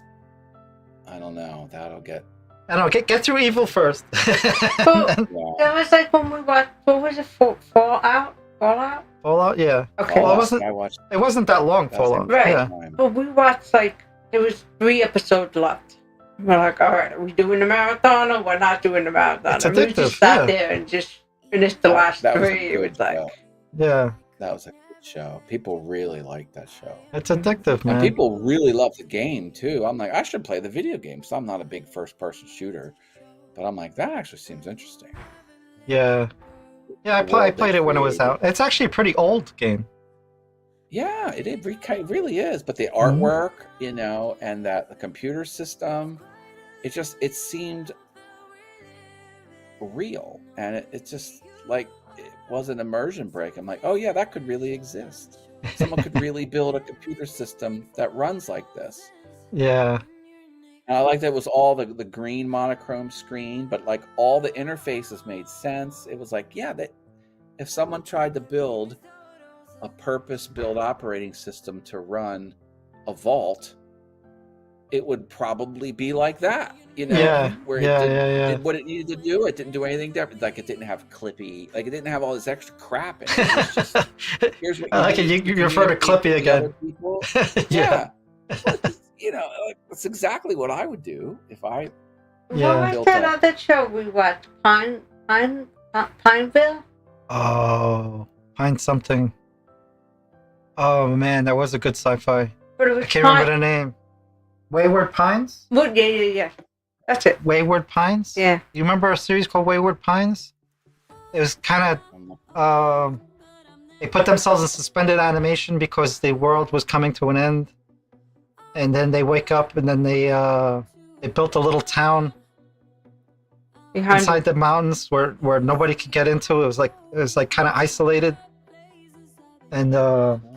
I don't know. That'll get. I don't know. Get through evil first. That was like when we watched. What was it? Fallout. Fallout. Yeah. Okay. Well, it wasn't that long. Fallout. Right. Yeah. But we watched there was 3 episodes left. We're like, all right, are we doing the marathon or we're not doing the marathon? It's and addictive. We just sat there and just finished the last 3. It was like, yeah. That was a good show. People really liked that show. It's addictive, man. And people really love the game too. I'm like, I should play the video game. So I'm not a big first-person shooter, but I'm like, that actually seems interesting. Yeah. Yeah, I played it when it was out. It's actually a pretty old game. Yeah, it really is. But the artwork, and the computer system, it seemed real. And it just like, it was an immersion break. I'm like, oh yeah, that could really exist. Someone could really build a computer system that runs like this. Yeah. And I like that it was all the green monochrome screen, but like all the interfaces made sense. It was like, yeah, that if someone tried to build a purpose-built operating system to run a vault, it would probably be like that, where it did what it needed to do. It didn't do anything different. Like it didn't have Clippy. Like it didn't have all this extra crap in it. It was just, here's what I like it. You refer to Clippy again. Yeah. That's exactly what I would do if I. What was that other show we watched? Pineville? Oh, Pine something. Oh man, that was a good sci-fi. But it was I can't remember the name. Wayward Pines? Well, yeah. That's it. Wayward Pines? Yeah. You remember a series called Wayward Pines? It was kind of they put themselves in suspended animation because the world was coming to an end. And then they wake up and then they built a little town inside the mountains where nobody could get into. It was like kind of isolated. And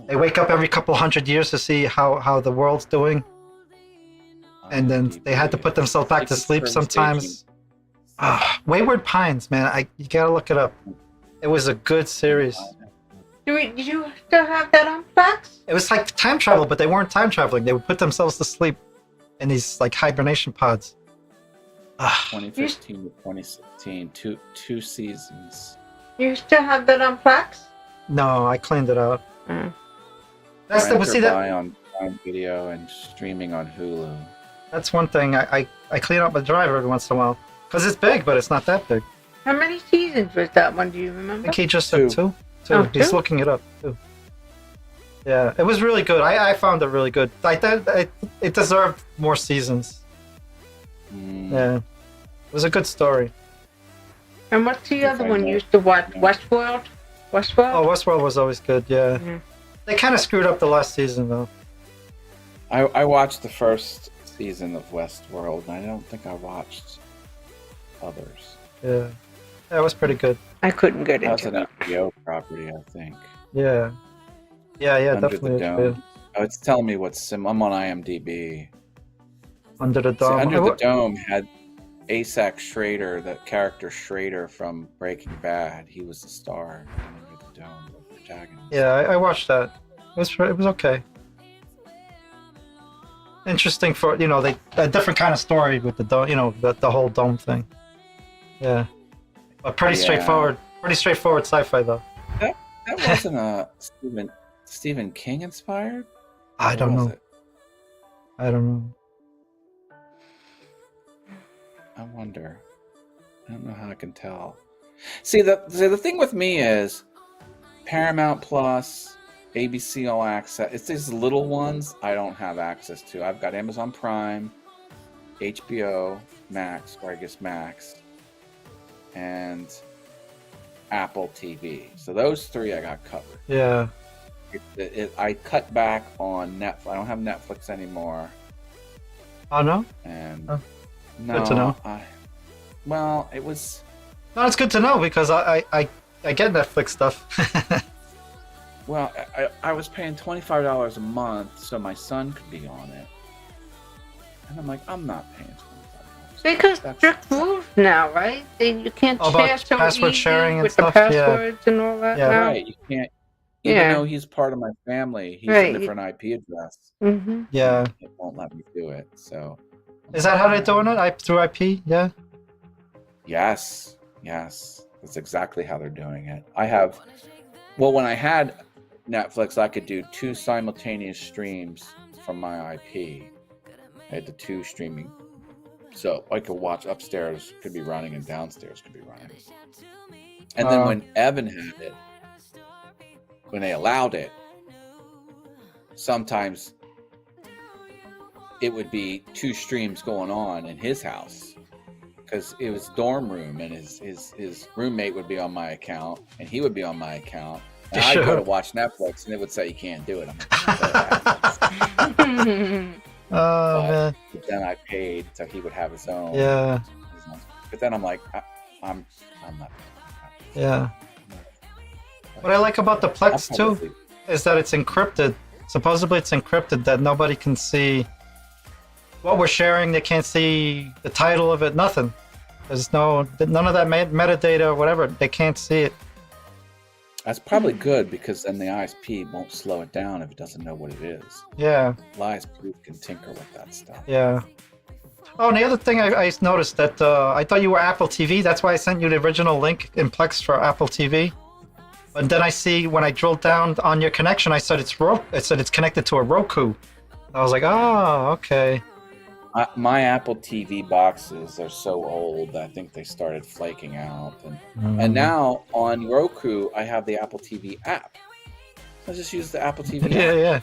they wake up every couple hundred years to see how the world's doing. And then they had to put themselves back to sleep sometimes. Wayward Pines, man. You gotta look it up. It was a good series. Did you still have that on Plex? It was like time travel, but they weren't time traveling. They would put themselves to sleep in these like hibernation pods. 2015 to 2016, two seasons. You still have that on Plex? No, I cleaned it out. That's on Prime Video and streaming on Hulu. That's one thing. I clean up my drive every once in a while because it's big, but it's not that big. How many seasons was that one? Do you remember? I think he just said 2. Oh, he's looking it up too. Yeah, it was really good. I found it really good. I thought it deserved more seasons. Yeah, it was a good story. And what's the other one you used to watch? Westworld? Oh, Westworld was always good. Yeah, they kind of screwed up the last season though. I watched the first season of Westworld, and I don't think I watched others. Yeah, that was pretty good. I couldn't get into it. That was an HBO property, I think. Yeah, Under definitely. The Dome. Oh, it's telling me I'm on IMDb. Under the Dome. Under the Dome had Asac Schrader, the character Schrader from Breaking Bad. He was the star in Under the Dome, the protagonist. Yeah, I watched that. It was okay. Interesting for a different kind of story with the dome, the whole dome thing. Yeah, but pretty straightforward. Pretty straightforward sci-fi though. That wasn't a Stephen King inspired. I don't know. I don't know. I wonder. I don't know how I can tell. See, the thing with me is Paramount Plus, ABC All Access. It's these little ones I don't have access to. I've got Amazon Prime, HBO Max, or I guess Max, and Apple TV. So those three I got covered. Yeah. I cut back on Netflix. I don't have Netflix anymore. Oh no. And oh, no, good to know. Well, it was. No, it's good to know because I get Netflix stuff. Well, I was paying $25 a month so my son could be on it, and I'm like, I'm not paying $25. Because strict rules now, right? You can't share so password easy sharing and with stuff. the passwords and all that. Yeah. now. Right, you can't. Even though he's part of my family, he's Right. a different IP address. Mm-hmm. Yeah. It won't let me do it. So. Is that how they're doing it? Through IP? Yeah. Yes. That's exactly how they're doing it. When I had Netflix, I could do 2 simultaneous streams from my IP. I had the 2 streaming. So I could watch upstairs, could be running, and downstairs could be running. And then when Evan had it, when they allowed it, sometimes it would be 2 streams going on in his house because it was dorm room, and his roommate would be on my account and he would be on my account, and I'd go to watch Netflix and it would say you can't do it. Man. But then I paid so he would have his own. Yeah. But then I'm like, I'm not. Yeah. What I like about the Plex too is that it's encrypted. Supposedly it's encrypted that nobody can see what we're sharing. They can't see the title of it, nothing. There's none of that metadata or whatever. They can't see it. That's probably good because then the ISP won't slow it down if it doesn't know what it is. Yeah. The ISP can tinker with that stuff. Yeah. Oh, and the other thing I noticed that I thought you were Apple TV. That's why I sent you the original link in Plex for Apple TV. But then I see when I drilled down on your connection, it said it's connected to a Roku. I was like, oh, okay. My Apple TV boxes are so old that I think they started flaking out. And now on Roku, I have the Apple TV app. I just use the Apple TV app. Yeah.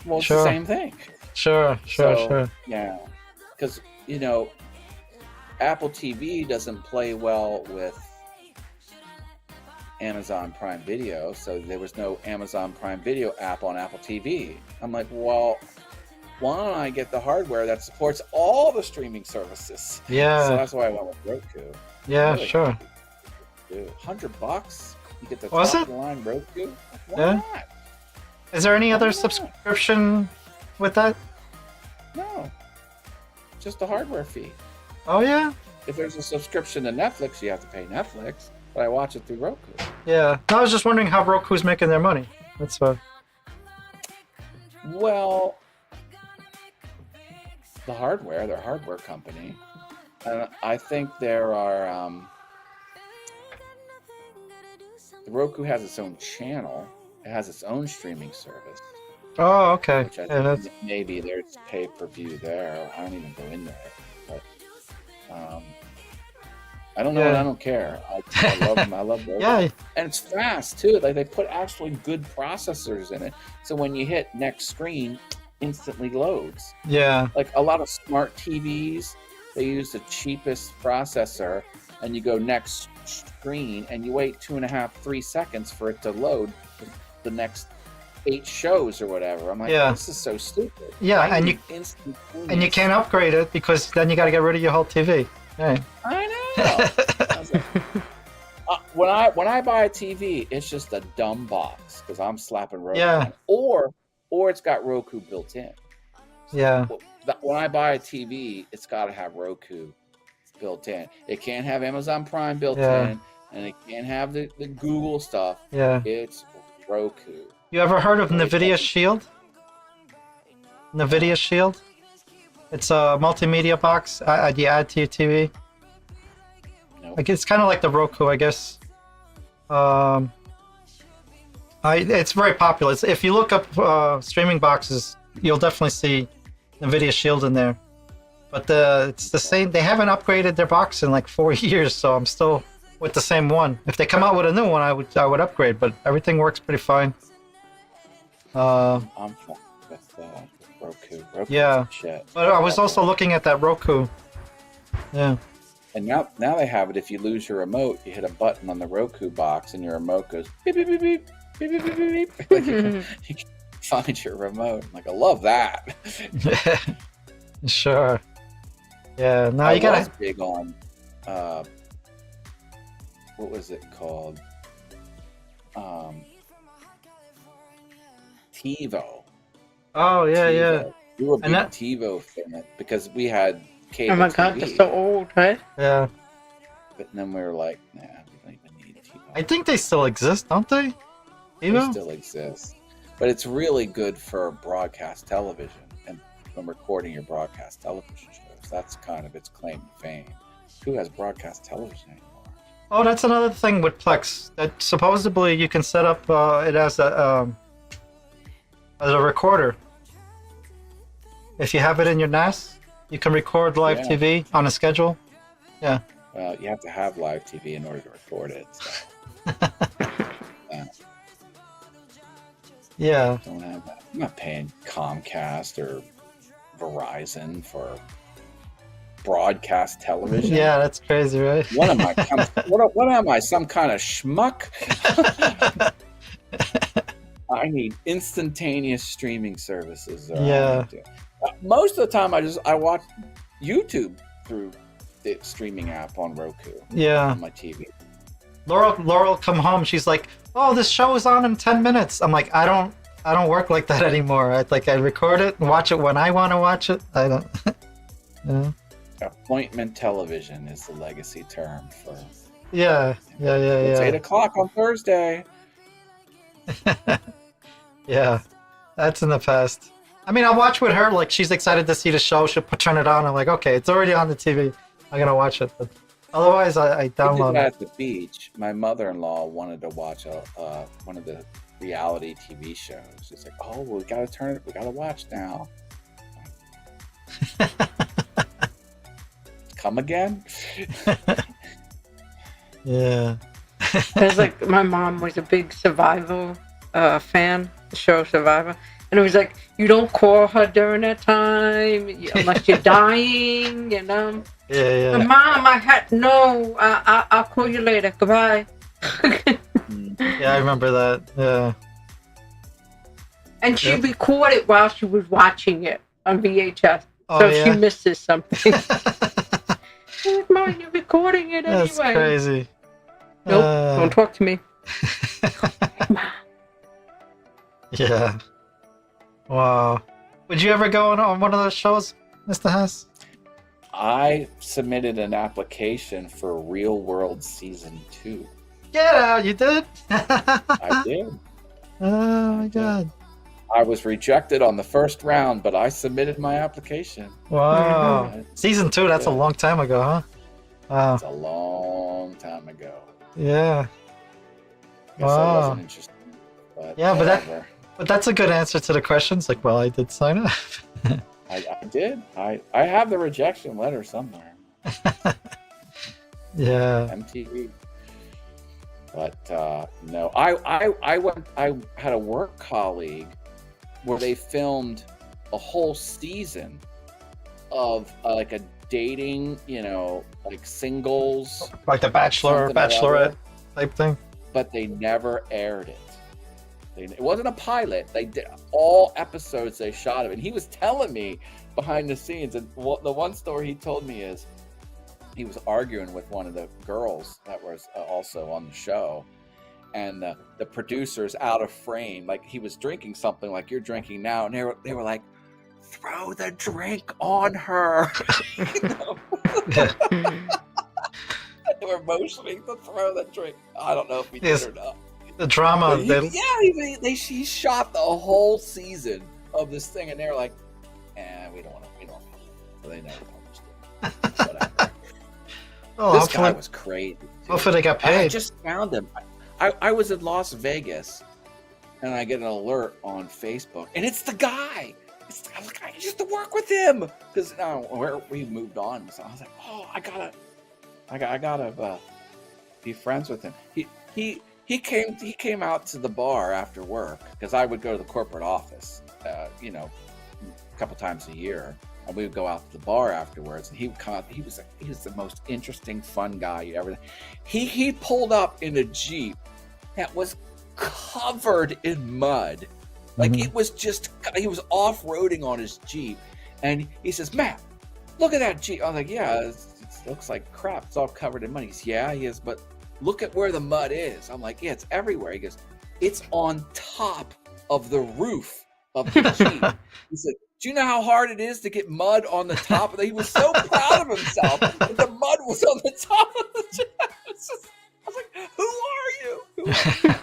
Well, it's the same thing. Sure. Yeah. Because, Apple TV doesn't play well with Amazon Prime Video, so there was no Amazon Prime Video app on Apple TV. I'm like, well, why don't I get the hardware that supports all the streaming services? Yeah. So that's why I went with Roku. Yeah, really, sure. Dude, $100? You get the Was top it? of the line Roku? Why Yeah. not? Is there any other not? subscription with that? No. Just the hardware fee. Oh, yeah? If there's a subscription to Netflix, you have to pay Netflix, but I watch it through Roku. Yeah. No, I was just wondering how Roku's making their money. That's what. Well, they're a hardware company. And I think there are, the Roku has its own channel. It has its own streaming service. Oh, okay. Which I Yeah, think maybe there's pay-per-view there. I don't even go into it. But I don't know, Yeah. and I don't care. I love them. I love Roku. Yeah. And it's fast, too. Like, they put actually good processors in it. So when you hit next screen, instantly loads. Yeah. Like a lot of smart TVs, they use the cheapest processor, and you go next screen, and you wait 2.5, 3 seconds for it to load the next 8 shows or whatever. I'm like, this is so stupid. Yeah, and you can't upgrade it because then you got to get rid of your whole TV. Right. I know. I was like, when I buy a TV, it's just a dumb box because I'm slapping Roku. Yeah. On. Or it's got Roku built in. Yeah. When I buy a TV, it's got to have Roku built in. It can't have Amazon Prime built in, and it can't have the Google stuff. Yeah. It's Roku. You ever heard of NVIDIA Shield? NVIDIA Shield? It's a multimedia box you add to your TV. Nope. Like it's kind of like the Roku, I guess. It's very popular. If you look up streaming boxes, you'll definitely see NVIDIA Shield in there. But it's the same. They haven't upgraded their box in like 4 years, so I'm still with the same one. If they come out with a new one, I would upgrade. But everything works pretty fine. I'm fine with Roku. Roku's Yeah. shit. But I was also looking at that Roku. Yeah. And now they have it. If you lose your remote, you hit a button on the Roku box, and your remote goes beep beep beep beep beep beep beep beep. Like you can find your remote. Like I love that. Sure. Yeah. Now I you gotta. was big on what was it called? TiVo. Oh yeah, TiVo. yeah. We were a big And that- TiVo fan because we had cable Oh my god, TV. they're so old, right? Yeah. But then we were like, nah, we don't even need TiVo. I think they still exist, don't they? They TiVo? still exist. But it's really good for broadcast television and when recording your broadcast television shows. That's kind of its claim to fame. Who has broadcast television anymore? Oh, that's another thing with Plex. That supposedly you can set up it as a recorder. If you have it in your NAS, you can record live Yeah. TV on a schedule. Yeah. Well, you have to have live TV in order to record it. So. Yeah. Don't have that. I'm not paying Comcast or Verizon for broadcast television. Yeah, that's crazy, right? What am I? What am I? Some kind of schmuck? I need instantaneous streaming services. Yeah. Most of the time, I watch YouTube through the streaming app on Roku. Yeah. On my TV. Laurel come home. She's like, "Oh, this show is on in 10 minutes." I'm like, I don't work like that anymore. I record it and watch it when I want to watch it. I don't. You know? Appointment television is the legacy term for. Yeah. It's 8 o'clock on Thursday. Yeah, that's in the past. I mean, I'll watch with her. Like, she's excited to see the show. She'll turn it on. I'm like, okay, it's already on the TV. I'm gonna watch it. But otherwise, I download it. At the beach, my mother-in-law wanted to watch one of the reality TV shows. She's like, "Oh, we gotta turn it. We gotta watch now." Come again? Yeah. It's like my mom was a big Survivor fan, the show Survivor, and it was like you don't call her during that time unless you're dying, you know. Yeah. But Mom, I'll call you later. Goodbye. Yeah, I remember that. Yeah. And she recorded while she was watching it on VHS, Oh, so yeah? she misses something. Mom, you're recording it anyway. That's crazy. Nope, don't talk to me. Yeah. Wow. Would you ever go on one of those shows, Mr. Hess? I submitted an application for Real World Season 2. Get out! You did? I did. Oh my god. I was rejected on the first round, but I submitted my application. Wow. Season 2, that's a long time ago, huh? Wow. It's a long time ago. Yeah. I guess I wasn't interested. But Yeah, whatever. but that's a good answer to the questions. Like, well, I did sign up. I did. I have the rejection letter somewhere. Yeah. MTV. But no, I had a work colleague where they filmed a whole season of like a dating, like singles, Like the Bachelor or something or Bachelorette other, type thing. but they never aired it. It wasn't a pilot. They did all episodes they shot of it. And he was telling me behind the scenes, and the one story he told me is he was arguing with one of the girls that was also on the show, and the producer's out of frame, like he was drinking something like you're drinking now, and they were like, throw the drink on her. They were motioning to throw the drink. I don't know if he did or not. The drama. He shot the whole season of this thing, and they were like, we don't publish it. So they never published it. Whatever. This guy was crazy. Dude. Hopefully they got paid. I just found him. I was in Las Vegas, and I get an alert on Facebook, and it's the guy. I'm like, I used to work with him because we moved on. So I was like, oh, I gotta be friends with him. he came out to the bar after work because I would go to the corporate office, you know, a couple times a year, and we would go out to the bar afterwards. And he would come out. He was the most interesting, fun guy you ever. He pulled up in a Jeep that was covered in mud, like it was just. He was off-roading on his Jeep, and he says, "Matt, look at that Jeep." I was like, "Yeah, it looks like crap. It's all covered in mud." He's, "Yeah, he is, but look at where the mud is." I'm like, "Yeah, it's everywhere." He goes, "It's on top of the roof of the Jeep." He said, "Do you know how hard it is to get mud on the top of it?" He was so proud of himself that the mud was on the top of the Jeep. I was like, "Who are you?"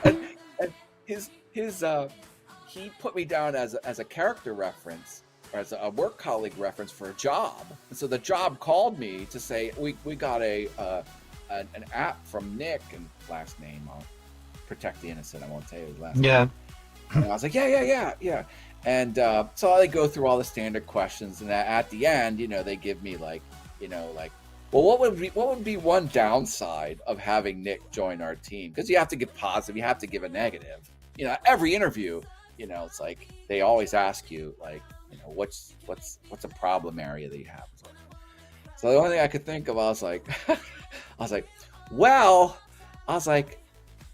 And his he put me down as a character reference, or as a work colleague reference for a job. And so the job called me to say, we got an app from Nick, and last name, I'll protect the innocent, I won't tell you his last name. And I was like, yeah. And so they go through all the standard questions, and at the end, you know, they give me like, well, what would be one downside of having Nick join our team? Because you have to give positive, you have to give a negative. You know, every interview, you know, it's like they always ask you, like, you know, what's a problem area that you have. So the only thing I could think of, I was like,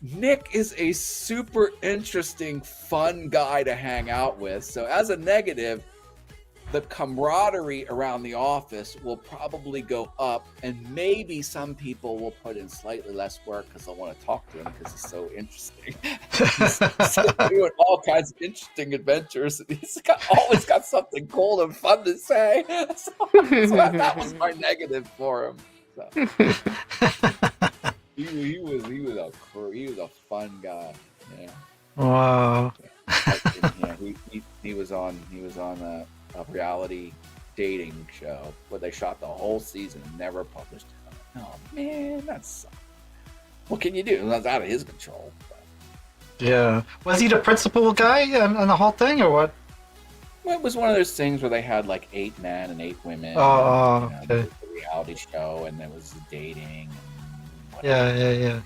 Nick is a super interesting, fun guy to hang out with. So as a negative, the camaraderie around the office will probably go up, and maybe some people will put in slightly less work because they'll want to talk to him because he's so interesting. He's doing all kinds of interesting adventures. He's always got something cool and fun to say. So that was my negative for him. So. He was a fun guy. Yeah. Wow. Yeah, he was on a reality dating show where they shot the whole season and never published it. Oh man, that sucks. What can you do? That's out of his control. But. Yeah. Was he the principal guy on the whole thing, or what? Well, it was one of those things where they had like 8 men and 8 women. Okay. The reality show, and there was dating. And Yeah.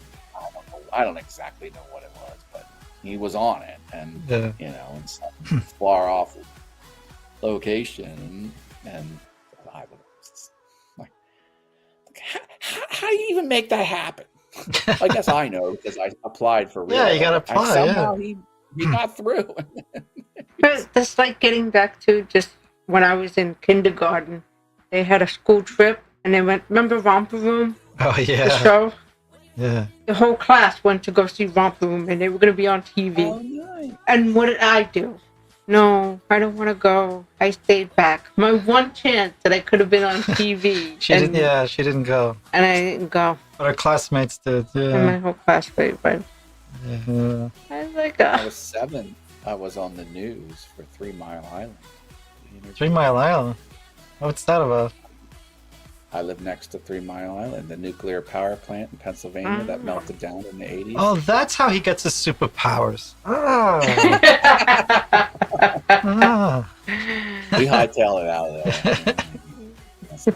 I don't exactly know what it was, but he was on it, and you know, in some far off location, and I was like, how do you even make that happen? I guess I know because I applied for real. Yeah, you gotta apply. Somehow he got through. But that's like getting back to just when I was in kindergarten. They had a school trip, and they went. Remember Romper Room? Oh yeah. The show. Yeah. The whole class went to go see Romper Room, and they were going to be on TV. Oh, nice. And what did I do? No, I don't want to go. I stayed back. My one chance that I could have been on TV. She didn't go. And I didn't go. But her classmates did. Yeah. And my whole classmate went. Yeah. I was like, I was 7. I was on the news for 3 Mile Island. 3 Mile Island? What's that about? I live next to 3 Mile Island, the nuclear power plant in Pennsylvania that melted down in the 80s. Oh, that's how he gets his superpowers. Oh. We hightail it out of there.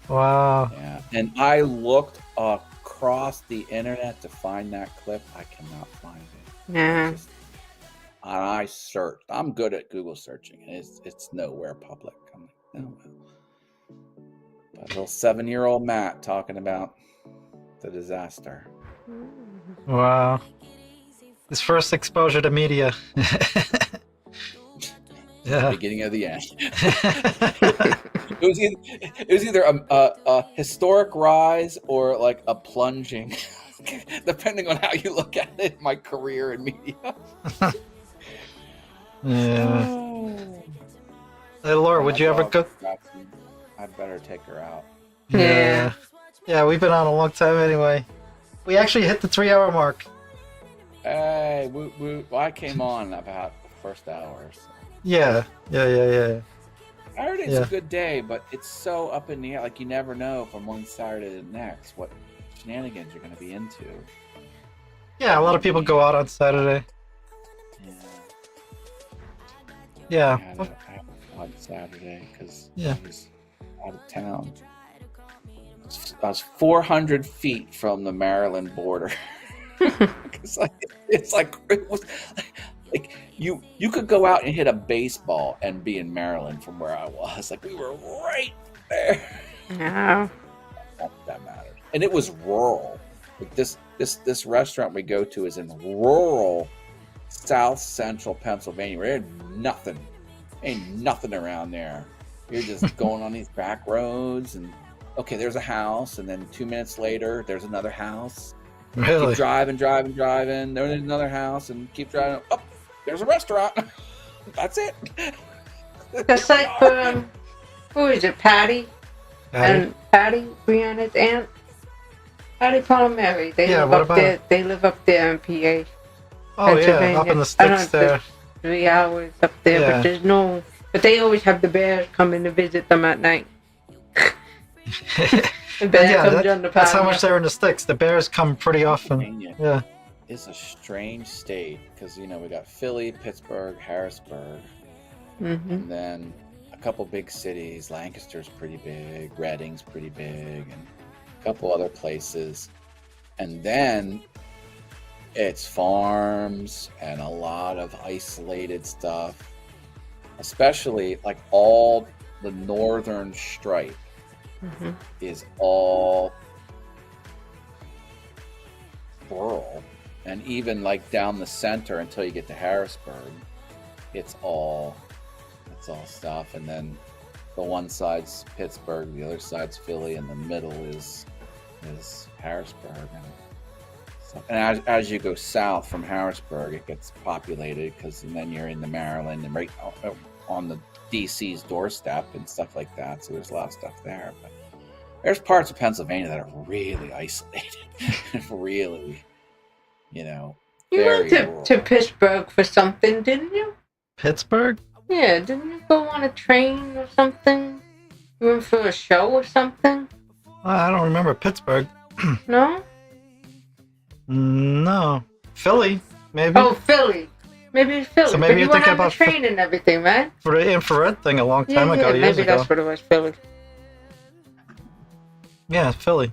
Wow. Yeah, and I looked across the internet to find that clip. I cannot find it. Yeah. And I searched. I'm good at Google searching, and it's nowhere public. I'm like, no. But little 7-year-old Matt talking about the disaster. Wow. His first exposure to media. Yeah. Beginning of the end. It was either a historic rise or like a plunging, depending on how you look at it. My career in media. Yeah. Hey, Laura, would you ever go? I'd better take her out. Yeah. Yeah, we've been on a long time anyway. We actually hit the 3-hour mark. Hey, woot woot. Well, I came on about the first hour. So. Yeah. I heard it's a good day, but it's so up in the air. Like, you never know from one Saturday to the next what shenanigans you're going to be into. Yeah, a lot of people go out on Saturday. Yeah. I had on Saturday because I was out of town. I was 400 feet from the Maryland border. it's like it was like you could go out and hit a baseball and be in Maryland from where I was. Like we were right there. No. That mattered, and it was rural. Like this restaurant we go to is in rural South Central Pennsylvania. Where ain't nothing around there. You're just going on these back roads, and okay, there's a house, and then 2 minutes later, there's another house. Really? Keep driving. There's another house, and keep driving. Oh, there's a restaurant. That's it. Just like who is it, Patty? And Patty, Brianna's aunt. Patty Palmieri. They live up there. They live up there in PA. Oh yeah, up in the sticks there. 3 hours up there, but there's no. But they always have the bears come in to visit them at night. The bear that's how much they're in the sticks. The bears come pretty often. Yeah. It's a strange state because we got Philly, Pittsburgh, Harrisburg, and then a couple big cities. Lancaster's pretty big, Reading's pretty big, and a couple other places. And then it's farms and a lot of isolated stuff, especially like all the northern stripe is all rural, and even like down the center until you get to Harrisburg, it's all stuff. And then the one side's Pittsburgh, the other side's Philly, and the middle is Harrisburg. And as you go south from Harrisburg, it gets populated because then you're in the Maryland and right on the DC's doorstep and stuff like that. So there's a lot of stuff there. But there's parts of Pennsylvania that are really isolated, really, You went to Pittsburgh for something, didn't you? Pittsburgh? Yeah, didn't you go on a train or something? You went for a show or something? I don't remember Pittsburgh. No? No. Philly, maybe. Oh, Philly. Maybe it's Philly. So maybe you're thinking about the train and everything, right? For the infrared thing a long time ago, years maybe ago. That's what it was, Philly. Yeah, Philly.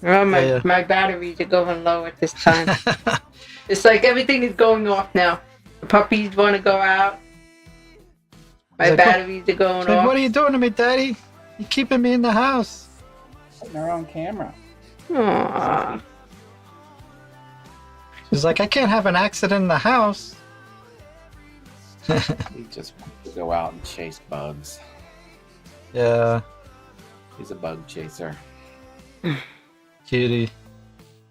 Oh, my batteries are going low at this time. It's like everything is going off now. The puppies want to go out. My batteries are going off. What are you doing to me, Daddy? You're keeping me in the house. Putting her on camera. Aww. She's like, I can't have an accident in the house. He just wants to go out and chase bugs. Yeah. He's a bug chaser. Cutie.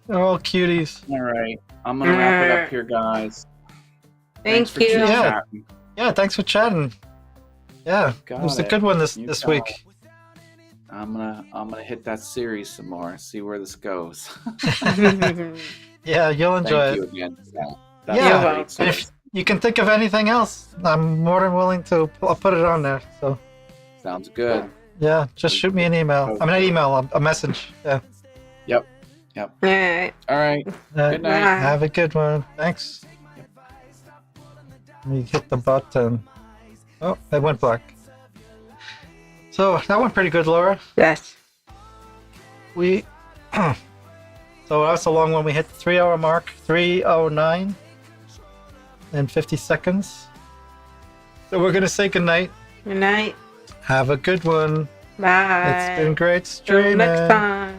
They're all cuties. All right. I'm going to wrap it up here, guys. Thank you. Yeah, thanks for chatting. Yeah, it was a good one this week. I'm gonna hit that series some more, see where this goes. Yeah, you'll enjoy Thank it. you again. Yeah, if you can think of anything else, I'm more than willing to. I'll put it on there. So. Sounds good. Yeah, just shoot me an email. I mean, an email, a message. Yeah. Yep. All right. All right. Good night. Have a good one. Thanks. Let me hit the button. Oh, it went black. So that went pretty good, Laura. Yes. So that was a long one. We hit the 3 hour mark, 3:09 and 50 seconds. So we're gonna say goodnight. Good night. Have a good one. Bye. It's been great streaming. Till next time.